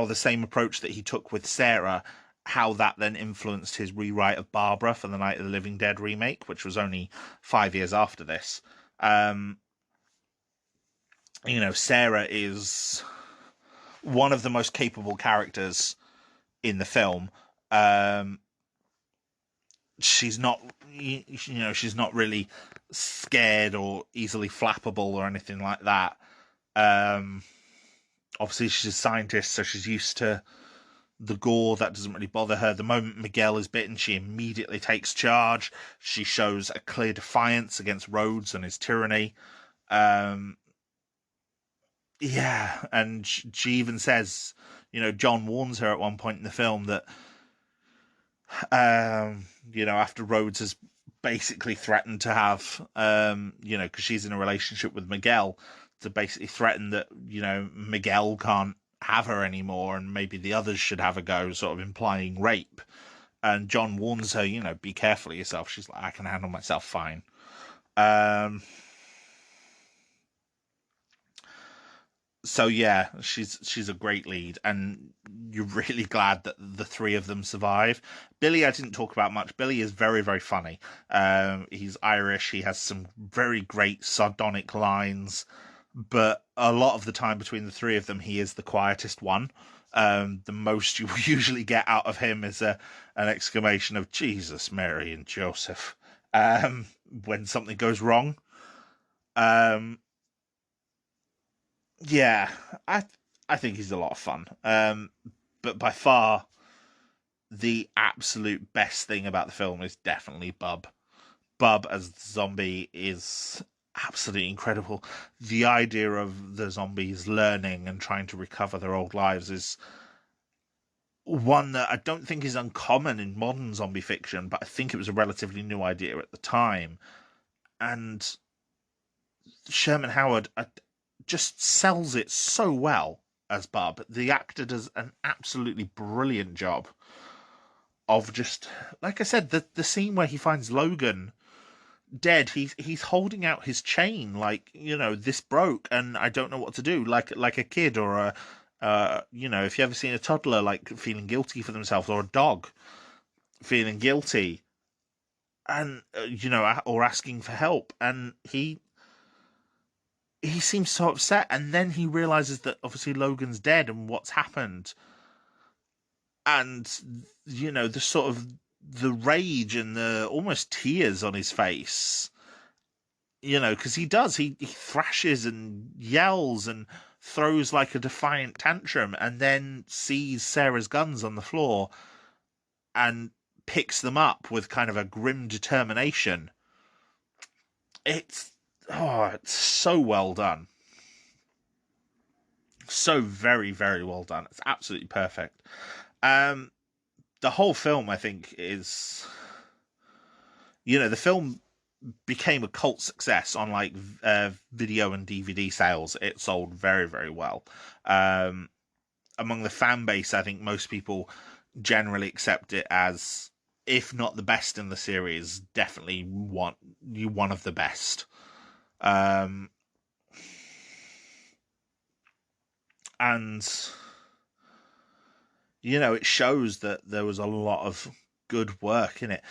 the same approach that he took with Sarah, how that then influenced his rewrite of Barbara for the Night of the Living Dead remake, which was only 5 years after this. You know, Sarah is one of the most capable characters in the film. She's not, you know, she's not really scared or easily flappable or anything like that. Obviously, she's a scientist, so she's used to the gore. That doesn't really bother her. The moment Miguel is bitten, she immediately takes charge. She shows a clear defiance against Rhodes and his tyranny. Yeah, and she even says, John warns her at one point in the film that, after Rhodes has basically threatened to have, because she's in a relationship with Miguel, to basically threaten that, Miguel can't have her anymore and maybe the others should have a go, sort of implying rape. And John warns her, be careful of yourself. She's like, I can handle myself fine. So yeah, she's a great lead, and you're really glad that the three of them survive. Billy, I didn't talk about much. Billy is very, very funny. He's Irish. He has some very great sardonic lines, but a lot of the time between the three of them, he is the quietest one. The most you usually get out of him is an exclamation of Jesus, Mary, and Joseph when something goes wrong. Um, Yeah, I think he's a lot of fun. But by far the absolute best thing about the film is definitely Bub. Bub as the zombie is absolutely incredible. The idea of the zombies learning and trying to recover their old lives is one that I don't think is uncommon in modern zombie fiction, but I think it was a relatively new idea at the time. And Sherman Howard just sells it so well as Bub. The actor does an absolutely brilliant job of just, like I said, the scene where he finds Logan dead. He's holding out his chain like, this broke and I don't know what to do. Like a kid or if you ever seen a toddler like feeling guilty for themselves, or a dog feeling guilty and or asking for help, and he seems so upset, and then he realizes that obviously Logan's dead and what's happened, and the sort of the rage and the almost tears on his face, because he thrashes and yells and throws like a defiant tantrum, and then sees Sarah's guns on the floor and picks them up with kind of a grim determination. It's so well done. So very, very well done. It's absolutely perfect. Um, the whole film, I think, is the film became a cult success on like video and DVD sales. It sold very, very well. Among the fan base, I think most people generally accept it as, if not the best in the series, definitely one of the best. And it shows that there was a lot of good work in it.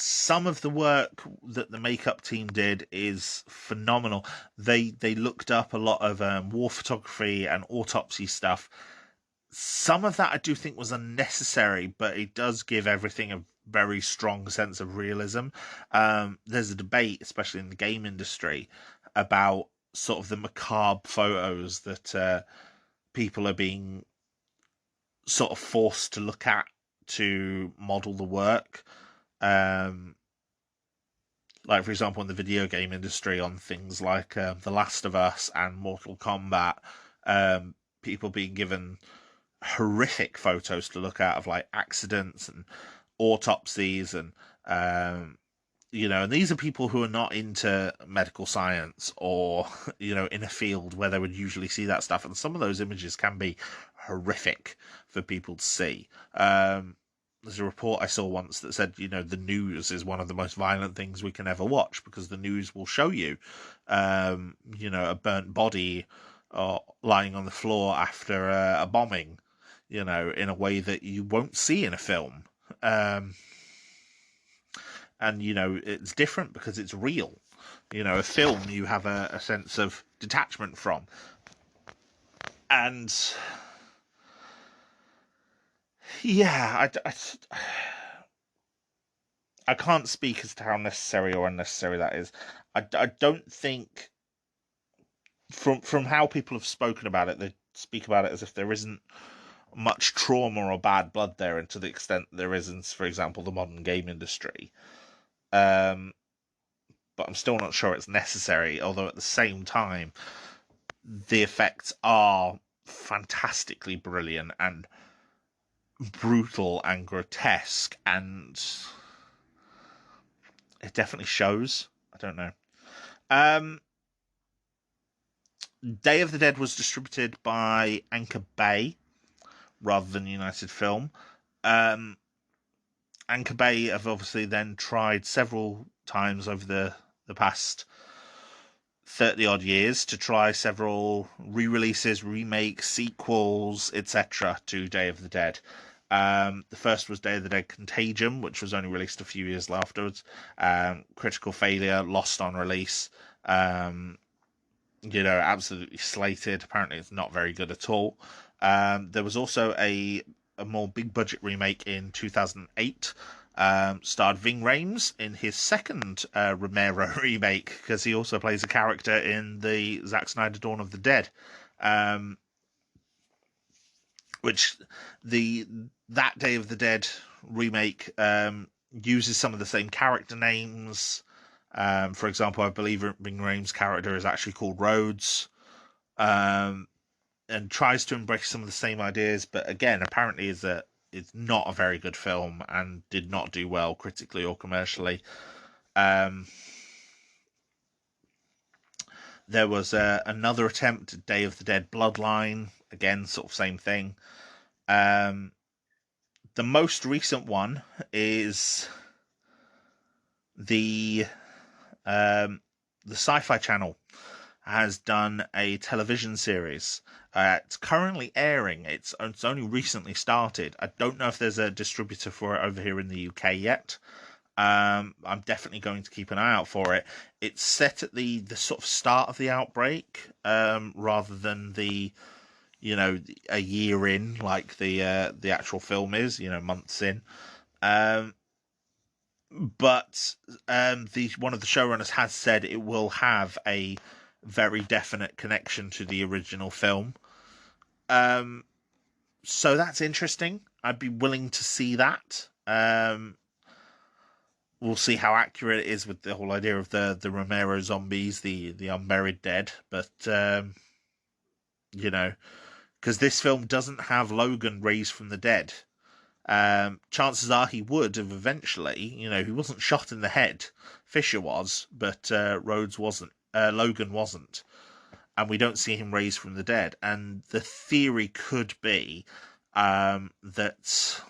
Some of the work that the makeup team did is phenomenal. They looked up a lot of war photography and autopsy stuff. Some of that I do think was unnecessary, but it does give everything a very strong sense of realism. There's a debate, especially in the game industry, about sort of the macabre photos that people are being sort of forced to look at to model the work. Like, for example, in the video game industry, on things like The Last of Us and Mortal Kombat, people being given horrific photos to look at of like accidents and autopsies, and and these are people who are not into medical science or in a field where they would usually see that stuff, and some of those images can be horrific for people to see. There's a report I saw once that said, the news is one of the most violent things we can ever watch, because the news will show you, a burnt body lying on the floor after a bombing, in a way that you won't see in a film. And, it's different because it's real. A film you have a sense of detachment from. And yeah, I can't speak as to how necessary or unnecessary that is. I don't think, from how people have spoken about it, they speak about it as if there isn't much trauma or bad blood there, and to the extent there is in, for example, the modern game industry. but I'm still not sure it's necessary, although at the same time, the effects are fantastically brilliant and brutal and grotesque, and it definitely shows. I don't know. Day of the Dead was distributed by Anchor Bay rather than United Film. Anchor Bay have obviously then tried several times over the past 30 odd years to try several re-releases, remakes, sequels, etc. to Day of the Dead. The first was Day of the Dead Contagion, which was only released a few years afterwards. Critical failure, lost on release. Absolutely slated. Apparently it's not very good at all. There was also a more big budget remake in 2008. Starred Ving Rhames in his second Romero remake, because he also plays a character in the Zack Snyder Dawn of the Dead, which that Day of the Dead remake uses some of the same character names. For example, I believe Ving Rhames' character is actually called Rhodes, and tries to embrace some of the same ideas, but again, apparently it's not a very good film and did not do well critically or commercially. There was another attempt at Day of the Dead Bloodline, again, sort of same thing. The most recent one is the Sci-Fi Channel has done a television series. It's currently airing. It's only recently started. I don't know if there's a distributor for it over here in the UK yet. I'm definitely going to keep an eye out for it. It's set at the sort of start of the outbreak, rather than a year in, like the actual film is, months in. But one of the showrunners has said it will have a very definite connection to the original film. So that's interesting. I'd be willing to see that. We'll see how accurate it is with the whole idea of the Romero zombies, the unburied dead. But because this film doesn't have Logan raised from the dead. Chances are he would have eventually. He wasn't shot in the head. Fisher was, but Logan wasn't. And we don't see him raised from the dead. And the theory could be that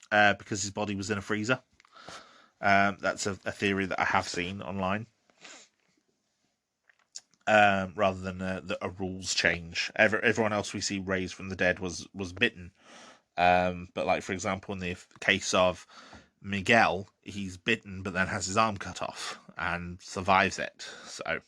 because his body was in a freezer. That's a theory that I have seen online. Rather than a rules change. Everyone else we see raised from the dead was bitten. But like, for example, in the case of Miguel, he's bitten but then has his arm cut off and survives it. So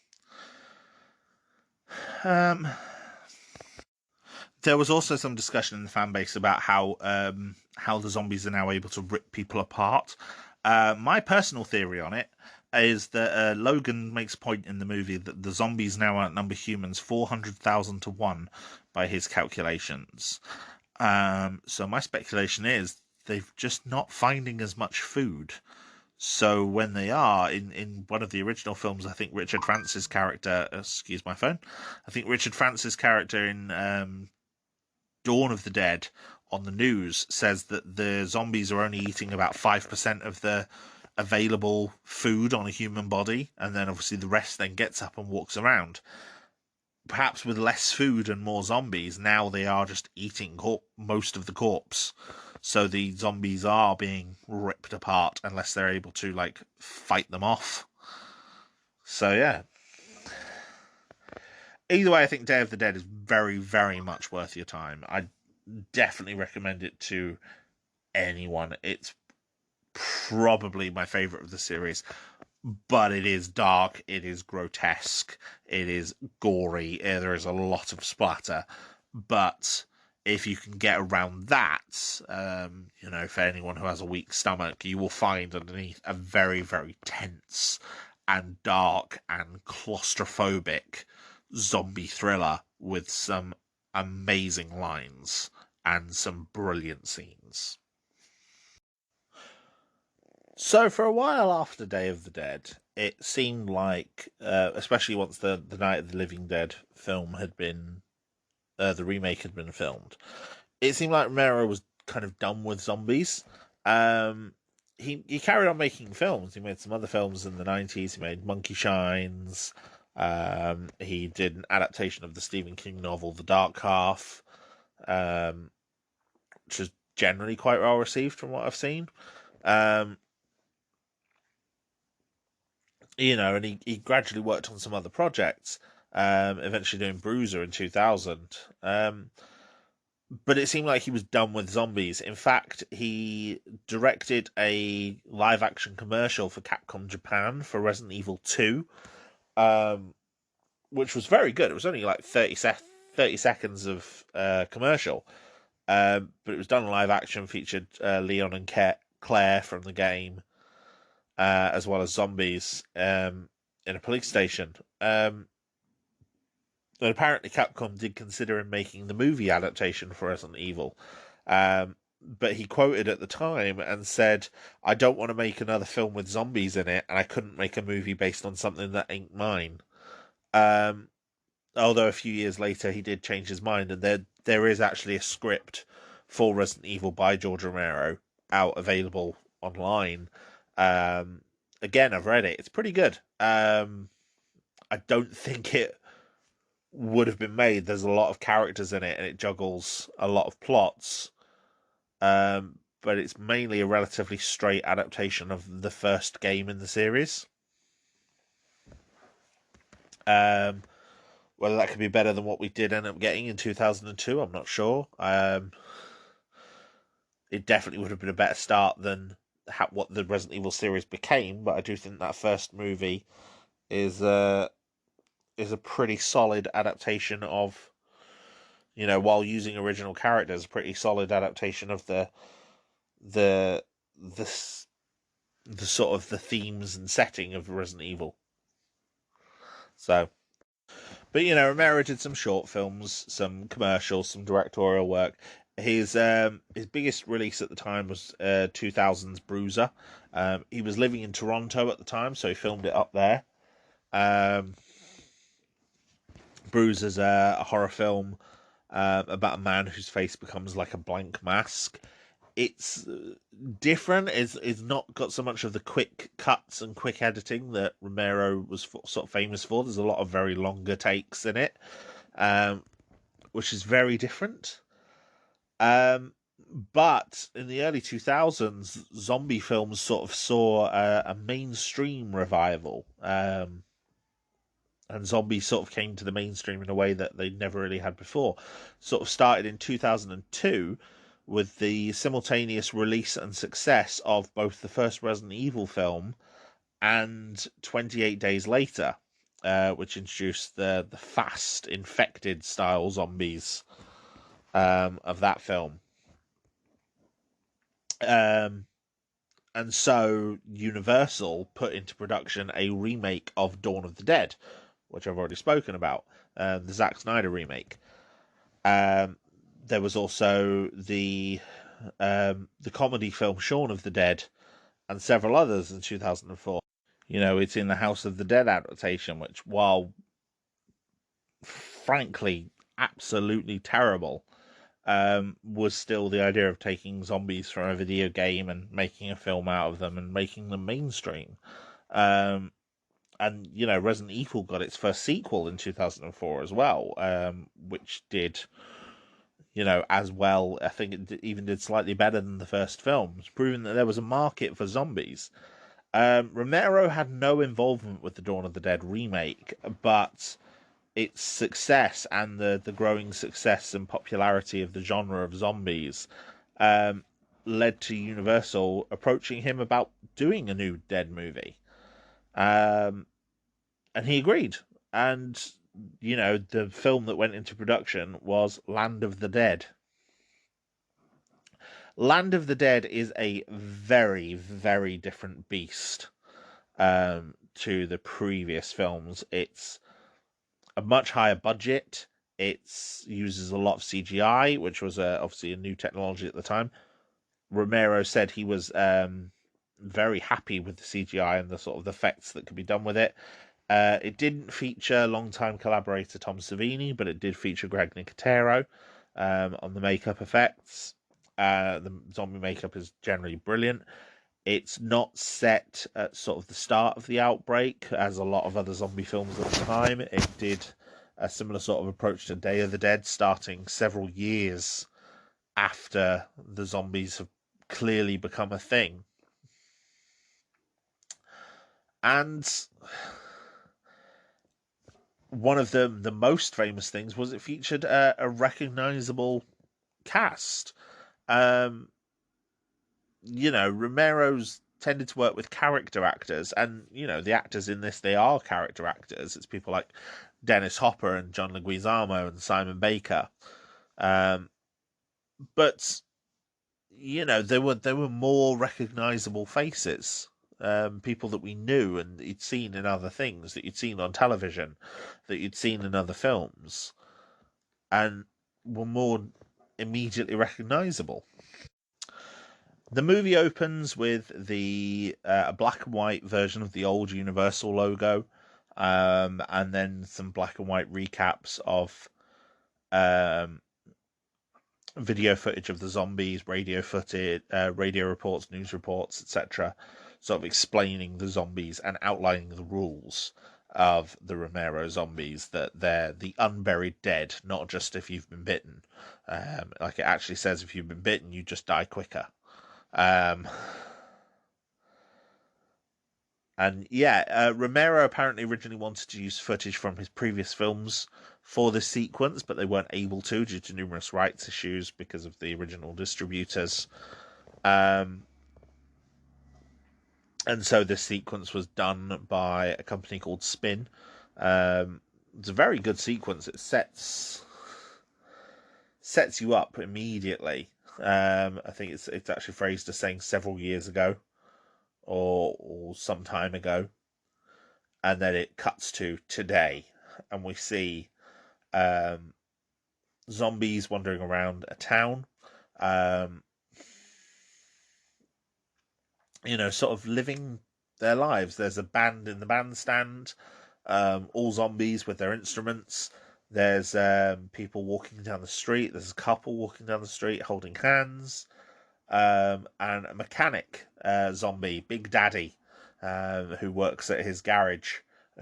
there was also some discussion in the fan base about how the zombies are now able to rip people apart. My personal theory on it is that Logan makes a point in the movie that the zombies now outnumber humans 400,000 to 1 by his calculations. So my speculation is they're just not finding as much food. So when they are, in one of the original films, I think Richard France's character, excuse my phone, I think Richard France's character in Dawn of the Dead on the news says that the zombies are only eating about 5% of the available food on a human body, and then obviously the rest then gets up and walks around. Perhaps with less food and more zombies, now they are just eating most of the corpse. So the zombies are being ripped apart unless they're able to, fight them off. So, yeah. Either way, I think Day of the Dead is very, very much worth your time. I definitely recommend it to anyone. It's probably my favorite of the series. But it is dark, it is grotesque, it is gory, there is a lot of splatter. But if you can get around that, for anyone who has a weak stomach, you will find underneath a very, very tense and dark and claustrophobic zombie thriller with some amazing lines and some brilliant scenes. So for a while after Day of the Dead, it seemed like, especially once the Night of the Living Dead film had been, the remake had been filmed, it seemed like Romero was kind of done with zombies. Um, he carried on making films. He made some other films in the 90s. He made Monkey Shines. He did an adaptation of the Stephen King novel The Dark Half, um, which was generally quite well received from what I've seen. Um, and he gradually worked on some other projects, eventually doing Bruiser in 2000. But it seemed like he was done with zombies. In fact, he directed a live action commercial for Capcom Japan for Resident Evil 2, um, which was very good. It was only like 30 seconds of commercial, but it was done live action, featured Leon and Claire from the game, as well as zombies in a police station. And apparently Capcom did consider him making the movie adaptation for Resident Evil. But he quoted at the time and said, I don't want to make another film with zombies in it, and I couldn't make a movie based on something that ain't mine. Um, Although a few years later he did change his mind, and there is actually a script for Resident Evil by George Romero out available online. Again, I've read it. It's pretty good. I don't think it would have been made. There's a lot of characters in it, and it juggles a lot of plots. But it's mainly a relatively straight adaptation of the first game in the series. Whether that could be better than what we did end up getting in 2002, I'm not sure. It definitely would have been a better start than what the Resident Evil series became, but I do think that first movie is a pretty solid adaptation of, while using original characters, a pretty solid adaptation of the the the sort of the themes and setting of Resident Evil. So, but Romero did some short films, some commercials, some directorial work. His biggest release at the time was 2000's Bruiser. He was living in Toronto at the time, so he filmed it up there. Bruiser's a horror film about a man whose face becomes like a blank mask. It's different. It's not got so much of the quick cuts and quick editing that Romero was sort of famous for. There's a lot of very longer takes in it, which is very different. But in the early 2000s, zombie films sort of saw a mainstream revival. And zombies sort of came to the mainstream in a way that they never really had before. Sort of started in 2002 with the simultaneous release and success of both the first Resident Evil film and 28 Days Later, which introduced the fast, infected style zombies of that film. And so Universal put into production a remake of Dawn of the Dead, which I've already spoken about, the Zack Snyder remake. There was also the comedy film Shaun of the Dead, and several others in 2004. It's in the House of the Dead adaptation, which, while frankly absolutely terrible, was still the idea of taking zombies from a video game and making a film out of them and making them mainstream. And Resident Evil got its first sequel in 2004 as well, which did, as well. I think it even did slightly better than the first films, proving that there was a market for zombies. Romero had no involvement with the Dawn of the Dead remake, but its success and the growing success and popularity of the genre of zombies led to Universal approaching him about doing a new Dead movie. And he agreed. And, the film that went into production was Land of the Dead. Land of the Dead is a very, very different beast to the previous films. It's a much higher budget. It uses a lot of CGI, which was obviously a new technology at the time. Romero said he was very happy with the CGI and the sort of effects that could be done with it. It didn't feature longtime collaborator Tom Savini, but it did feature Greg Nicotero on the makeup effects. The zombie makeup is generally brilliant. It's not set at sort of the start of the outbreak, as a lot of other zombie films at the time. It did a similar sort of approach to Day of the Dead, starting several years after the zombies have clearly become a thing. And one of the most famous things was it featured a recognizable cast. Um, Romero's tended to work with character actors, and the actors in this, they are character actors. It's people like Dennis Hopper and John Leguizamo and Simon Baker. But there were more recognizable faces. People that we knew and you'd seen in other things, that you'd seen on television, that you'd seen in other films, and were more immediately recognizable. The movie opens with the black and white version of the old Universal logo, and then some black and white recaps of um, video footage of the zombies, radio footage, radio reports, news reports, etc., sort of explaining the zombies and outlining the rules of the Romero zombies, that they're the unburied dead, not just if you've been bitten. Like it actually says, if you've been bitten, you just die quicker. Um, and yeah, Romero apparently originally wanted to use footage from his previous films for this sequence, but they weren't able to due to numerous rights issues because of the original distributors. Um, and so this sequence was done by a company called Spin. It's a very good sequence. It sets you up immediately. I think it's actually phrased as saying several years ago, or some time ago, and then it cuts to today, and we see zombies wandering around a town, um, sort of living their lives. There's a band in the bandstand, all zombies with their instruments. There's people walking down the street. There's a couple walking down the street holding hands, and a mechanic zombie, Big Daddy, who works at his garage,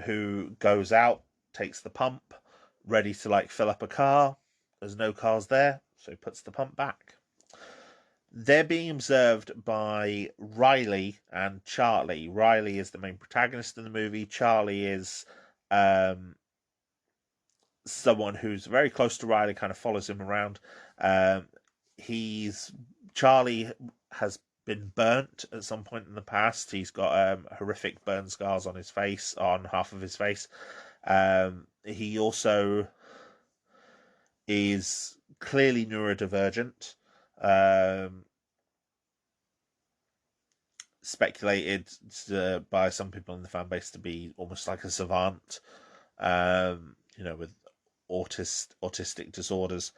who goes out, takes the pump, ready to fill up a car. There's no cars there, so he puts the pump back. They're being observed by Riley and Charlie. Riley is the main protagonist in the movie. Charlie is someone who's very close to Riley, kind of follows him around. Charlie has been burnt at some point in the past. He's got horrific burn scars on his face, on half of his face. He also is clearly neurodivergent. Speculated by some people in the fan base to be almost like a savant, with autistic disorders.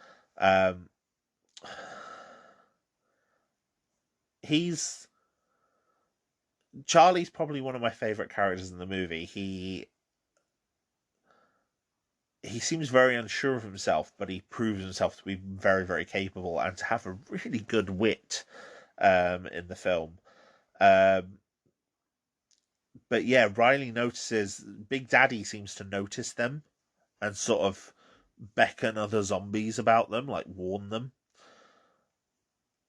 Charlie's probably one of my favorite characters in the movie. He seems very unsure of himself, but he proves himself to be very, very capable and to have a really good wit in the film. But yeah, Riley notices, Big Daddy seems to notice them and sort of beckon other zombies about them, warn them.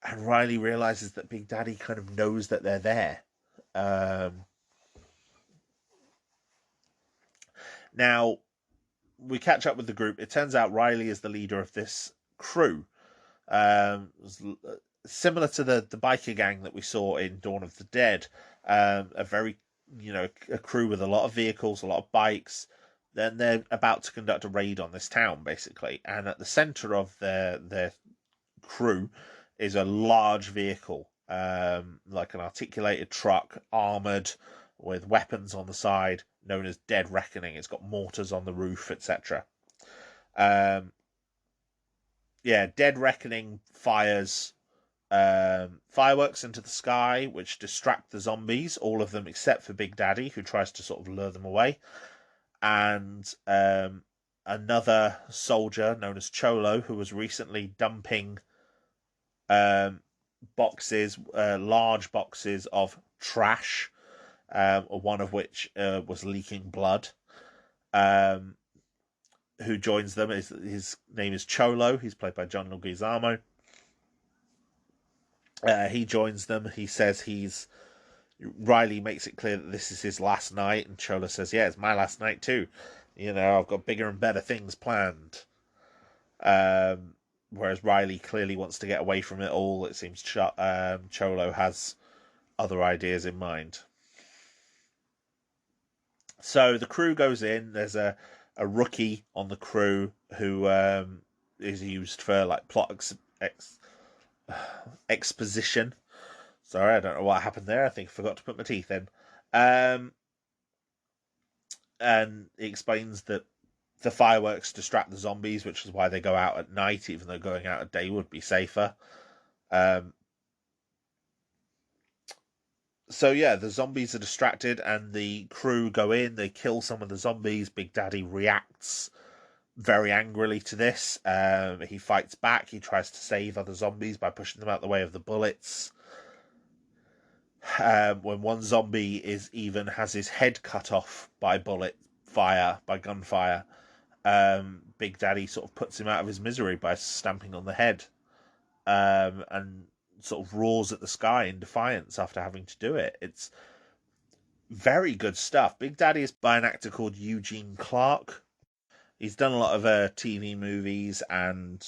And Riley realizes that Big Daddy kind of knows that they're there. Now, we catch up with the group. It turns out Riley is the leader of this crew. Similar to the biker gang that we saw in Dawn of the Dead. A very, a crew with a lot of vehicles, a lot of bikes. Then they're about to conduct a raid on this town, basically. And at the center of their crew is a large vehicle, like an articulated truck, armored, with weapons on the side, known as Dead Reckoning. It's got mortars on the roof, etc. Dead Reckoning fires fireworks into the sky, which distract the zombies, all of them except for Big Daddy, who tries to sort of lure them away. And another soldier known as Cholo, who was recently dumping boxes, large boxes of trash, one of which was leaking blood. Who joins them? His name is Cholo. He's played by John Leguizamo. He joins them. He says Riley makes it clear that this is his last night, and Cholo says, "Yeah, it's my last night too. I've got bigger and better things planned." Whereas Riley clearly wants to get away from it all. It seems Cholo has other ideas in mind. So the crew goes in. There's a rookie on the crew who is used for like plot exposition. Sorry, I don't know what happened there. I think I forgot to put my teeth in. And he explains that the fireworks distract the zombies, which is why they go out at night, even though going out at day would be safer. So yeah, the zombies are distracted and the crew go in, they kill some of the zombies. Big Daddy reacts very angrily to this. He fights back, he tries to save other zombies by pushing them out the way of the bullets. When one zombie has his head cut off by gunfire, Big Daddy sort of puts him out of his misery by stamping on the head, and sort of roars at the sky in defiance after having to do it. It's very good stuff. Big Daddy is by an actor called Eugene Clark. He's done a lot of TV movies and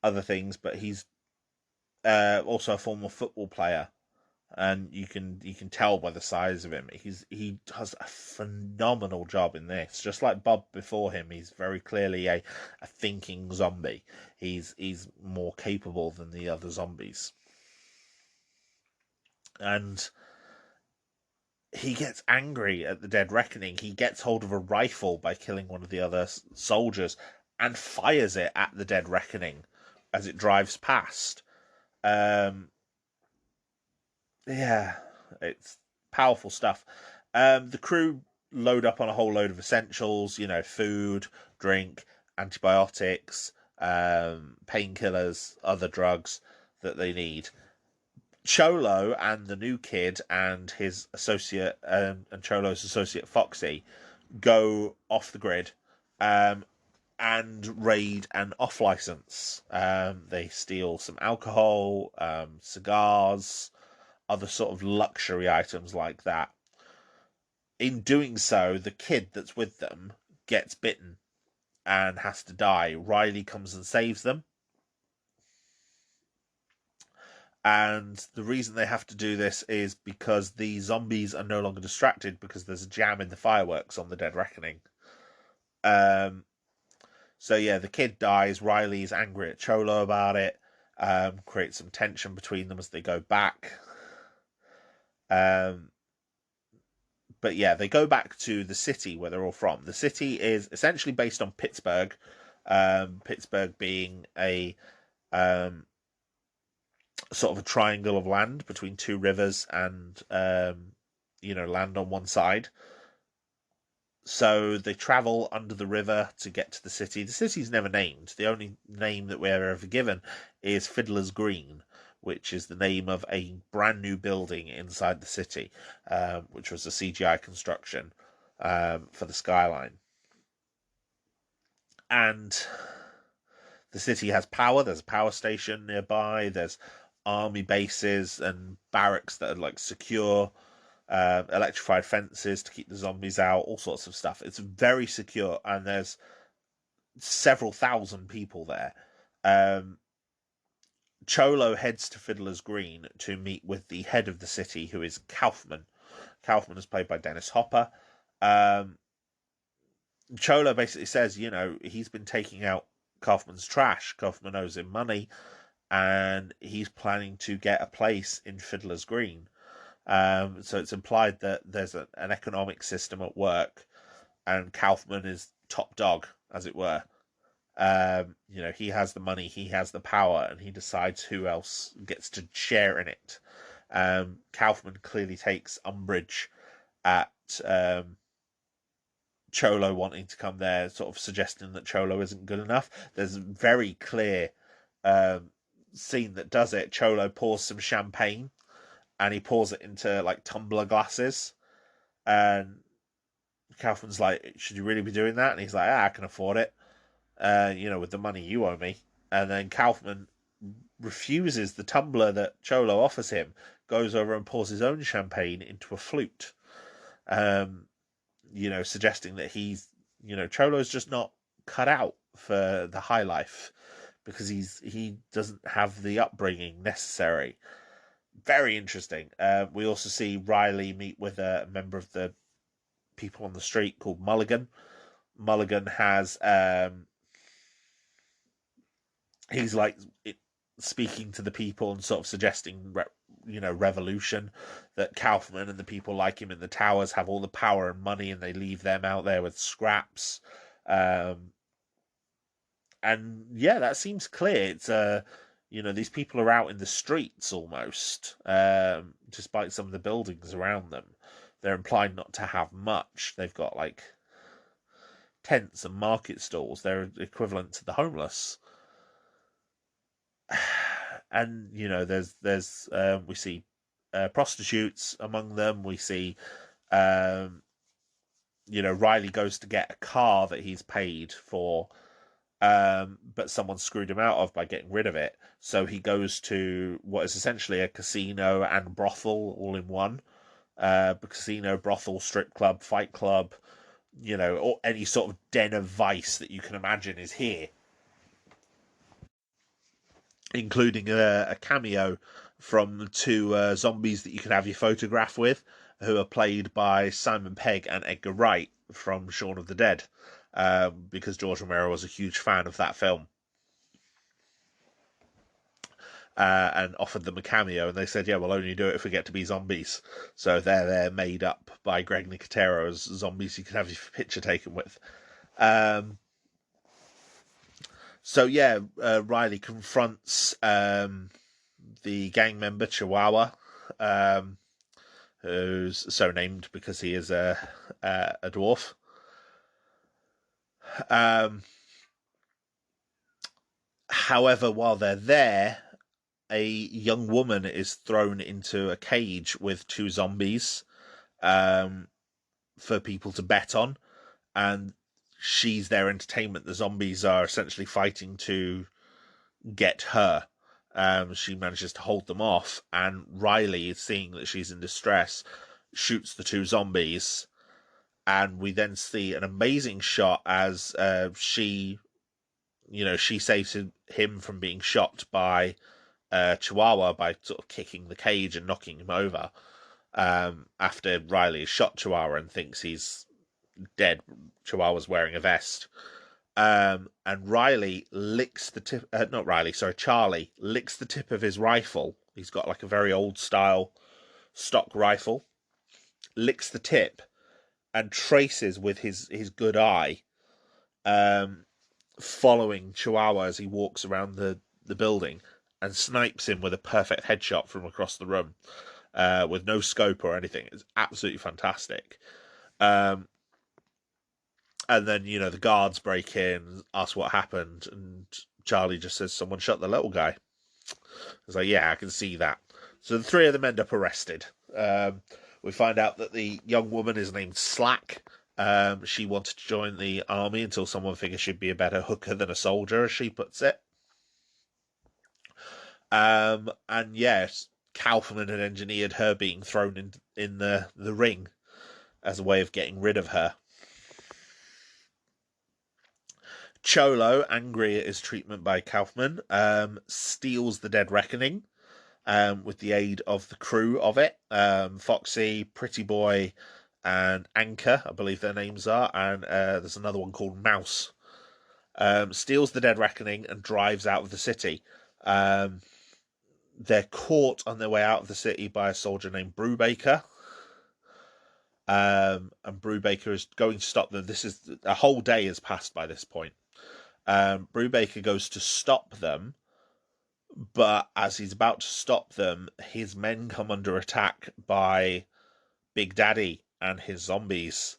other things, but he's also a former football player, and you can tell by the size of him. He does a phenomenal job in this. Just like Bob before him, he's very clearly a thinking zombie. He's more capable than the other zombies. And he gets angry at the Dead Reckoning. He gets hold of a rifle by killing one of the other soldiers and fires it at the Dead Reckoning as it drives past. Yeah, it's powerful stuff. The crew load up on a whole load of essentials, food, drink, antibiotics, painkillers, other drugs that they need. Cholo and the new kid and his associate, and Cholo's associate Foxy, go off the grid and raid an off license. They steal some alcohol, cigars, other sort of luxury items like that. In doing so, the kid that's with them gets bitten and has to die. Riley comes and saves them. And the reason they have to do this is because the zombies are no longer distracted because there's a jam in the fireworks on the Dead Reckoning. So yeah, the kid dies. Riley's angry at Cholo about it. Creates some tension between them as they go back. But yeah, they go back to the city where they're all from. The city is essentially based on Pittsburgh. Pittsburgh being a sort of a triangle of land between two rivers and land on one side. So they travel under the river to get to the city. The city's never named. The only name that we're ever given is Fiddler's Green, which is the name of a brand new building inside the city, which was a CGI construction for the skyline. And the city has power. There's a power station nearby. There's army bases and barracks that are like secure, electrified fences to keep the zombies out, all sorts of stuff. It's very secure, and there's several thousand people there. Cholo heads to Fiddler's Green to meet with the head of the city, who is Kaufman. Kaufman is played by Dennis Hopper. Cholo basically says, he's been taking out Kaufman's trash. Kaufman owes him money, and he's planning to get a place in Fiddler's Green. So it's implied that there's an economic system at work, and Kaufman is top dog, as it were. He has the money, he has the power, and he decides who else gets to share in it. Kaufman clearly takes umbrage at Cholo wanting to come there, sort of suggesting that Cholo isn't good enough. There's a very clear scene that does it. Cholo pours some champagne, and he pours it into like tumbler glasses, and Kaufman's like, "Should you really be doing that?" And he's like, "I can afford it, with the money you owe me." And then Kaufman refuses the tumbler that Cholo offers him, goes over and pours his own champagne into a flute, suggesting that Cholo's just not cut out for the high life because he doesn't have the upbringing necessary. Very interesting. We also see Riley meet with a member of the people on the street called Mulligan. Mulligan has he's like speaking to the people and sort of suggesting revolution, that Kaufman and the people like him in the towers have all the power and money and they leave them out there with scraps. And yeah, that seems clear. It's these people are out in the streets almost, despite some of the buildings around them. They're implied not to have much. They've got like tents and market stalls. They're equivalent to the homeless. And there's we see prostitutes among them. We see Riley goes to get a car that he's paid for, but someone screwed him out of by getting rid of it. So he goes to what is essentially a casino and brothel all in one. Casino, brothel, strip club, fight club, or any sort of den of vice that you can imagine is here, including a cameo from two zombies that you can have your photograph with, who are played by Simon Pegg and Edgar Wright from Shaun of the Dead, because George Romero was a huge fan of that film. And offered them a cameo, and they said, "Yeah, we'll only do it if we get to be zombies." So they're made up by Greg Nicotero as zombies you can have your picture taken with. Riley confronts the gang member Chihuahua, who's so named because he is a dwarf. However, while they're there, a young woman is thrown into a cage with two zombies for people to bet on, and she's their entertainment. The zombies are essentially fighting to get her. She manages to hold them off, and Riley, seeing that she's in distress, shoots the two zombies, and we then see an amazing shot as she saves him from being shot by Chihuahua by sort of kicking the cage and knocking him over. After Riley has shot Chihuahua and thinks he's dead, Chihuahua's wearing a vest. And Riley licks the tip. Charlie licks the tip of his rifle. He's got like a very old style stock rifle. Licks the tip and traces with his good eye, following Chihuahua as he walks around the building, and snipes him with a perfect headshot from across the room, with no scope or anything. It's absolutely fantastic. And then, the guards break in, ask what happened, and Charlie just says, "Someone shot the little guy." It's like, yeah, I can see that. So the three of them end up arrested. We find out that the young woman is named Slack. She wanted to join the army until someone figured she'd be a better hooker than a soldier, as she puts it. And yes, Kaufman had engineered her being thrown in the ring as a way of getting rid of her. Cholo, angry at his treatment by Kaufman, steals the Dead Reckoning with the aid of the crew of it. Foxy, Pretty Boy, and Anchor, I believe their names are, and there's another one called Mouse. Steals the Dead Reckoning and drives out of the city. They're caught on their way out of the city by a soldier named Brubaker. And Brubaker is going to stop them. A whole day has passed by this point. Brubaker goes to stop them, but as he's about to stop them, his men come under attack by Big Daddy and his zombies.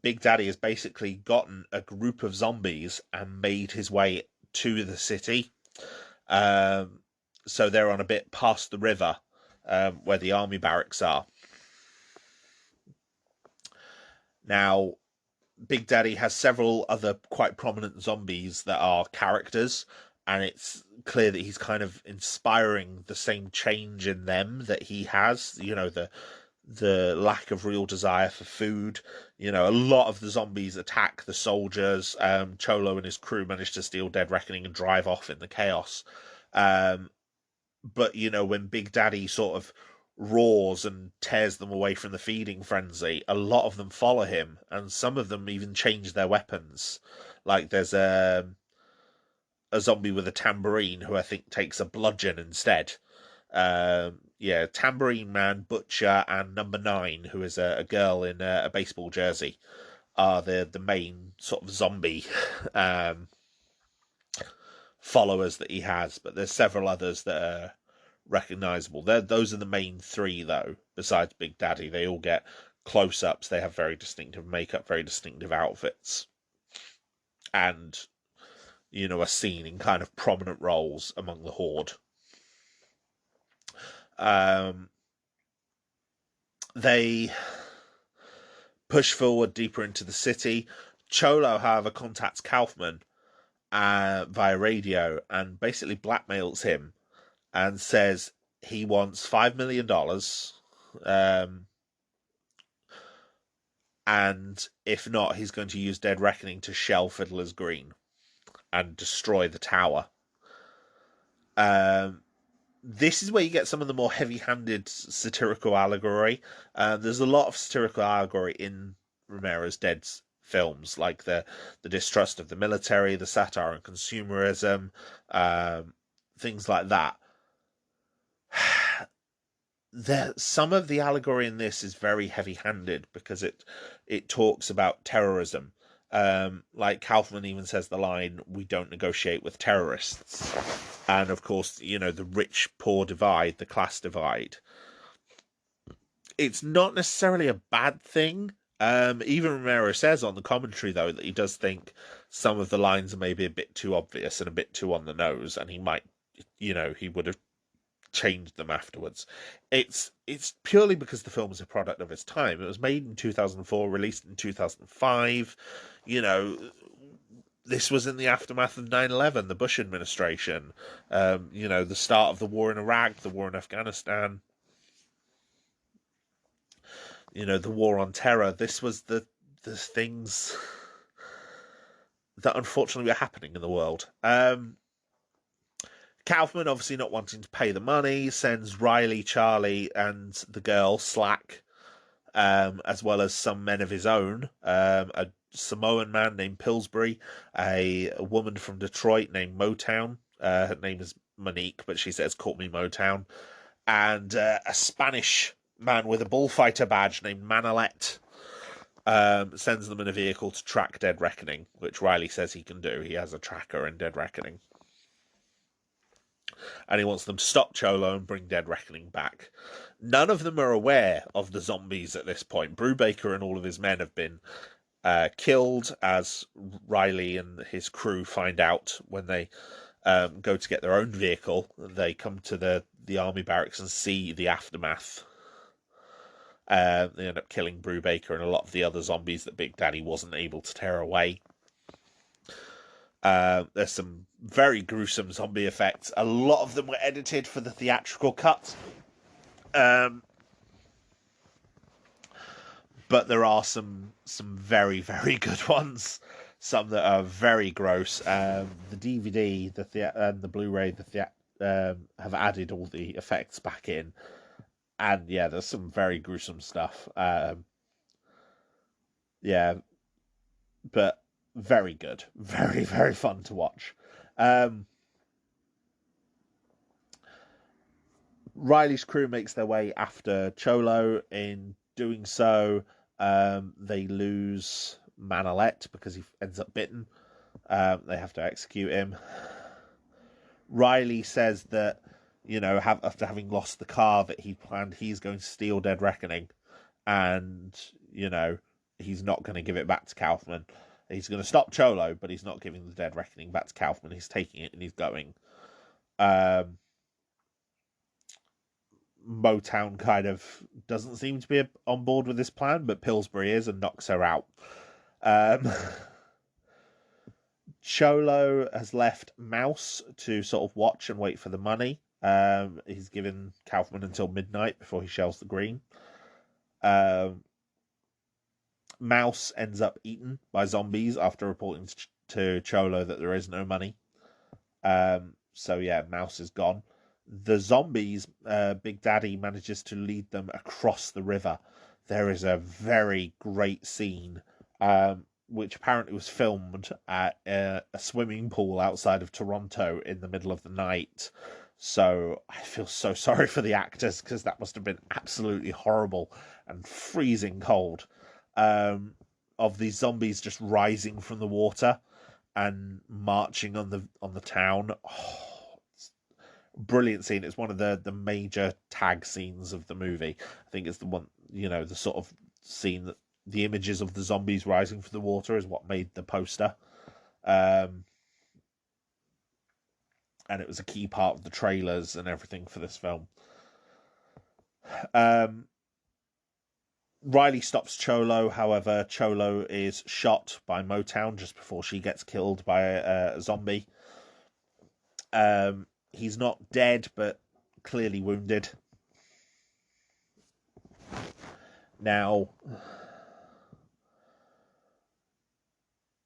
Big Daddy has basically gotten a group of zombies and made his way to the city. So they're on a bit past the river where the army barracks are. Now, Big Daddy has several other quite prominent zombies that are characters, and it's clear that he's kind of inspiring the same change in them that he has. You know, the lack of real desire for food. You know, a lot of the zombies attack the soldiers. Cholo and his crew manage to steal Dead Reckoning and drive off in the chaos. But, you know, when Big Daddy sort of roars and tears them away from the feeding frenzy, a lot of them follow him, and some of them even change their weapons. Like, there's a zombie with a tambourine who I think takes a bludgeon instead. Yeah, Tambourine Man, Butcher, and Number 9, who is a girl in a baseball jersey, are the main sort of zombie followers that he has. But there's several others that are recognizable. Those are the main three, though, besides Big Daddy. They all get close-ups. They have very distinctive makeup, very distinctive outfits. And, you know, are seen in kind of prominent roles among the Horde. They push forward deeper into the city. Cholo, however, contacts Kaufman via radio and basically blackmails him and says he wants $5 million, and if not, he's going to use Dead Reckoning to shell Fiddler's Green and destroy the tower. This is where you get some of the more heavy-handed satirical allegory. There's a lot of satirical allegory in Romero's Dead films, like the distrust of the military, the satire on consumerism, things like that. Some of the allegory in this is very heavy-handed because it talks about terrorism. Like Kaufman even says the line, "We don't negotiate with terrorists." And of course, you know, the rich-poor divide, the class divide. It's not necessarily a bad thing. Even Romero says on the commentary, though, that he does think some of the lines are maybe a bit too obvious and a bit too on the nose, and he might, you know, he would have changed them afterwards. It's purely because the film is a product of its time. It was made in 2004, released in 2005. You know, this was in the aftermath of 9/11, the Bush administration. You know, the start of the war in Iraq, the war in Afghanistan. You know, the war on terror. This was the things that unfortunately were happening in the world. Kaufman, obviously not wanting to pay the money, sends Riley, Charlie, and the girl, Slack, as well as some men of his own. A Samoan man named Pillsbury, a woman from Detroit named Motown. Her name is Monique, but she says, "Call me Motown." And a Spanish man with a bullfighter badge named Manalet sends them in a vehicle to track Dead Reckoning, which Riley says he can do. He has a tracker in Dead Reckoning. And he wants them to stop Cholo and bring Dead Reckoning back. None of them are aware of the zombies at this point. Brubaker and all of his men have been killed, as Riley and his crew find out when they go to get their own vehicle. They come to the army barracks and see the aftermath. They end up killing Brubaker and a lot of the other zombies that Big Daddy wasn't able to tear away. There's some very gruesome zombie effects. A lot of them were edited for the theatrical cut. But there are some very, very good ones. Some that are very gross. The DVD, and the Blu-ray, have added all the effects back in. And yeah, there's some very gruesome stuff. Yeah, but very good. Very, very fun to watch. Riley's crew makes their way after Cholo. In doing so, they lose Manalet because he ends up bitten. They have to execute him. Riley says that, after having lost the car that he planned, he's going to steal Dead Reckoning, and, he's not going to give it back to Kaufman. He's going to stop Cholo, but he's not giving the Dead Reckoning back to Kaufman. He's taking it and he's going. Motown kind of doesn't seem to be on board with this plan, but Pillsbury is and knocks her out. Cholo has left Mouse to sort of watch and wait for the money. He's given Kaufman until midnight before he shells the green. Mouse ends up eaten by zombies after reporting to Cholo that there is no money. So yeah, Mouse is gone. The zombies, Big Daddy manages to lead them across the river. There is a very great scene, which apparently was filmed at a swimming pool outside of Toronto in the middle of the night. So I feel so sorry for the actors, because that must have been absolutely horrible and freezing cold. Of these zombies just rising from the water and marching on the town. Oh, brilliant scene. It's one of the major tag scenes of the movie. I think it's the one, the sort of scene that the images of the zombies rising from the water is what made the poster. And it was a key part of the trailers and everything for this film. Riley stops Cholo. However, Cholo is shot by Motown just before she gets killed by a zombie. He's not dead, but clearly wounded. Now,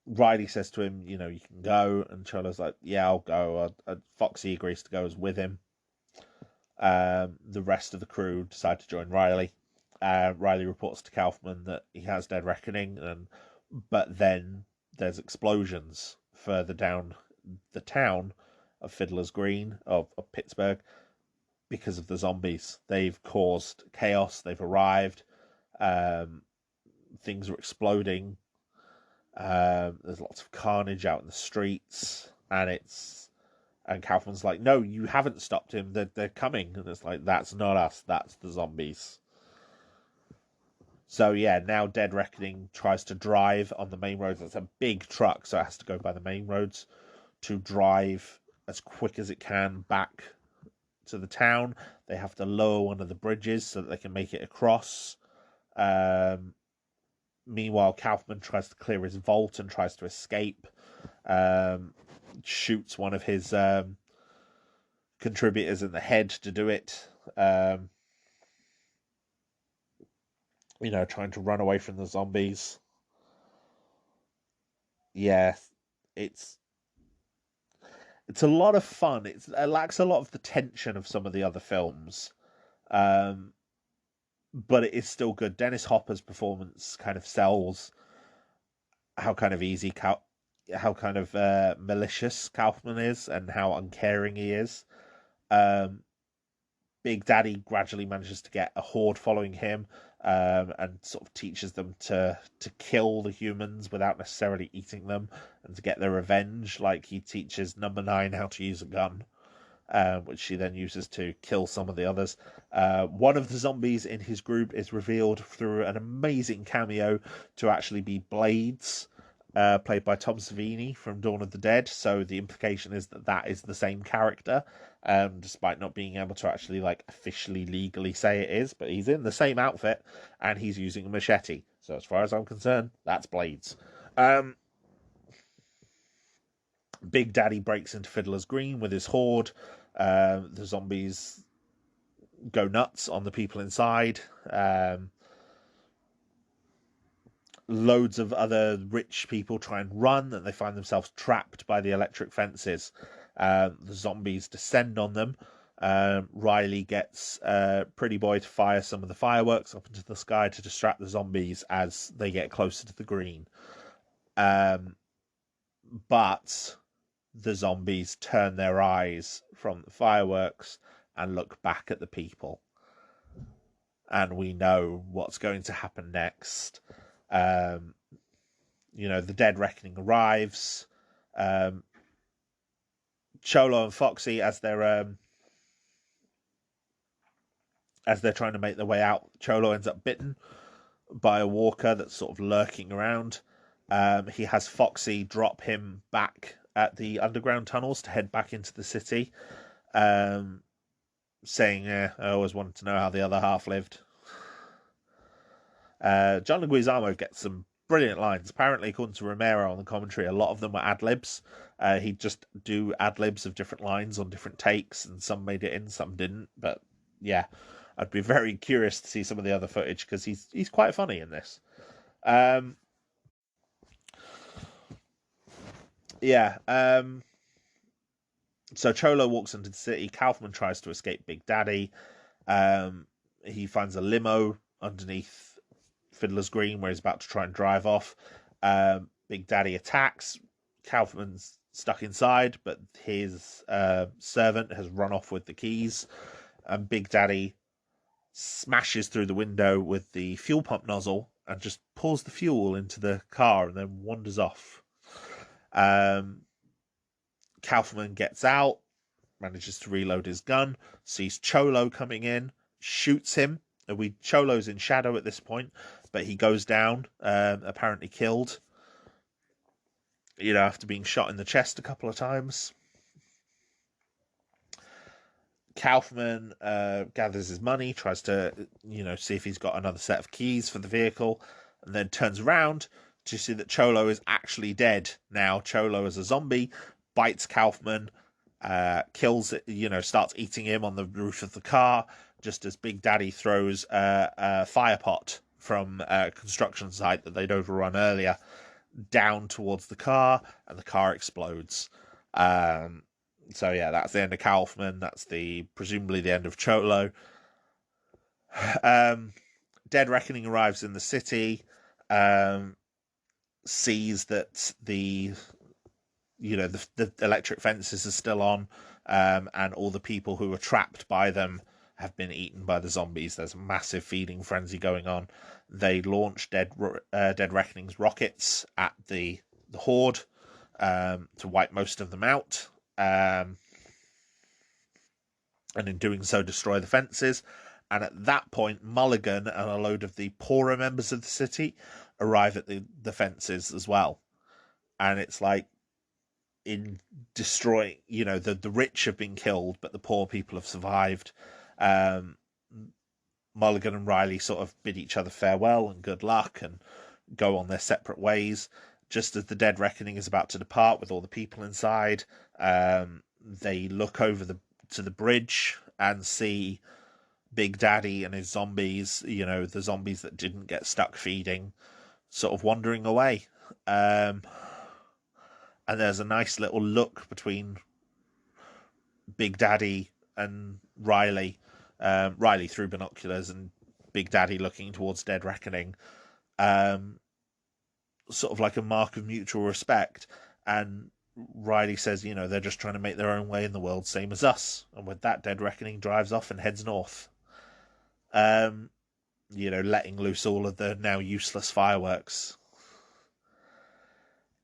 Riley says to him, you can go. And Cholo's like, yeah, I'll go. Foxy agrees to go as with him. The rest of the crew decide to join Riley. Riley reports to Kaufman that he has Dead Reckoning, but then there's explosions further down the town of Fiddler's Green, of Pittsburgh, because of the zombies. They've caused chaos. They've arrived. Things are exploding. There's lots of carnage out in the streets, and Kaufman's like, no, you haven't stopped him. They're coming. And it's like, that's not us. That's the zombies. So yeah, now Dead Reckoning tries to drive on the main roads. It's a big truck, so it has to go by the main roads to drive as quick as it can back to the town. They have to lower one of the bridges so that they can make it across. Meanwhile, Kaufman tries to clear his vault and tries to escape. Shoots one of his contributors in the head to do it. Trying to run away from the zombies. Yeah, it's a lot of fun. It lacks a lot of the tension of some of the other films, but it is still good. Dennis Hopper's performance kind of sells how kind of how kind of malicious Kaufman is and how uncaring he is. Big Daddy gradually manages to get a horde following him, and sort of teaches them to kill the humans without necessarily eating them, and to get their revenge. Like, he teaches Number 9 how to use a gun, which she then uses to kill some of the others. One of the zombies in his group is revealed through an amazing cameo to actually be Blades, played by Tom Savini from Dawn of the Dead. So the implication is that is the same character, despite not being able to actually officially legally say it is. But he's in the same outfit and he's using a machete. So as far as I'm concerned, that's Blades. Big Daddy breaks into Fiddler's Green with his horde. The zombies go nuts on the people inside. Loads of other rich people try and run, and they find themselves trapped by the electric fences. The zombies descend on them. Riley gets Pretty Boy to fire some of the fireworks up into the sky to distract the zombies as they get closer to the green. But the zombies turn their eyes from the fireworks and look back at the people. And we know what's going to happen next. The Dead Reckoning arrives. Cholo and Foxy, as they're trying to make their way out, Cholo ends up bitten by a walker that's sort of lurking around. He has Foxy drop him back at the underground tunnels to head back into the city, saying, I always wanted to know how the other half lived. John Leguizamo gets some brilliant lines. Apparently, according to Romero on the commentary, a lot of them were ad-libs. He'd just do ad-libs of different lines on different takes, and some made it in, some didn't. But yeah, I'd be very curious to see some of the other footage, because he's quite funny in this. So Cholo walks into the city. Kaufman tries to escape Big Daddy. He finds a limo underneath Fiddler's Green where he's about to try and drive off. Big Daddy attacks. Kaufman's stuck inside, but his servant has run off with the keys. And Big Daddy smashes through the window with the fuel pump nozzle and just pours the fuel into the car and then wanders off. Kaufman gets out, manages to reload his gun, sees Cholo coming in, shoots him. Cholo's in shadow at this point, but he goes down, apparently killed, after being shot in the chest a couple of times. Kaufman gathers his money, tries to, see if he's got another set of keys for the vehicle, and then turns around to see that Cholo is actually dead. Now Cholo is a zombie, bites Kaufman, kills it, starts eating him on the roof of the car, just as Big Daddy throws a fire pot from a construction site that they'd overrun earlier down towards the car, and the car explodes. So yeah, that's the end of Kaufman. That's presumably the end of Cholo. Dead Reckoning arrives in the city, sees that the electric fences are still on, and all the people who were trapped by them have been eaten by the zombies. There's a massive feeding frenzy going on. They launch Dead Reckoning's rockets at the horde to wipe most of them out, and in doing so destroy the fences. And at that point, Mulligan and a load of the poorer members of the city arrive at the fences as well. And it's like, in destroying, the rich have been killed, but the poor people have survived. Mulligan and Riley sort of bid each other farewell and good luck and go on their separate ways. Just as the Dead Reckoning is about to depart with all the people inside, they look over to the bridge and see Big Daddy and his zombies, the zombies that didn't get stuck feeding, sort of wandering away. And there's a nice little look between Big Daddy and Riley. Riley through binoculars and Big Daddy looking towards Dead Reckoning. Sort of like a mark of mutual respect. And Riley says, they're just trying to make their own way in the world, same as us. And with that, Dead Reckoning drives off and heads north. Letting loose all of the now useless fireworks.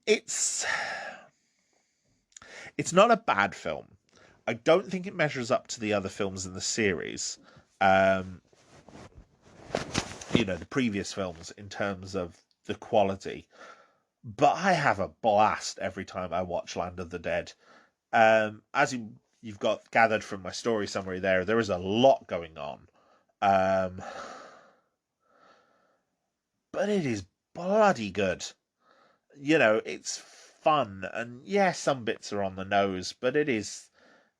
It's not a bad film. I don't think it measures up to the other films in the series. The previous films in terms of the quality. But I have a blast every time I watch Land of the Dead. As you've got gathered from my story summary there is a lot going on. But it is bloody good. It's fun, and some bits are on the nose, but it is,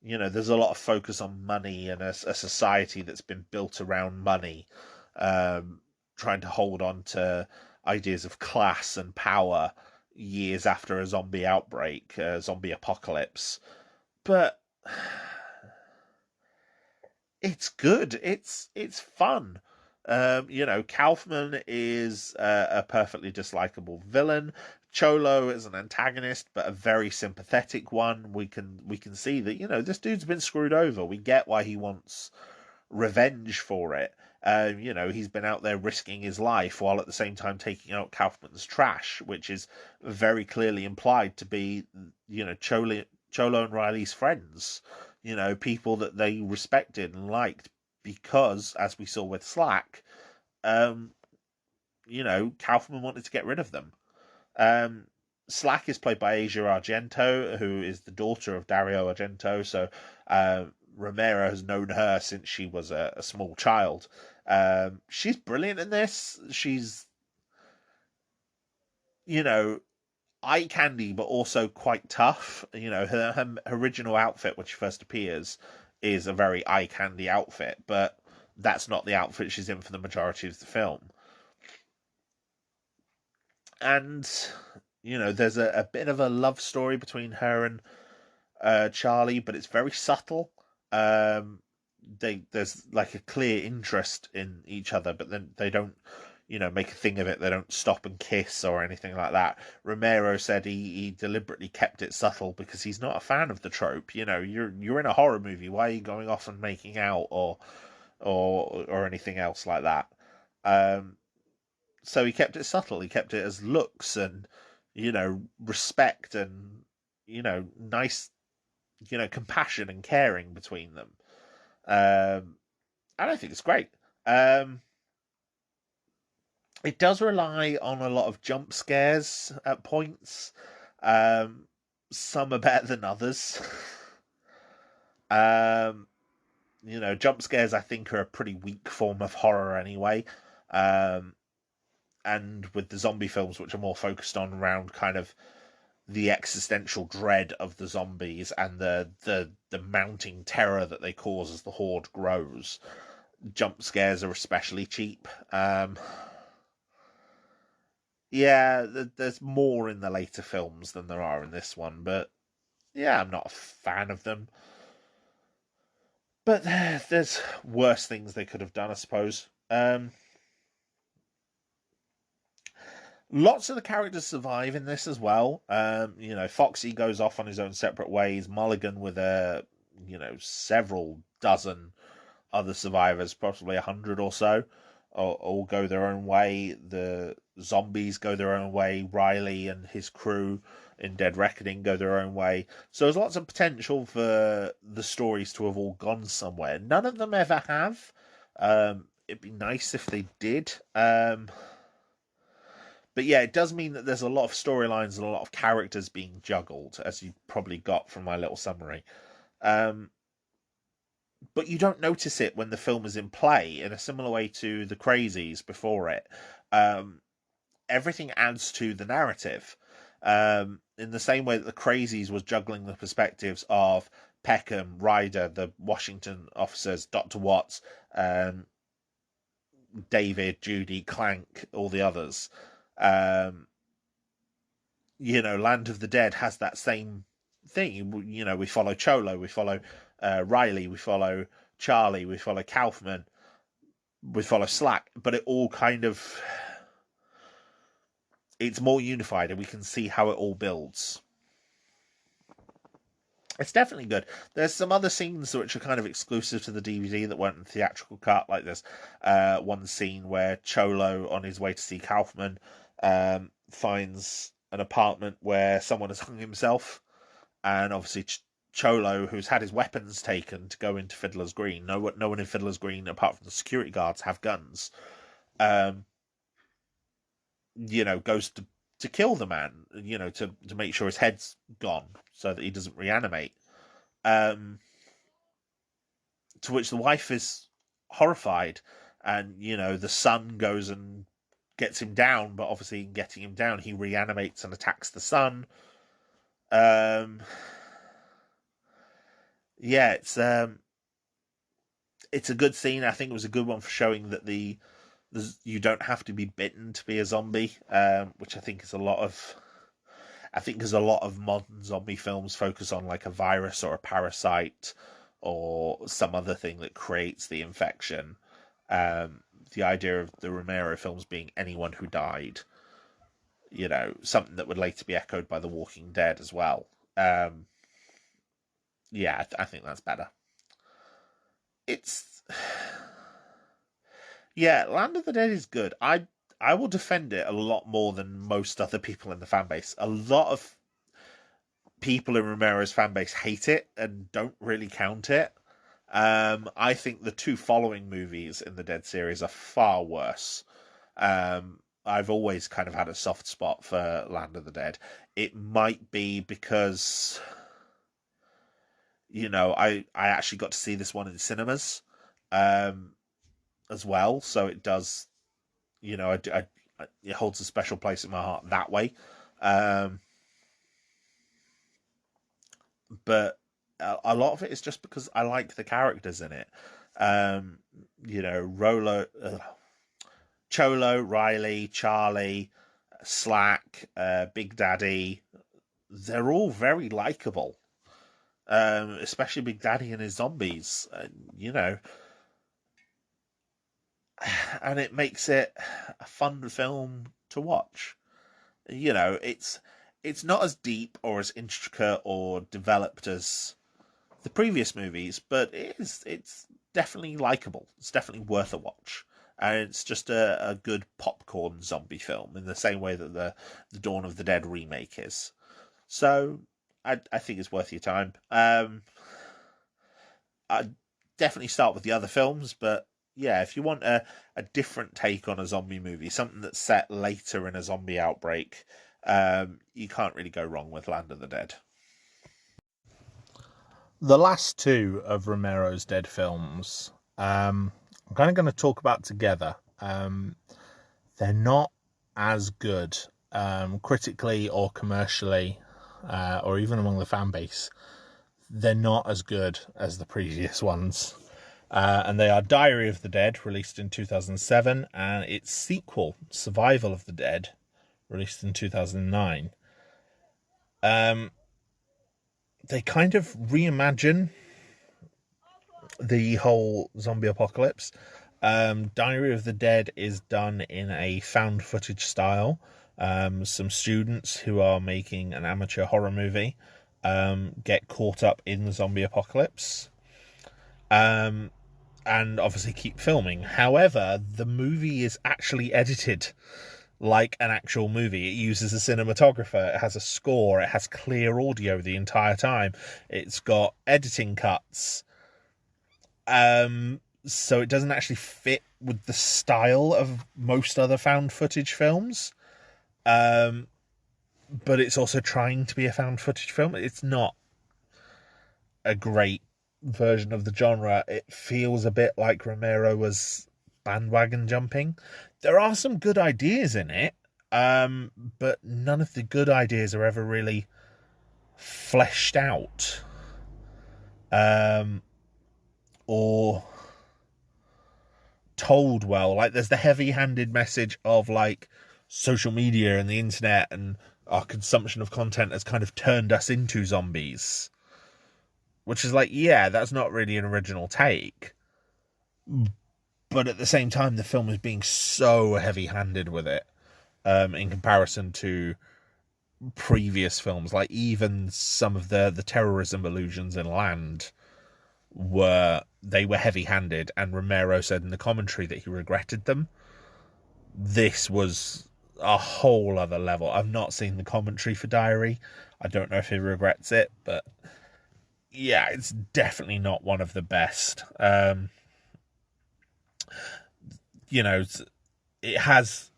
there's a lot of focus on money and a society that's been built around money, trying to hold on to ideas of class and power years after a zombie outbreak, a zombie apocalypse. But it's good. It's fun. Kaufman is a perfectly dislikable villain. Cholo is an antagonist, but a very sympathetic one. We can see that, this dude's been screwed over. We get why he wants revenge for it. He's been out there risking his life while at the same time taking out Kaufman's trash, which is very clearly implied to be, Cholo and Riley's friends, people that they respected and liked because, as we saw with Slack, Kaufman wanted to get rid of them. Slack is played by Asia Argento, who is the daughter of Dario Argento. So Romero has known her since she was a small child. She's brilliant in this. She's, eye candy, but also quite tough. Her original outfit when she first appears is a very eye candy outfit, but that's not the outfit she's in for the majority of the film. And there's a bit of a love story between her and Charlie, but it's very subtle. There's like a clear interest in each other, but then they don't, make a thing of it. They don't stop and kiss or anything like that. Romero said he deliberately kept it subtle because he's not a fan of the trope. You're in a horror movie. Why are you going off and making out or anything else like that? So he kept it subtle. He kept it as looks and, respect and, nice, compassion and caring between them. And I think it's great. It does rely on a lot of jump scares at points. Some are better than others. Jump scares I think are a pretty weak form of horror anyway. And with the zombie films, which are more focused on around kind of the existential dread of the zombies and the mounting terror that they cause as the horde grows, jump scares are especially cheap. There's more in the later films than there are in this one, but yeah, I'm not a fan of them. But there's worse things they could have done, I suppose. Lots of the characters survive in this as well. Foxy goes off on his own separate ways. Mulligan with several dozen other survivors, possibly 100 or so, all go their own way. The zombies go their own way. Riley and his crew in Dead Reckoning go their own way. So there's lots of potential for the stories to have all gone somewhere. None of them ever have. It'd be nice if they did. But yeah, it does mean that there's a lot of storylines and a lot of characters being juggled, as you probably got from my little summary. But you don't notice it when the film is in play, in a similar way to The Crazies before it. Everything adds to the narrative. In the same way that The Crazies was juggling the perspectives of Peckham, Ryder, the Washington officers, Dr. Watts, David, Judy, Clank, all the others. Land of the Dead has that same thing. We follow Cholo, we follow Riley, we follow Charlie, we follow Kaufman, we follow Slack, but it all kind of, it's more unified and we can see how it all builds. It's definitely good. There's some other scenes which are kind of exclusive to the DVD that weren't in the theatrical cut, like this one scene where Cholo, on his way to see Kaufman, finds an apartment where someone has hung himself, and obviously Cholo, who's had his weapons taken to go into Fiddler's Green, no one in Fiddler's Green apart from the security guards have guns, goes to kill the man, to make sure his head's gone so that he doesn't reanimate. To which the wife is horrified, and the son goes and gets him down, but obviously in getting him down, he reanimates and attacks the son. It's a good scene. I think it was a good one for showing that you don't have to be bitten to be a zombie, which I think is a lot of modern zombie films focus on, like a virus or a parasite or some other thing that creates the infection. The idea of the Romero films being anyone who died, something that would later be echoed by The Walking Dead as well. I think that's better. It's Yeah, Land of the Dead is good. I will defend it a lot more than most other people in the fan base. A lot of people in Romero's fan base hate it and don't really count it. I think the two following movies in the Dead series are far worse. I've always kind of had a soft spot for Land of the Dead. It might be because, I actually got to see this one in cinemas, um, as well. So it does, it holds a special place in my heart that way. Um, but a lot of it is just because I like the characters in it. Um, Rolo, Cholo, Riley, Charlie, Slack, Big Daddy. They're all very likable. Especially Big Daddy and his zombies. And it makes it a fun film to watch. It's not as deep or as intricate or developed as the previous movies, but it's definitely likable. It's definitely worth a watch. And it's just a good popcorn zombie film in the same way that the Dawn of the Dead remake is. So I think it's worth your time. I'd definitely start with the other films, but yeah, if you want a different take on a zombie movie, something that's set later in a zombie outbreak, you can't really go wrong with Land of the Dead. The last two of Romero's Dead films, I'm kind of going to talk about together. They're not as good critically or commercially, or even among the fan base. They're not as good as the previous ones. And they are Diary of the Dead, released in 2007, and its sequel, Survival of the Dead, released in 2009. They kind of reimagine the whole zombie apocalypse. Diary of the Dead is done in a found footage style. Some students who are making an amateur horror movie get caught up in the zombie apocalypse. And obviously keep filming. However, the movie is actually edited like an actual movie. It uses a cinematographer, it has a score, it has clear audio the entire time, it's got editing cuts. So it doesn't actually fit with the style of most other found footage films. But it's also trying to be a found footage film. It's not a great version of the genre. It feels a bit like Romero was bandwagon jumping. There are some good ideas in it, but none of the good ideas are ever really fleshed out, or told well. Like, there's the heavy-handed message of like social media and the internet and our consumption of content has kind of turned us into zombies, which is like, yeah, that's not really an original take. But at the same time, the film is being so heavy-handed with it, in comparison to previous films. Like, even some of the terrorism allusions in Land were heavy-handed, and Romero said in the commentary that he regretted them. This was a whole other level. I've not seen the commentary for Diary. I don't know if he regrets it, but yeah, it's definitely not one of the best. It has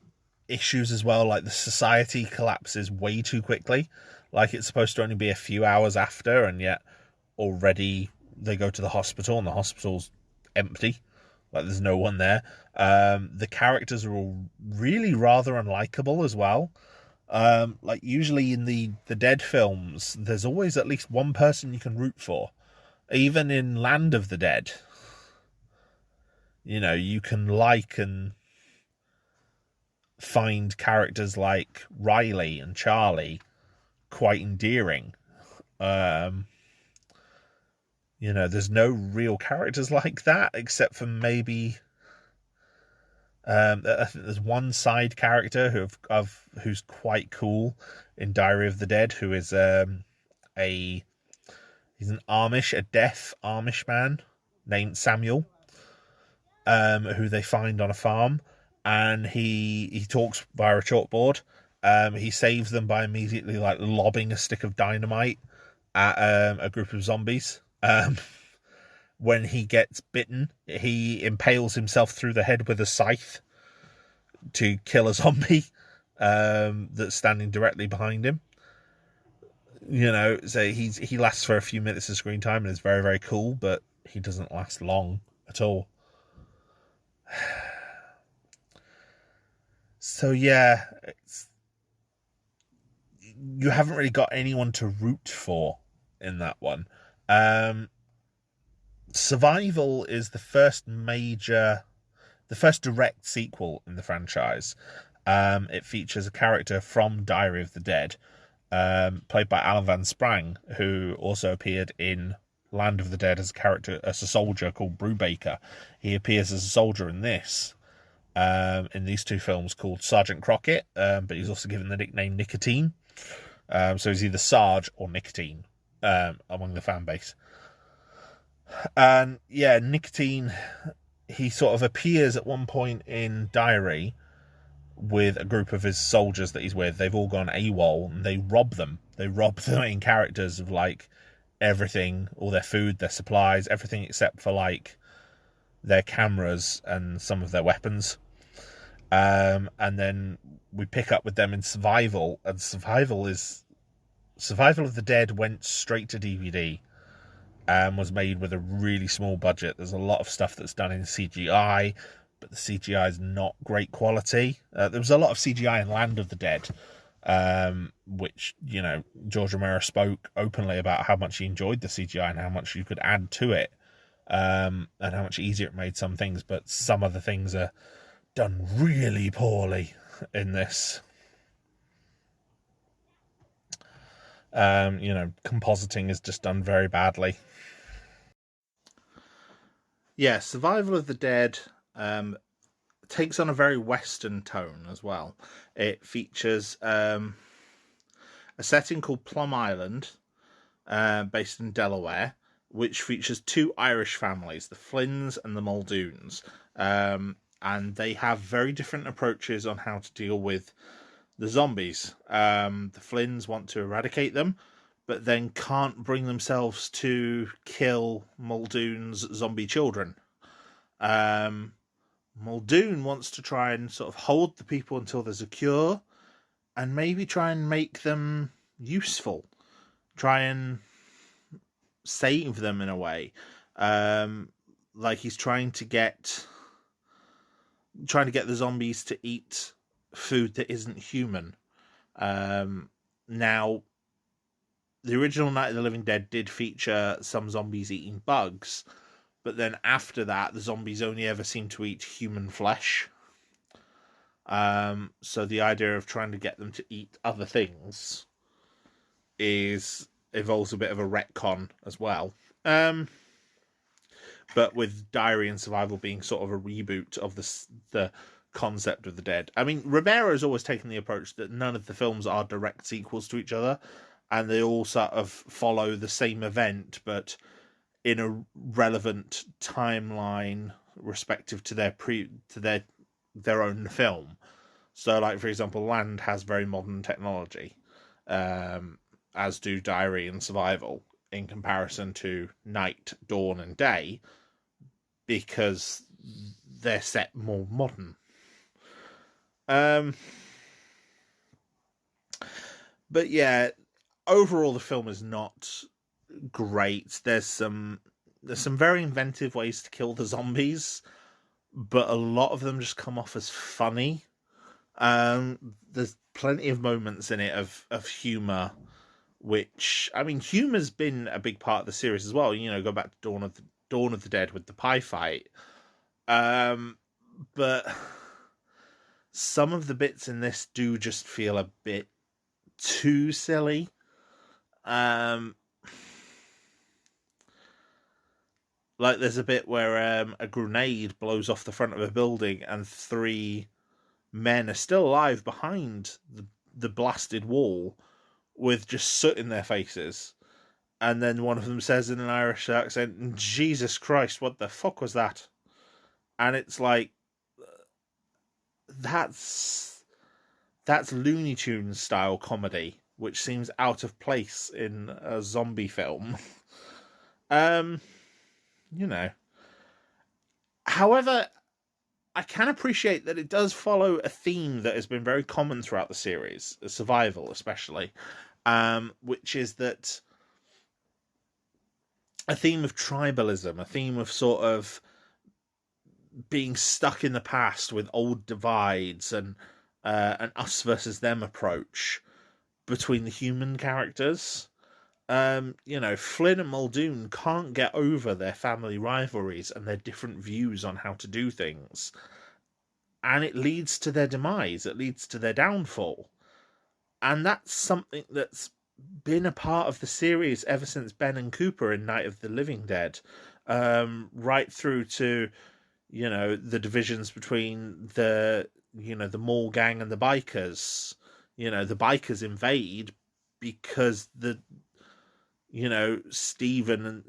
issues as well, like the society collapses way too quickly. Like, it's supposed to only be a few hours after, and yet already they go to the hospital and the hospital's empty. Like, there's no one there. The characters are all really rather unlikable as well. Like, usually in the Dead films, there's always at least one person you can root for. Even in Land of the Dead, you can like and find characters like Riley and Charlie quite endearing. There's no real characters like that except for maybe I think there's one side character who's quite cool in Diary of the Dead, who is he's a deaf Amish man named Samuel, who they find on a farm, and he talks via a chalkboard. He saves them by immediately like lobbing a stick of dynamite at a group of zombies. When he gets bitten, he impales himself through the head with a scythe to kill a zombie that's standing directly behind him. So he lasts for a few minutes of screen time and is very, very cool, but he doesn't last long at all. So yeah, you haven't really got anyone to root for in that one. Survival is the first direct sequel in the franchise. It features a character from Diary of the Dead, played by Alan Van Sprang, who also appeared in Land of the Dead as a soldier called Brubaker. He appears as a soldier in these two films called Sergeant Crockett, but he's also given the nickname Nicotine. So he's either Sarge or Nicotine among the fan base. And yeah, Nicotine, he sort of appears at one point in Diary with a group of his soldiers that he's with. They've all gone AWOL, and they rob them. They rob the main characters of like everything, all their food, their supplies, everything except for like their cameras and some of their weapons. And then we pick up with them in Survival, and Survival of the Dead went straight to DVD and was made with a really small budget. There's a lot of stuff that's done in CGI, but the CGI is not great quality. There was a lot of CGI in Land of the Dead, which, George Romero spoke openly about how much he enjoyed the CGI and how much you could add to it, and how much easier it made some things, but some of the things are done really poorly in this. Compositing is just done very badly. Yeah, Survival of the Dead takes on a very Western tone as well. It features a setting called Plum Island, based in Delaware, which features two Irish families, the Flynns and the Muldoons. And they have very different approaches on how to deal with the zombies. The Flynns want to eradicate them, but then can't bring themselves to kill Muldoon's zombie children. Muldoon wants to try and sort of hold the people until there's a cure, and maybe try and make them useful. Try and save them in a way. Like he's trying to get the zombies to eat food that isn't human. Now, the original Night of the Living Dead did feature some zombies eating bugs, but then after that, the zombies only ever seem to eat human flesh. So the idea of trying to get them to eat other things involves a bit of a retcon as well. But with Diary and Survival being sort of a reboot of the concept of the Dead. I mean, Romero's always taken the approach that none of the films are direct sequels to each other, and they all sort of follow the same event, but in a relevant timeline respective to their own film. So, like, for example, Land has very modern technology, as do Diary and Survival, in comparison to Night, Dawn, and Day, because they're set more modern. But yeah, overall the film is not great. There's some very inventive ways to kill the zombies, but a lot of them just come off as funny. There's plenty of moments in it of humor, which, I mean, humor's been a big part of the series as well. Go back to Dawn of the Dead with the pie fight. But some of the bits in this do just feel a bit too silly. Like there's a bit where a grenade blows off the front of a building and 3 men are still alive behind the blasted wall with just soot in their faces. And then one of them says in an Irish accent, "Jesus Christ, what the fuck was that?" And it's like, that's Looney Tunes style comedy, which seems out of place in a zombie film. um, you know. However, I can appreciate that it does follow a theme that has been very common throughout the series, survival especially, which is that a theme of tribalism, a theme of sort of being stuck in the past with old divides and an us versus them approach between the human characters. Flynn and Muldoon can't get over their family rivalries and their different views on how to do things. And it leads to their demise, it leads to their downfall. And that's something that's been a part of the series ever since Ben and Cooper in Night of the Living Dead, right through to, the divisions between the mall gang and the bikers. The bikers invade because Stephen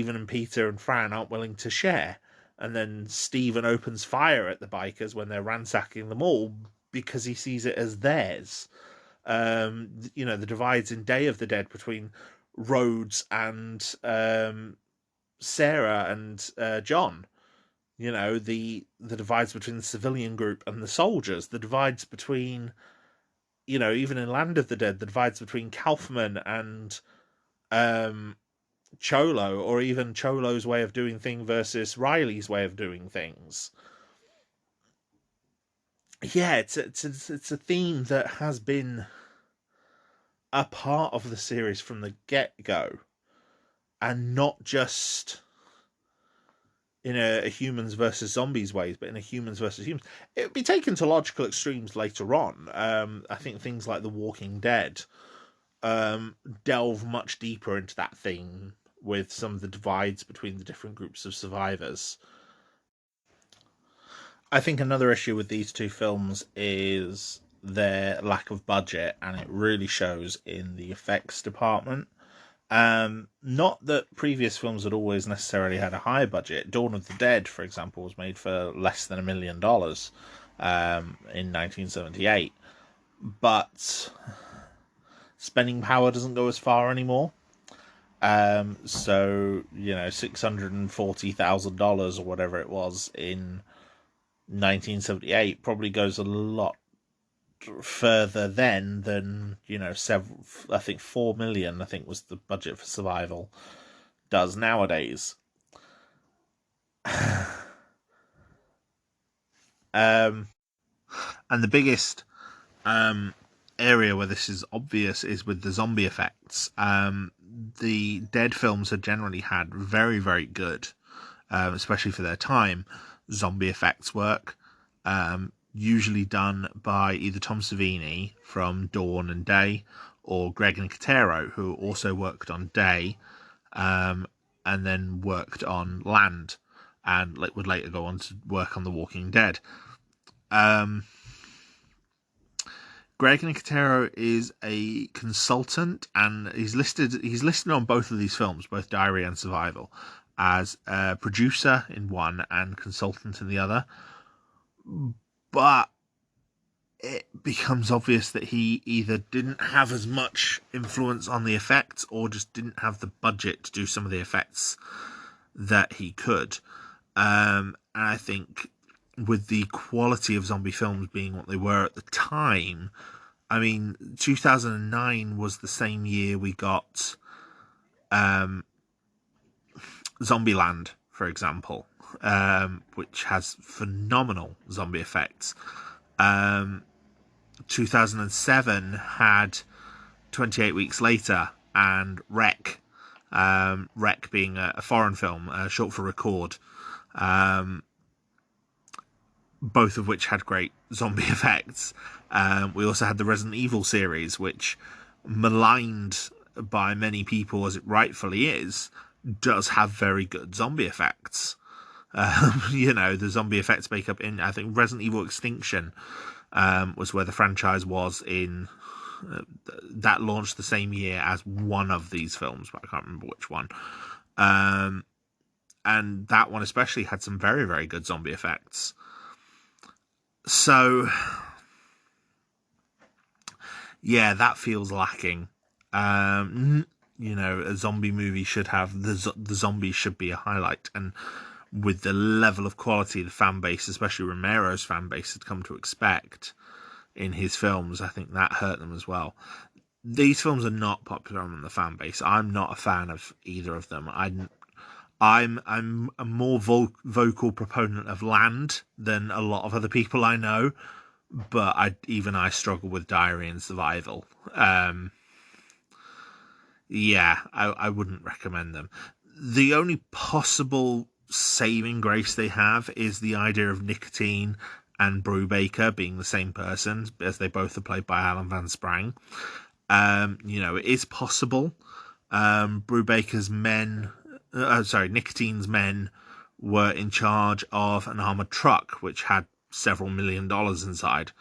and Peter and Fran aren't willing to share. And then Stephen opens fire at the bikers when they're ransacking the mall because he sees it as theirs. The divides in Day of the Dead between Rhodes and Sarah and John. The divides between the civilian group and the soldiers. The divides between, even in Land of the Dead, the divides between Kaufman and Cholo, or even Cholo's way of doing things versus Riley's way of doing things. Yeah, it's a theme that has been a part of the series from the get-go, and not just in a humans versus zombies ways, but in a humans versus humans. It would be taken to logical extremes later on. I think things like The Walking Dead delve much deeper into that theme with some of the divides between the different groups of survivors. I think another issue with these two films is their lack of budget, and it really shows in the effects department. Not that previous films had always necessarily had a high budget. Dawn of the Dead, for example, was made for less than $1 million in 1978. But spending power doesn't go as far anymore. So, $640,000 or whatever it was in 1978 probably goes a lot further then than, several, I think 4 million, I think was the budget for Survival, does nowadays. And the biggest area where this is obvious is with the zombie effects. The Dead films had generally had very, very good, especially for their time, zombie effects work. Usually done by either Tom Savini from Dawn and Day, or Greg Nicotero, who also worked on Day, and then worked on Land, and would later go on to work on The Walking Dead. Greg Nicotero is a consultant, and he's listed on both of these films, both Diary and Survival, as a producer in one and consultant in the other. But it becomes obvious that he either didn't have as much influence on the effects, or just didn't have the budget to do some of the effects that he could. And I think with the quality of zombie films being what they were at the time, 2009 was the same year we got Zombieland, for example, which has phenomenal zombie effects. 2007 had 28 Weeks Later and Wreck. Wreck being a foreign film, short for record, both of which had great zombie effects. We also had the Resident Evil series, which, maligned by many people as it rightfully is, does have very good zombie effects. The zombie effects makeup in, I think, Resident Evil Extinction was where the franchise was in. That launched the same year as one of these films, but I can't remember which one. And and that one especially had some very, very good zombie effects. So, yeah, that feels lacking. A zombie movie should have the zombies should be a highlight, and with the level of quality the fan base, especially Romero's fan base, had come to expect in his films, I think that hurt them as well. These films are not popular among the fan base. I'm not a fan of either of them. I'm a more vocal proponent of Land than a lot of other people I know, but I struggle with Diary and Survival. I wouldn't recommend them. The only possible saving grace they have is the idea of Nicotine and Brubaker being the same person, as they both are played by Alan Van Sprang. It is possible. Nicotine's men were in charge of an armored truck which had several $1 million inside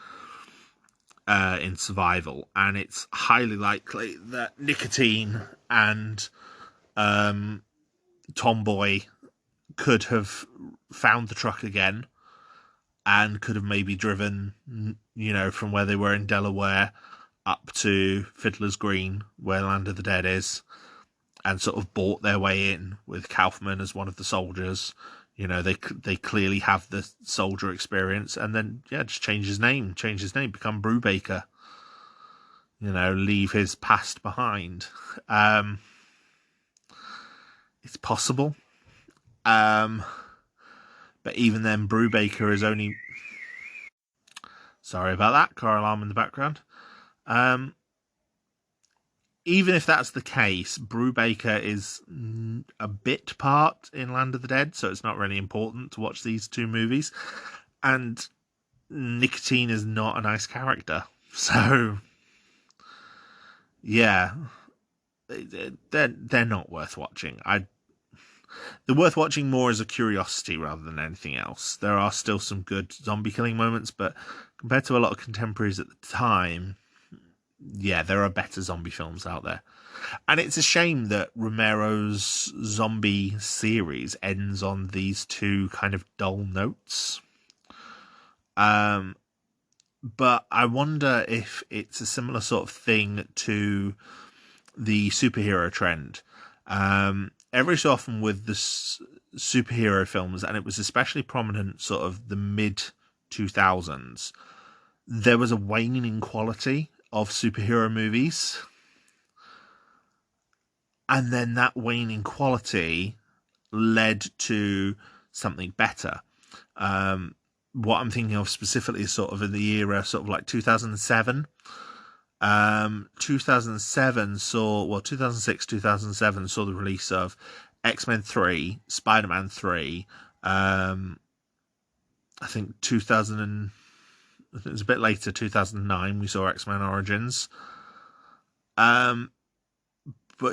in Survival, and it's highly likely that Nicotine and Tomboy could have found the truck again and could have maybe driven, from where they were in Delaware up to Fiddler's Green, where Land of the Dead is, and sort of bought their way in with Kaufman as one of the soldiers. They clearly have the soldier experience, and then just change his name, become Brubaker. Leave his past behind. It's possible. But even then, Brubaker is only... Sorry about that, car alarm in the background. Even if that's the case, Brubaker is a bit part in Land of the Dead, so it's not really important to watch these two movies. And Nicotine is not a nice character. So, yeah, they're not worth watching. They're worth watching more as a curiosity rather than anything else. There are still some good zombie killing moments, but compared to a lot of contemporaries at the time, there are better zombie films out there. And it's a shame that Romero's zombie series ends on these two kind of dull notes. But I wonder if it's a similar sort of thing to the superhero trend. Every so often with the superhero films, and it was especially prominent sort of the mid-2000s, there was a waning quality of superhero movies. And then that waning quality led to something better. What I'm thinking of specifically is sort of in the era, sort of like 2007. 2006, 2007 saw the release of X-Men 3, Spider-Man 3. I think it was a bit later, 2009, we saw X-Men Origins. But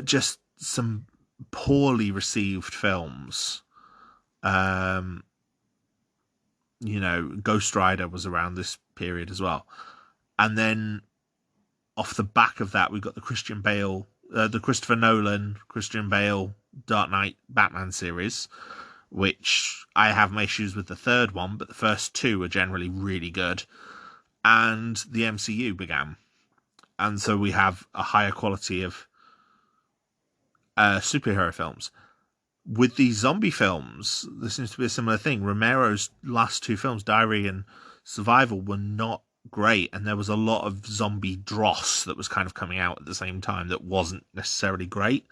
just some poorly received films. Ghost Rider was around this period as well. And then off the back of that, we got the Christopher Nolan, Christian Bale, Dark Knight, Batman series, which I have my issues with the third one, but the first two are generally really good. And the MCU began. And so we have a higher quality of superhero films. With these zombie films, there seems to be a similar thing. Romero's last two films, Diary and Survival, were not great, and there was a lot of zombie dross that was kind of coming out at the same time that wasn't necessarily great.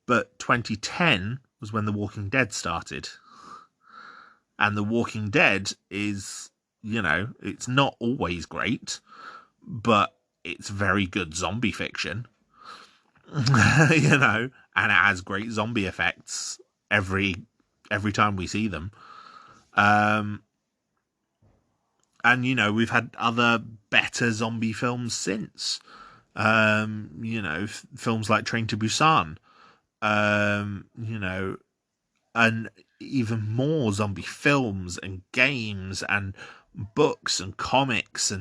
But 2010 was when The Walking Dead started. And The Walking Dead is, it's not always great, but it's very good zombie fiction. And it has great zombie effects every time we see them. And we've had other better zombie films since. Films like Train to Busan. And even more zombie films and games and books and comics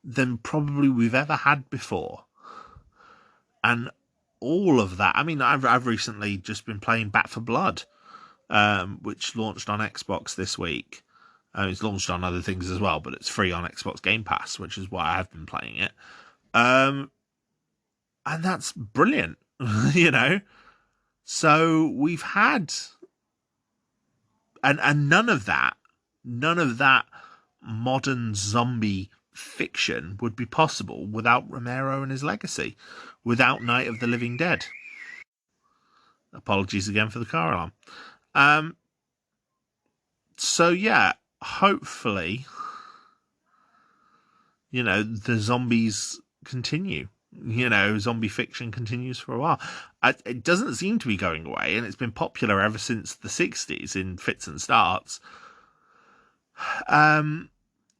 than probably we've ever had before. And all of that. I mean, I've recently just been playing Back for Blood, which launched on Xbox this week. It's launched on other things as well, but it's free on Xbox Game Pass, which is why I've been playing it. And that's brilliant, you know. So we've had, and none of that modern zombie fiction would be possible without Romero and his legacy, without Night of the Living Dead. Apologies again for the car alarm. So yeah, hopefully, you know, the zombies continue. You know, zombie fiction continues for a while. It doesn't seem to be going away, and it's been popular ever since the 60s in fits and starts.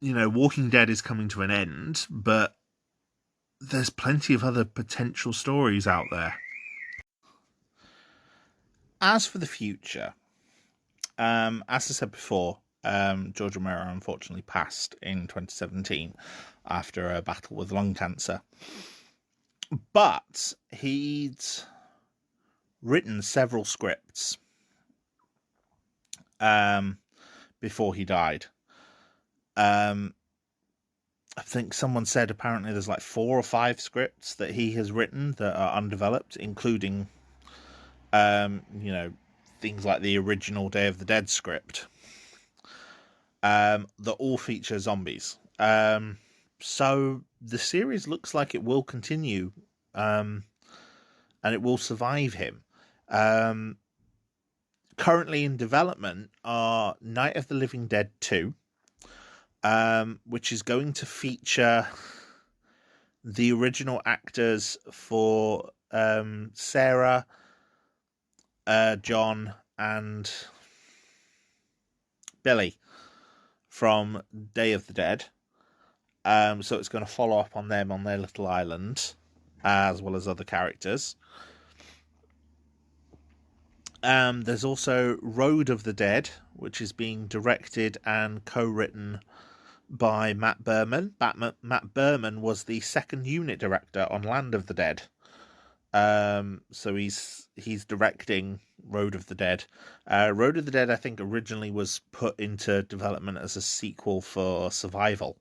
You know, Walking Dead is coming to an end, but there's plenty of other potential stories out there. As for the future, as I said before, George Romero unfortunately passed in 2017 after a battle with lung cancer. But he'd written several scripts before he died. I think someone said apparently there's like 4 or 5 scripts that he has written that are undeveloped, including, you know, things like the original Day of the Dead script, that all feature zombies. So the series looks like it will continue, and it will survive him. Currently in development are Night of the Living Dead 2, which is going to feature the original actors for Sarah, John, and Billy from Day of the Dead. So it's going to follow up on them on their little island, as well as other characters. There's also Road of the Dead, which is being directed and co-written by Matt Berman. Matt Berman was the second unit director on Land of the Dead. So he's directing Road of the Dead. Road of the Dead, I think, originally was put into development as a sequel for Survival.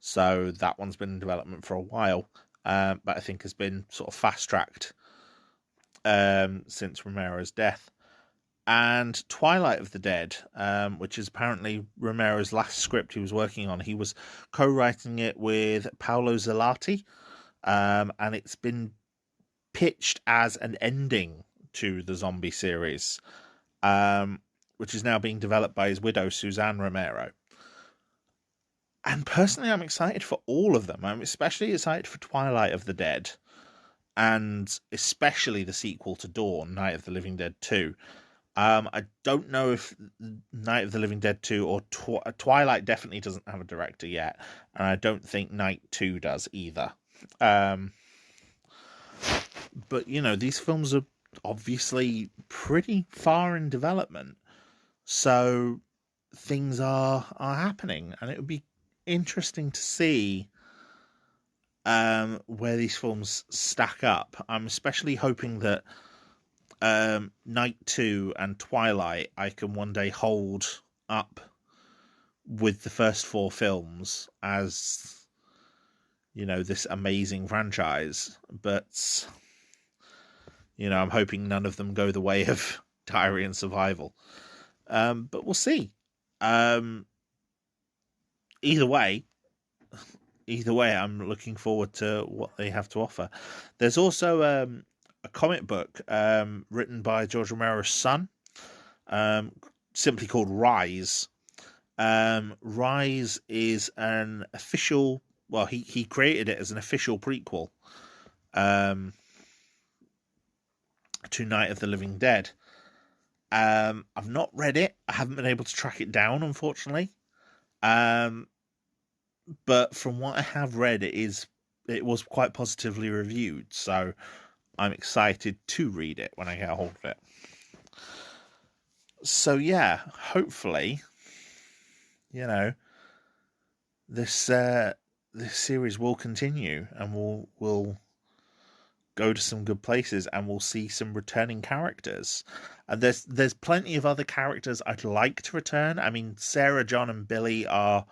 So that one's been in development for a while, but I think has been sort of fast-tracked since Romero's death. And Twilight of the Dead, which is apparently Romero's last script he was working on. He was co-writing it with Paolo Zalati, and it's been pitched as an ending to the zombie series, which is now being developed by his widow, Suzanne Romero. And personally, I'm excited for all of them. I'm especially excited for Twilight of the Dead, and especially the sequel to Dawn, Night of the Living Dead 2. I don't know if Night of the Living Dead 2 or Twilight definitely doesn't have a director yet, and I don't think Night 2 does either. But, you know, these films are obviously pretty far in development, so things are happening, and it would be interesting to see where these films stack up. I'm especially hoping that Night 2 and Twilight I can one day hold up with the first 4 films as, you know, this amazing franchise. But, you know, I'm hoping none of them go the way of Diary and Survival. But we'll see. Either way, I'm looking forward to what they have to offer. There's also a comic book written by George Romero's son, simply called Rise. Rise is an official... Well, he created it as an official prequel to Night of the Living Dead. I've not read it. I haven't been able to track it down, unfortunately. But from what I have read, it was quite positively reviewed, so I'm excited to read it when I get a hold of it. So yeah, hopefully, you know, this series will continue and will go to some good places, and we'll see some returning characters. And there's plenty of other characters I'd like to return. I mean, Sarah, John, and Billy are,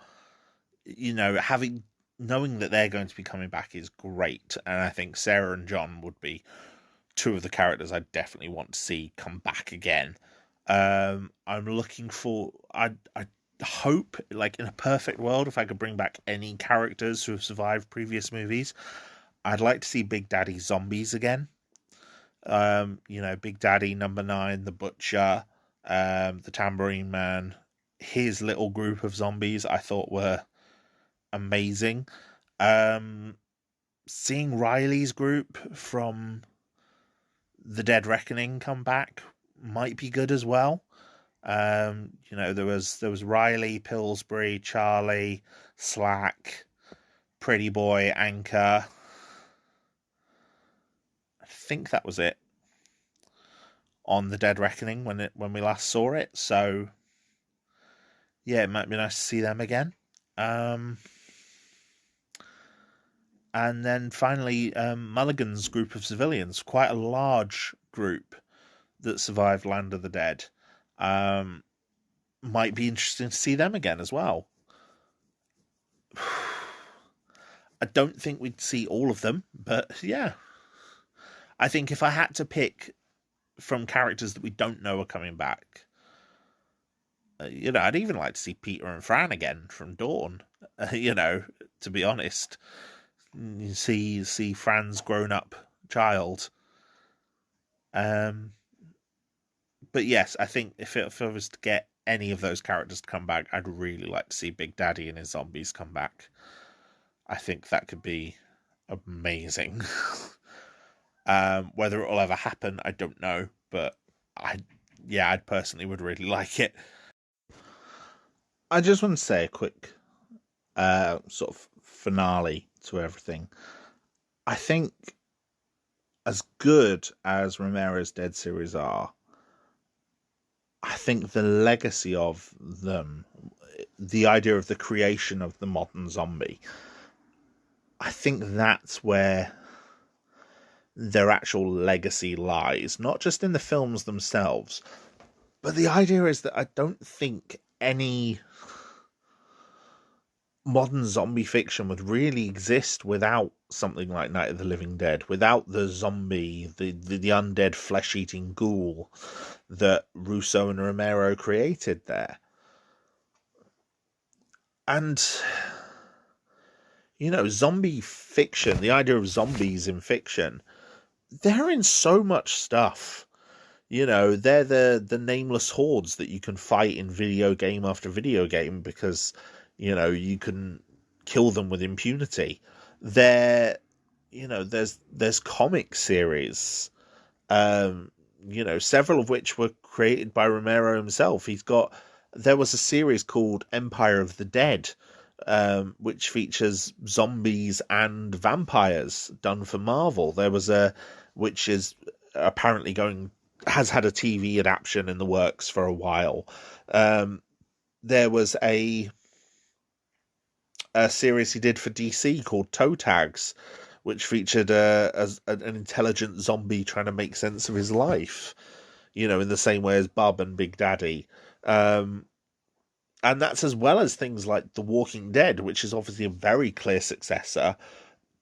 knowing that they're going to be coming back is great. And I think Sarah and John would be two of the characters I definitely want to see come back again. I'm looking for. I hope, like, in a perfect world, if I could bring back any characters who have survived previous movies, I'd like to see Big Daddy Zombies again. Big Daddy Number 9, the Butcher, the Tambourine Man, his little group of zombies I thought were amazing. Seeing Riley's group from the Dead Reckoning come back might be good as well. There was Riley, Pillsbury, Charlie, Slack, Pretty Boy, Anchor. I think that was it on the Dead Reckoning when we last saw it. So yeah, it might be nice to see them again. And then finally, Mulligan's group of civilians, quite a large group that survived Land of the Dead. Might be interesting to see them again as well. I don't think we'd see all of them, but yeah. I think if I had to pick from characters that we don't know are coming back, I'd even like to see Peter and Fran again from Dawn. To be honest, you see Fran's grown-up child. But yes, I think if I was to get any of those characters to come back, I'd really like to see Big Daddy and his zombies come back. I think that could be amazing. Whether it will ever happen, I don't know, but I personally would really like it. I just want to say a quick sort of finale to everything. I think as good as Romero's Dead series are, I think the legacy of them, the idea of the creation of the modern zombie, I think that's where their actual legacy lies, not just in the films themselves, but the idea is that I don't think any modern zombie fiction would really exist without something like Night of the Living Dead, without the zombie, the undead flesh-eating ghoul that Russo and Romero created there. And zombie fiction, the idea of zombies in fiction, they're in so much stuff. They're the nameless hordes that you can fight in video game after video game because, you can kill them with impunity. There's comic series, several of which were created by Romero himself. There was a series called Empire of the Dead, which features zombies and vampires done for Marvel. There was which is apparently has had a TV adaptation in the works for a while. There was a series he did for DC called Toe Tags, which featured an intelligent zombie trying to make sense of his life, in the same way as Bub and Big Daddy. And that's as well as things like The Walking Dead, which is obviously a very clear successor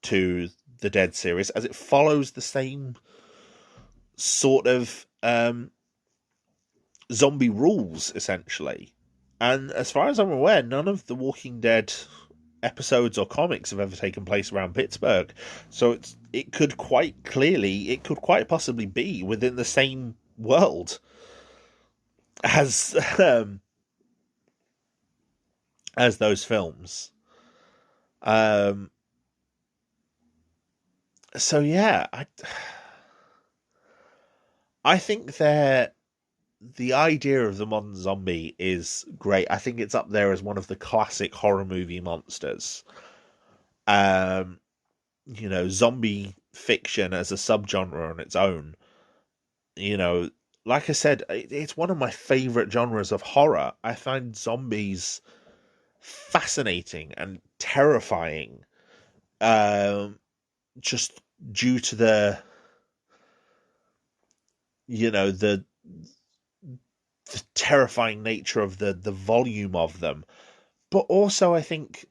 to the Dead series, as it follows the same sort of zombie rules, essentially. And as far as I'm aware, none of The Walking Dead episodes or comics have ever taken place around Pittsburgh. So it could quite possibly be within the same world as those films. So yeah, I think the idea of the modern zombie is great. I think it's up there as one of the classic horror movie monsters. Zombie fiction as a subgenre on its own. Like I said, it's one of my favorite genres of horror. I find zombies fascinating and terrifying, just due to you know, the terrifying nature of the volume of them, but also I think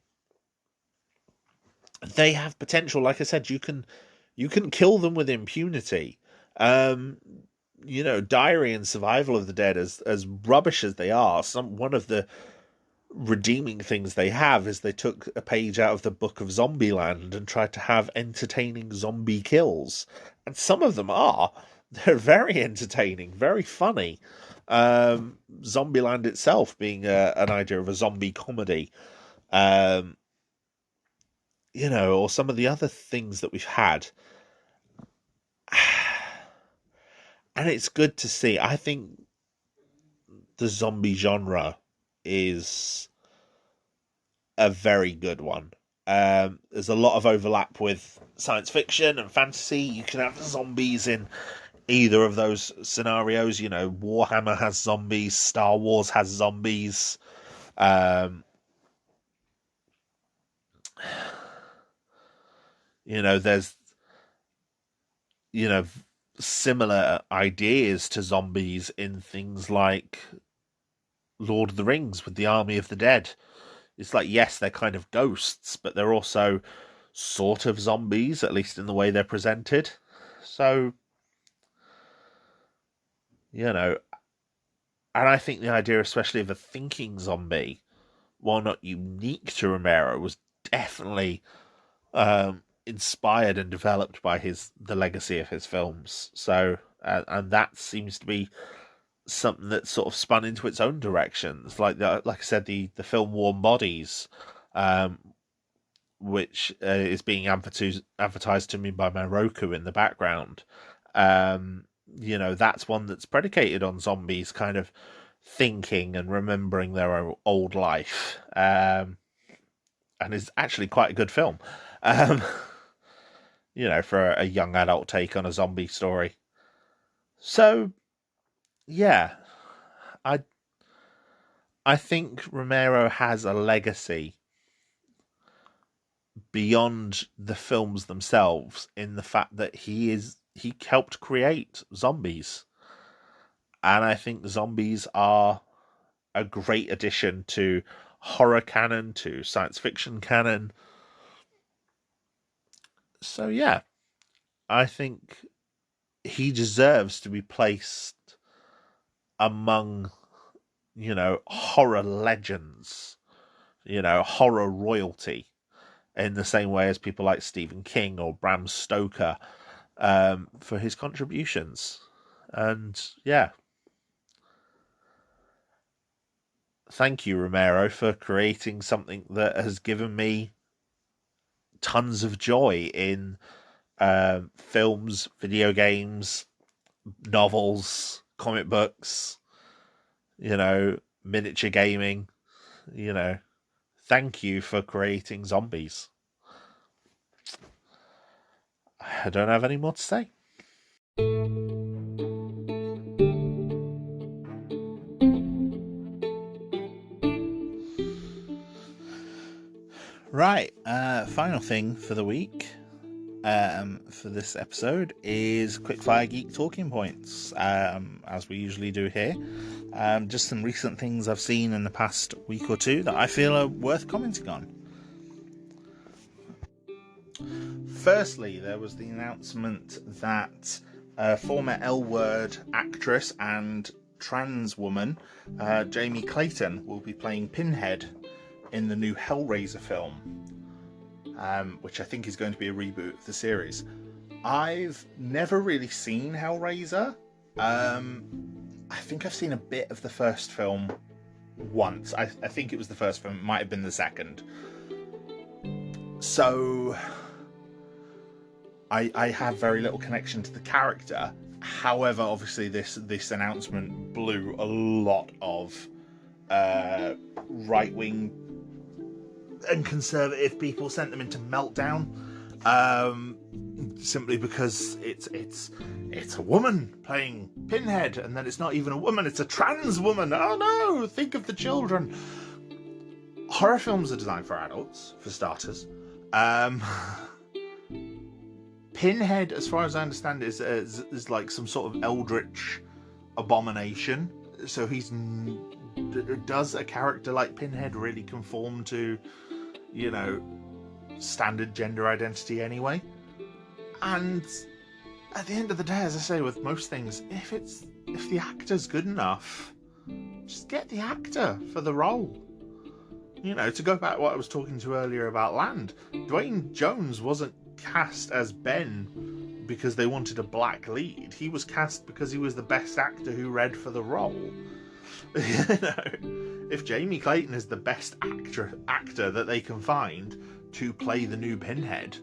they have potential. Like I said, you can kill them with impunity. Um, Diary and Survival of the Dead, as rubbish as they are, one of the redeeming things they have is they took a page out of the book of Zombieland and tried to have entertaining zombie kills, and some of them are. They're very entertaining, very funny. Zombieland itself being an idea of a zombie comedy, um, or some of the other things that we've had. And it's good to see. I think the zombie genre is a very good one. There's a lot of overlap with science fiction and fantasy. You can have zombies in either of those scenarios. Warhammer has zombies, Star Wars has zombies. Um, there's you know similar ideas to zombies in things like Lord of the Rings with the Army of the Dead. It's like, yes, they're kind of ghosts, but they're also sort of zombies, at least in the way they're presented. So, you know, and I think the idea, especially of a thinking zombie, while not unique to Romero, was definitely inspired and developed by the legacy of his films. So, and that seems to be something that sort of spun into its own directions. Like I said, the film Warm Bodies, um, which is being advertised to me by my Roku in the background. That's one that's predicated on zombies kind of thinking and remembering their old life, and is actually quite a good film. Um, for a young adult take on a zombie story. So, yeah, I I think Romero has a legacy beyond the films themselves in the fact that he helped create zombies, and I think zombies are a great addition to horror canon, to science fiction canon. So yeah, I think he deserves to be placed among horror legends, horror royalty, in the same way as people like Stephen King or Bram Stoker, for his contributions. And yeah, thank you, Romero, for creating something that has given me tons of joy in films, video games, novels, comic books, miniature gaming. You know, thank you for creating zombies. I don't have any more to say. Right, final thing for the week, for this episode, is Quickfire Geek talking points, as we usually do here. Just some recent things I've seen in the past week or two that I feel are worth commenting on. Firstly, there was the announcement that former L-Word actress and trans woman Jamie Clayton will be playing Pinhead in the new Hellraiser film, which I think is going to be a reboot of the series. I've never really seen Hellraiser. I think I've seen a bit of the first film once. I think it was the first film. It might have been the second. So I have very little connection to the character. However, obviously this announcement blew a lot of right-wing and conservative people, sent them into meltdown, simply because it's a woman playing Pinhead, and then it's not even a woman, it's a trans woman. Oh no, think of the children. Horror films are designed for adults, for starters. Pinhead, as far as I understand, is like some sort of eldritch abomination. So does a character like Pinhead really conform to, standard gender identity anyway? And at the end of the day, as I say with most things, if the actor's good enough, just get the actor for the role. To go back to what I was talking to earlier about Land, Dwayne Jones wasn't cast as Ben because they wanted a black lead. He was cast because he was the best actor who read for the role. If Jamie Clayton is the best actor that they can find to play the new Pinhead,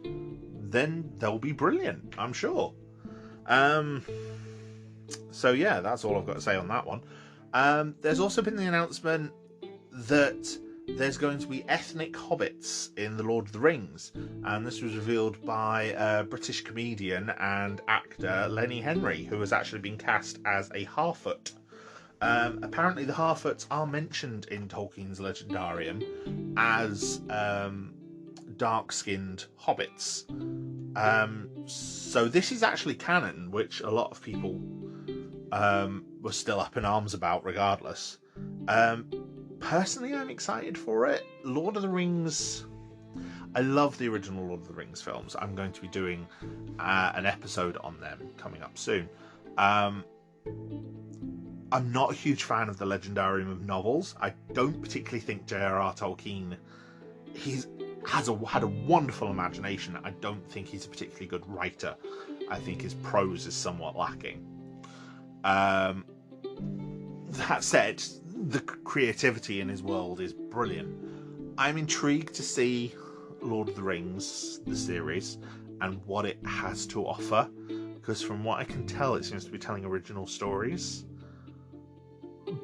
then they'll be brilliant, I'm sure. So yeah, that's all I've got to say on that one. There's also been the announcement that there's going to be ethnic hobbits in The Lord of the Rings, and this was revealed by British comedian and actor Lenny Henry, who has actually been cast as a Harfoot. Apparently the Harfoots are mentioned in Tolkien's Legendarium as dark-skinned hobbits. So this is actually canon, which a lot of people were still up in arms about regardless. Personally, I'm excited for it. Lord of the Rings, I love the original Lord of the Rings films. I'm going to be doing an episode on them coming up soon. I'm not a huge fan of the Legendarium of novels. I don't particularly think J.R.R. Tolkien, had a wonderful imagination. I don't think he's a particularly good writer. I think his prose is somewhat lacking. That said, the creativity in his world is brilliant. I'm intrigued to see Lord of the Rings, the series, and what it has to offer, because from what I can tell, it seems to be telling original stories.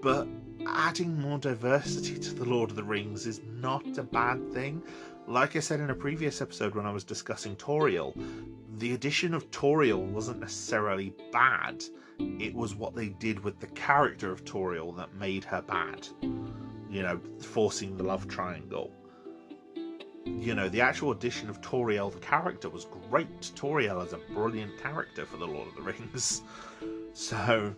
But adding more diversity to the Lord of the Rings is not a bad thing. Like I said in a previous episode when I was discussing Tauriel, the addition of Tauriel wasn't necessarily bad. It was what they did with the character of Tauriel that made her bad. Forcing the love triangle. The actual addition of Tauriel, the character, was great. Tauriel is a brilliant character for the Lord of the Rings. So,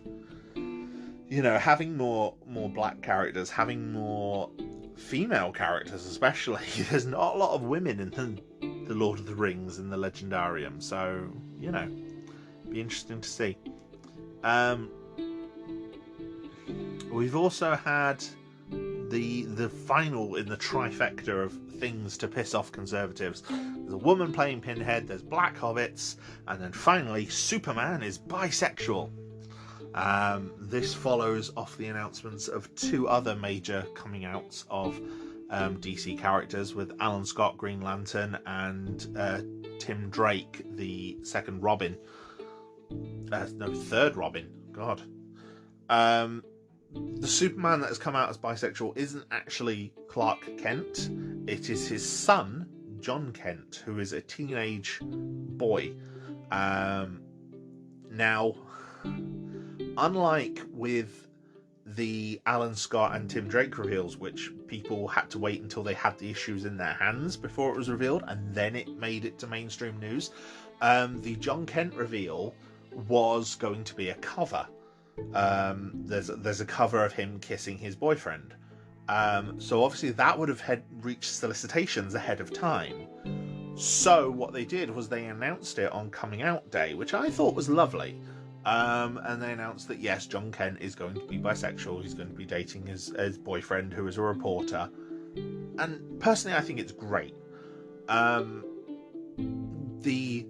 having more black characters, having more female characters especially. There's not a lot of women in the Lord of the Rings in the Legendarium, so, be interesting to see. We've also had the final in the trifecta of things to piss off conservatives. There's a woman playing Pinhead, there's black hobbits, and then finally Superman is bisexual. This follows off the announcements of two other major coming outs of DC characters, with Alan Scott, Green Lantern, and Tim Drake, the second Robin. Third Robin. God. The Superman that has come out as bisexual isn't actually Clark Kent. It is his son, John Kent, who is a teenage boy. Now, unlike with the Alan Scott and Tim Drake reveals, which people had to wait until they had the issues in their hands before it was revealed, and then it made it to mainstream news, the John Kent reveal was going to be a cover. There's a cover of him kissing his boyfriend. So obviously that would have reached solicitations ahead of time. So what they did was they announced it on coming out day, which I thought was lovely. And they announced that yes, John Kent is going to be bisexual. He's going to be dating his boyfriend, who is a reporter. And personally, I think it's great. The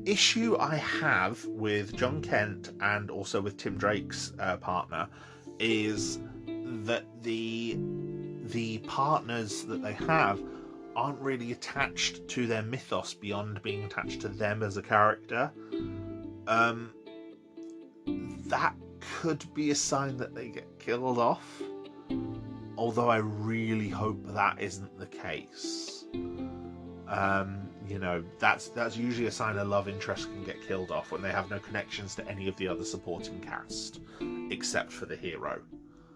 issue I have with John Kent and also with Tim Drake's partner is that the partners that they have aren't really attached to their mythos beyond being attached to them as a character. That could be a sign that they get killed off, although I really hope that isn't the case. That's usually a sign a love interest can get killed off when they have no connections to any of the other supporting cast except for the hero.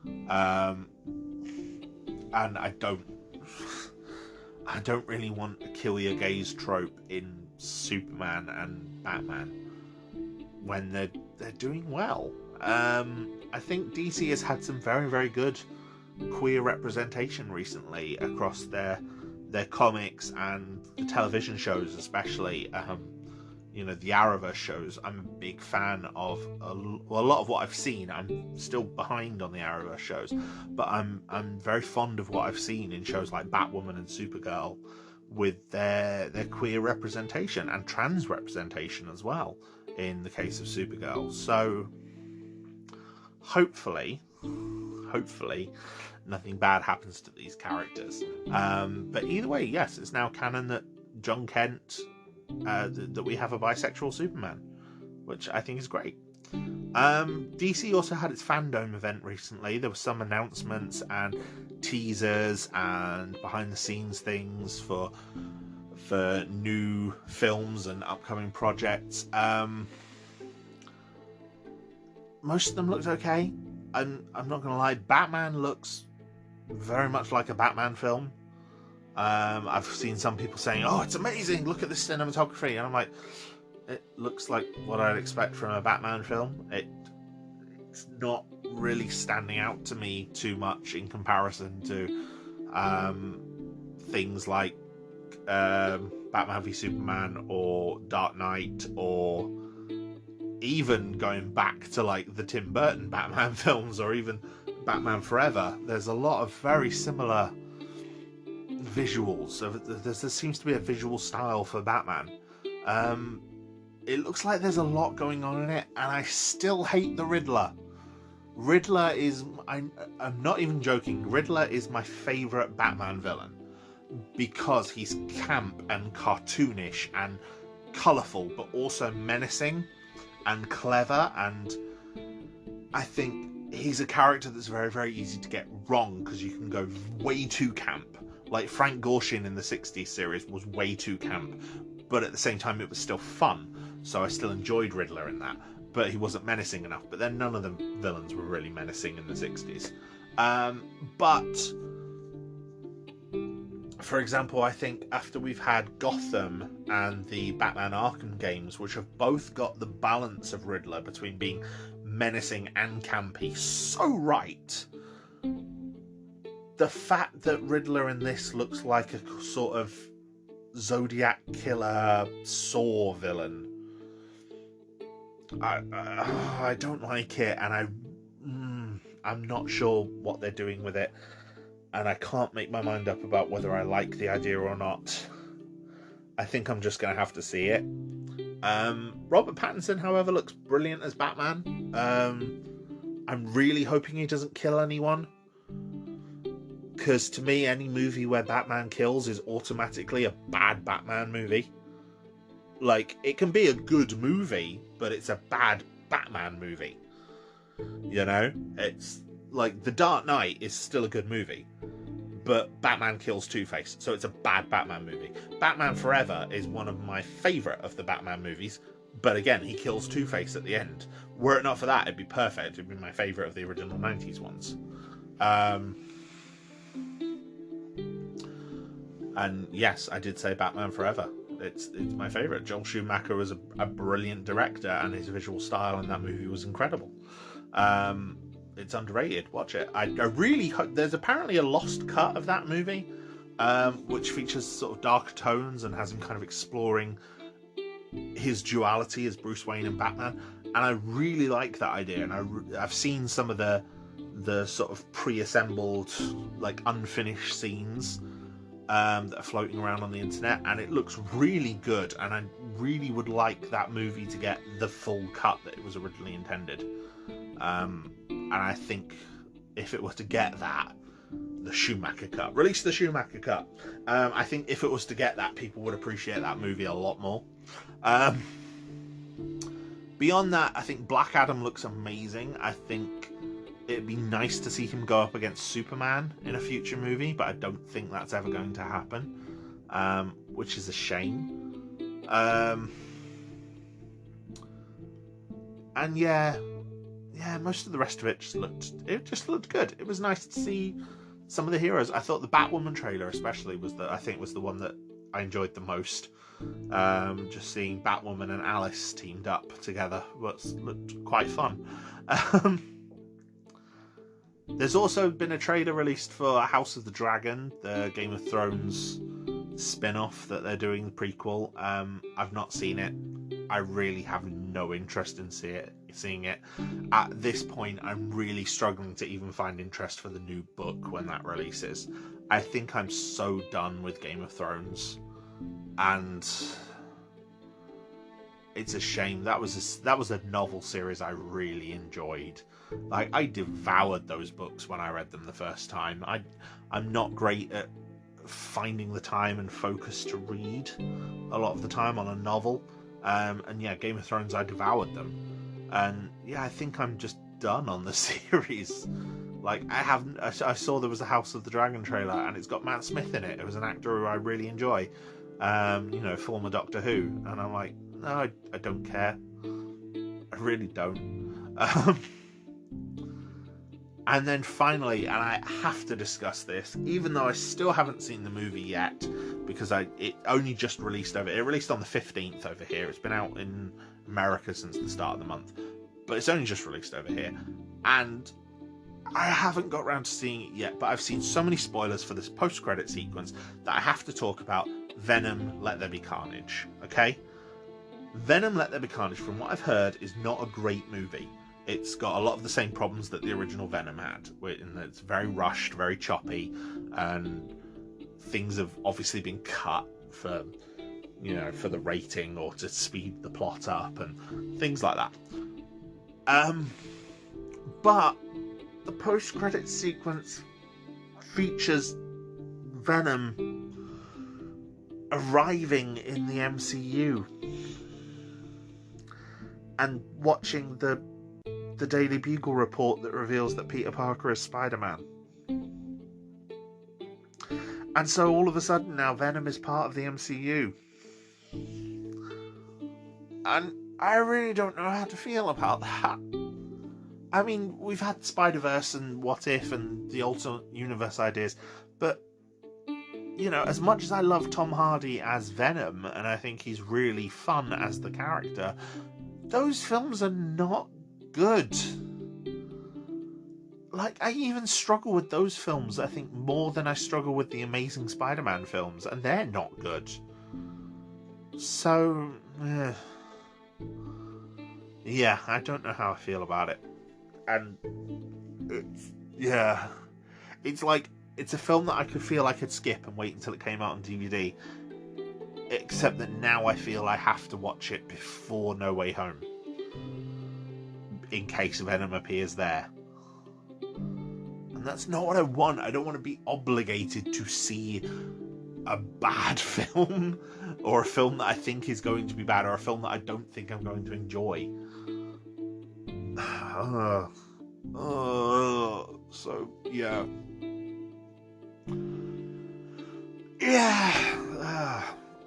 And I don't I don't really want a kill your gaze trope in Superman and Batman when they're doing well. I think DC has had some very, very good queer representation recently across their comics and the television shows, especially. The Arrowverse shows. I'm a big fan of a lot of what I've seen. I'm still behind on the Arrowverse shows, but I'm very fond of what I've seen in shows like Batwoman and Supergirl, with their queer representation and trans representation as well in the case of Supergirl. So hopefully nothing bad happens to these characters. But either way, yes, it's now canon that John Kent, that we have a bisexual Superman, which I think is great. DC also had its fandom event recently. There were some announcements and teasers and behind the scenes things for new films and upcoming projects. Most of them looked okay. I'm not gonna lie, Batman looks very much like a Batman film. I've seen some people saying, "Oh, it's amazing! Look at this cinematography," and I'm like, it looks like what I'd expect from a Batman film. It's not really standing out to me too much in comparison to things like Batman v Superman or Dark Knight, or even going back to like the Tim Burton Batman films, or even Batman Forever. There's a lot of very similar visuals. So there seems to be a visual style for Batman. It looks like there's a lot going on in it, and I still hate the Riddler. Riddler is, I'm not even joking, Riddler is my favourite Batman villain, because he's camp and cartoonish and colourful, but also menacing and clever, and I think he's a character that's very, very easy to get wrong, because you can go way too camp. Like Frank Gorshin in the 60s series was way too camp, but at the same time it was still fun, so I still enjoyed Riddler in that, but he wasn't menacing enough. But then none of the villains were really menacing in the 60s. But for example, I think after we've had Gotham and the Batman Arkham games, which have both got the balance of Riddler between being menacing and campy so right, the fact that Riddler in this looks like a sort of Zodiac killer Saw villain, I don't like it, and I'm not sure what they're doing with it, and I can't make my mind up about whether I like the idea or not. I think I'm just going to have to see it. Robert Pattinson, however, looks brilliant as Batman. I'm really hoping he doesn't kill anyone, because to me, any movie where Batman kills is automatically a bad Batman movie. Like, it can be a good movie, but it's a bad Batman movie. You know? It's like The Dark Knight is still a good movie, but Batman kills Two-Face, so it's a bad Batman movie. Batman Forever is one of my favourite of the Batman movies, but again, he kills Two-Face at the end. Were it not for that, it'd be perfect. It'd be my favourite of the original 90s ones. And yes, I did say Batman Forever. It's my favourite. Joel Schumacher was a brilliant director, and his visual style in that movie was incredible. It's underrated. Watch it. I really hope. There's apparently a lost cut of that movie, which features sort of darker tones and has him kind of exploring his duality as Bruce Wayne and Batman. And I really like that idea. And I've seen some of the sort of pre-assembled, like unfinished scenes that are floating around on the internet, and it looks really good, and I really would like that movie to get the full cut that it was originally intended. And I think if it were to get that, the Schumacher cut, release the Schumacher cut, I think if it was to get that, people would appreciate that movie a lot more. Beyond that, I think Black Adam looks amazing. I think it'd be nice to see him go up against Superman in a future movie, but I don't think that's ever going to happen, which is a shame. And yeah, most of the rest of it just looked good. It was nice to see some of the heroes. I thought the Batwoman trailer especially was the one that I enjoyed the most. Just seeing Batwoman and Alice teamed up together looked quite fun. There's also been a trailer released for House of the Dragon, the Game of Thrones spin-off that they're doing, the prequel. I've not seen it. I really have no interest in seeing it. At this point, I'm really struggling to even find interest for the new book when that releases. I think I'm so done with Game of Thrones, and it's a shame. That was a novel series I really enjoyed. Like, I devoured those books when I read them the first time. I'm not great at finding the time and focus to read a lot of the time on a novel. And yeah, Game of Thrones, I devoured them. And yeah, I think I'm just done on the series. Like, I saw there was a House of the Dragon trailer, and it's got Matt Smith in it. It was an actor who I really enjoy. Former Doctor Who. And I'm like, no, I don't care. I really don't. And then finally, and I have to discuss this, even though I still haven't seen the movie yet, because it only just released it released on the 15th over here. It's been out in America since the start of the month, but it's only just released over here, and I haven't got around to seeing it yet, but I've seen so many spoilers for this post-credit sequence that I have to talk about Venom: Let There Be Carnage, okay? Venom: Let There Be Carnage, from what I've heard, is not a great movie. It's got a lot of the same problems that the original Venom had. It's very rushed, very choppy, and things have obviously been cut for the rating or to speed the plot up and things like that. But the post-credit sequence features Venom arriving in the MCU and watching the Daily Bugle report that reveals that Peter Parker is Spider-Man. And so all of a sudden now Venom is part of the MCU. And I really don't know how to feel about that. I mean, we've had Spider-Verse and What If and the alternate universe ideas, but, as much as I love Tom Hardy as Venom, and I think he's really fun as the character, those films are not good. Like, I even struggle with those films, I think, more than I struggle with the Amazing Spider-Man films, and they're not good. So, yeah, I don't know how I feel about it. And it's like, it's a film that I could skip and wait until it came out on DVD, except that now I feel I have to watch it before No Way Home, in case Venom appears there. And that's not what I want. I don't want to be obligated to see a bad film, or a film that I think is going to be bad, or a film that I don't think I'm going to enjoy. So, yeah.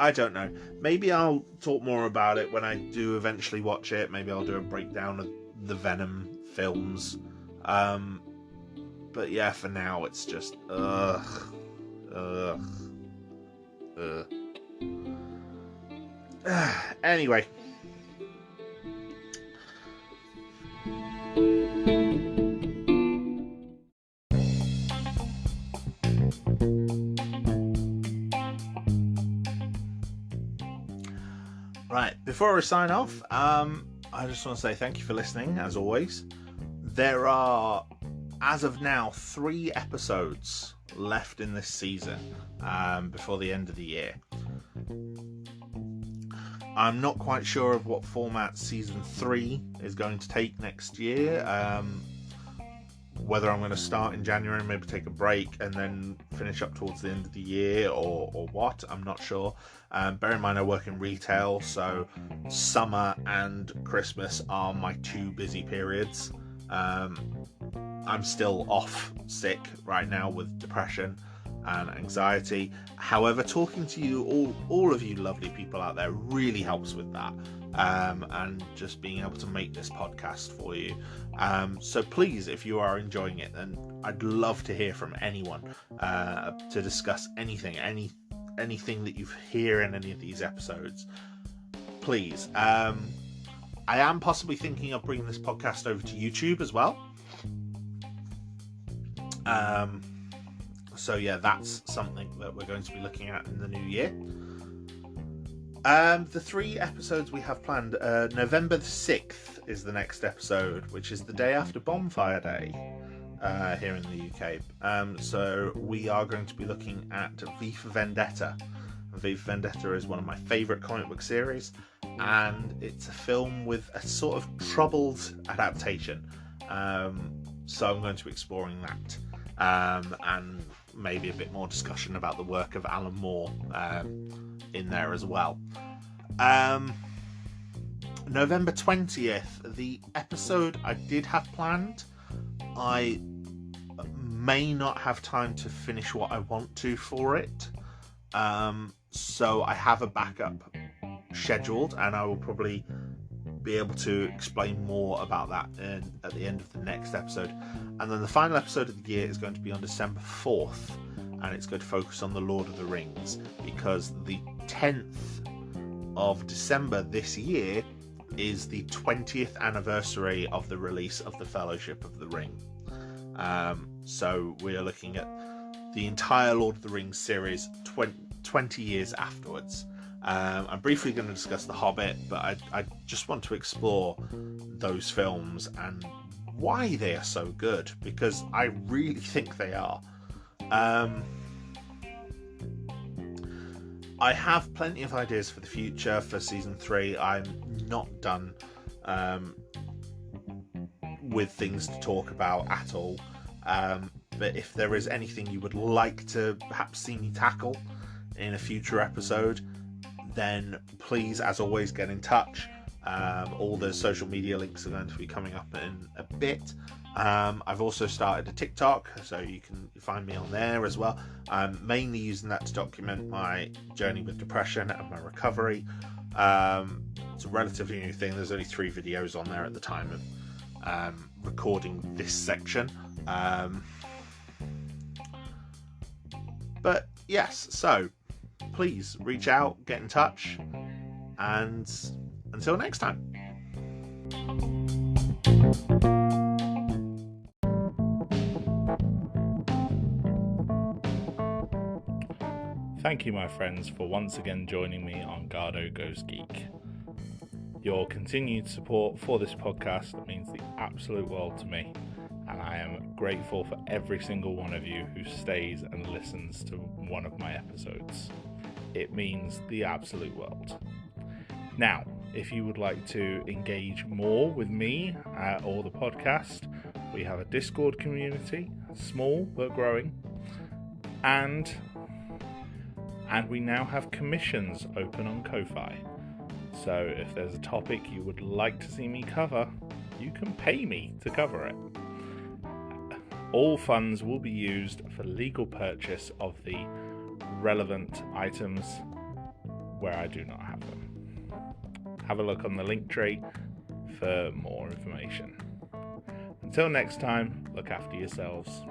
I don't know. Maybe I'll talk more about it when I do eventually watch it. Maybe I'll do a breakdown of the Venom films. But yeah, for now it's just Anyway. Right, before we sign off, I just want to say thank you for listening, as always. There are, as of now, 3 episodes left in this season before the end of the year. I'm not quite sure of what format season 3 is going to take next year. Whether I'm going to start in January and maybe take a break and then finish up towards the end of the year or what, I'm not sure. Bear in mind I work in retail, so summer and Christmas are my 2 busy periods. I'm still off sick right now with depression and anxiety. However, talking to you, all of you lovely people out there, really helps with that. And just being able to make this podcast for you. So please, if you are enjoying it, then I'd love to hear from anyone to discuss anything that you hear in any of these episodes. Please. I am possibly thinking of bringing this podcast over to YouTube as well. So yeah, that's something that we're going to be looking at in the new year. The 3 episodes we have planned, November the 6th is the next episode, which is the day after Bonfire Day here in the UK. So we are going to be looking at V for Vendetta. V for Vendetta is one of my favourite comic book series, and it's a film with a sort of troubled adaptation. So I'm going to be exploring that, and maybe a bit more discussion about the work of Alan Moore in there as well. November 20th, the episode I did have planned, I may not have time to finish what I want to for it, so I have a backup scheduled, and I will probably be able to explain more about that at the end of the next episode. And then the final episode of the year is going to be on December 4th, and it's going to focus on the Lord of the Rings, because the 10th of December this year is the 20th anniversary of the release of the Fellowship of the Ring. So we are looking at the entire Lord of the Rings series 20 years afterwards. I'm briefly going to discuss The Hobbit, but I just want to explore those films and why they are so good, because I really think they are. I have plenty of ideas for the future for season 3. I'm not done with things to talk about at all. But if there is anything you would like to perhaps see me tackle in a future episode, then please, as always, get in touch. All the social media links are going to be coming up in a bit. I've also started a TikTok, so you can find me on there as well. I'm mainly using that to document my journey with depression and my recovery. It's a relatively new thing. There's only 3 videos on there at the time of recording this section. But yes, so please reach out, get in touch, and until next time. Thank you, my friends, for once again joining me on Garhdo Goes Geek. Your continued support for this podcast means the absolute world to me, and I am grateful for every single one of you who stays and listens to one of my episodes. It means the absolute world. Now, if you would like to engage more with me or the podcast, we have a Discord community, small but growing, and we now have commissions open on Ko-Fi. So if there's a topic you would like to see me cover, you can pay me to cover it. All funds will be used for legal purchase of the relevant items where I do not have them. Have a look on the link tree for more information. Until next time, look after yourselves.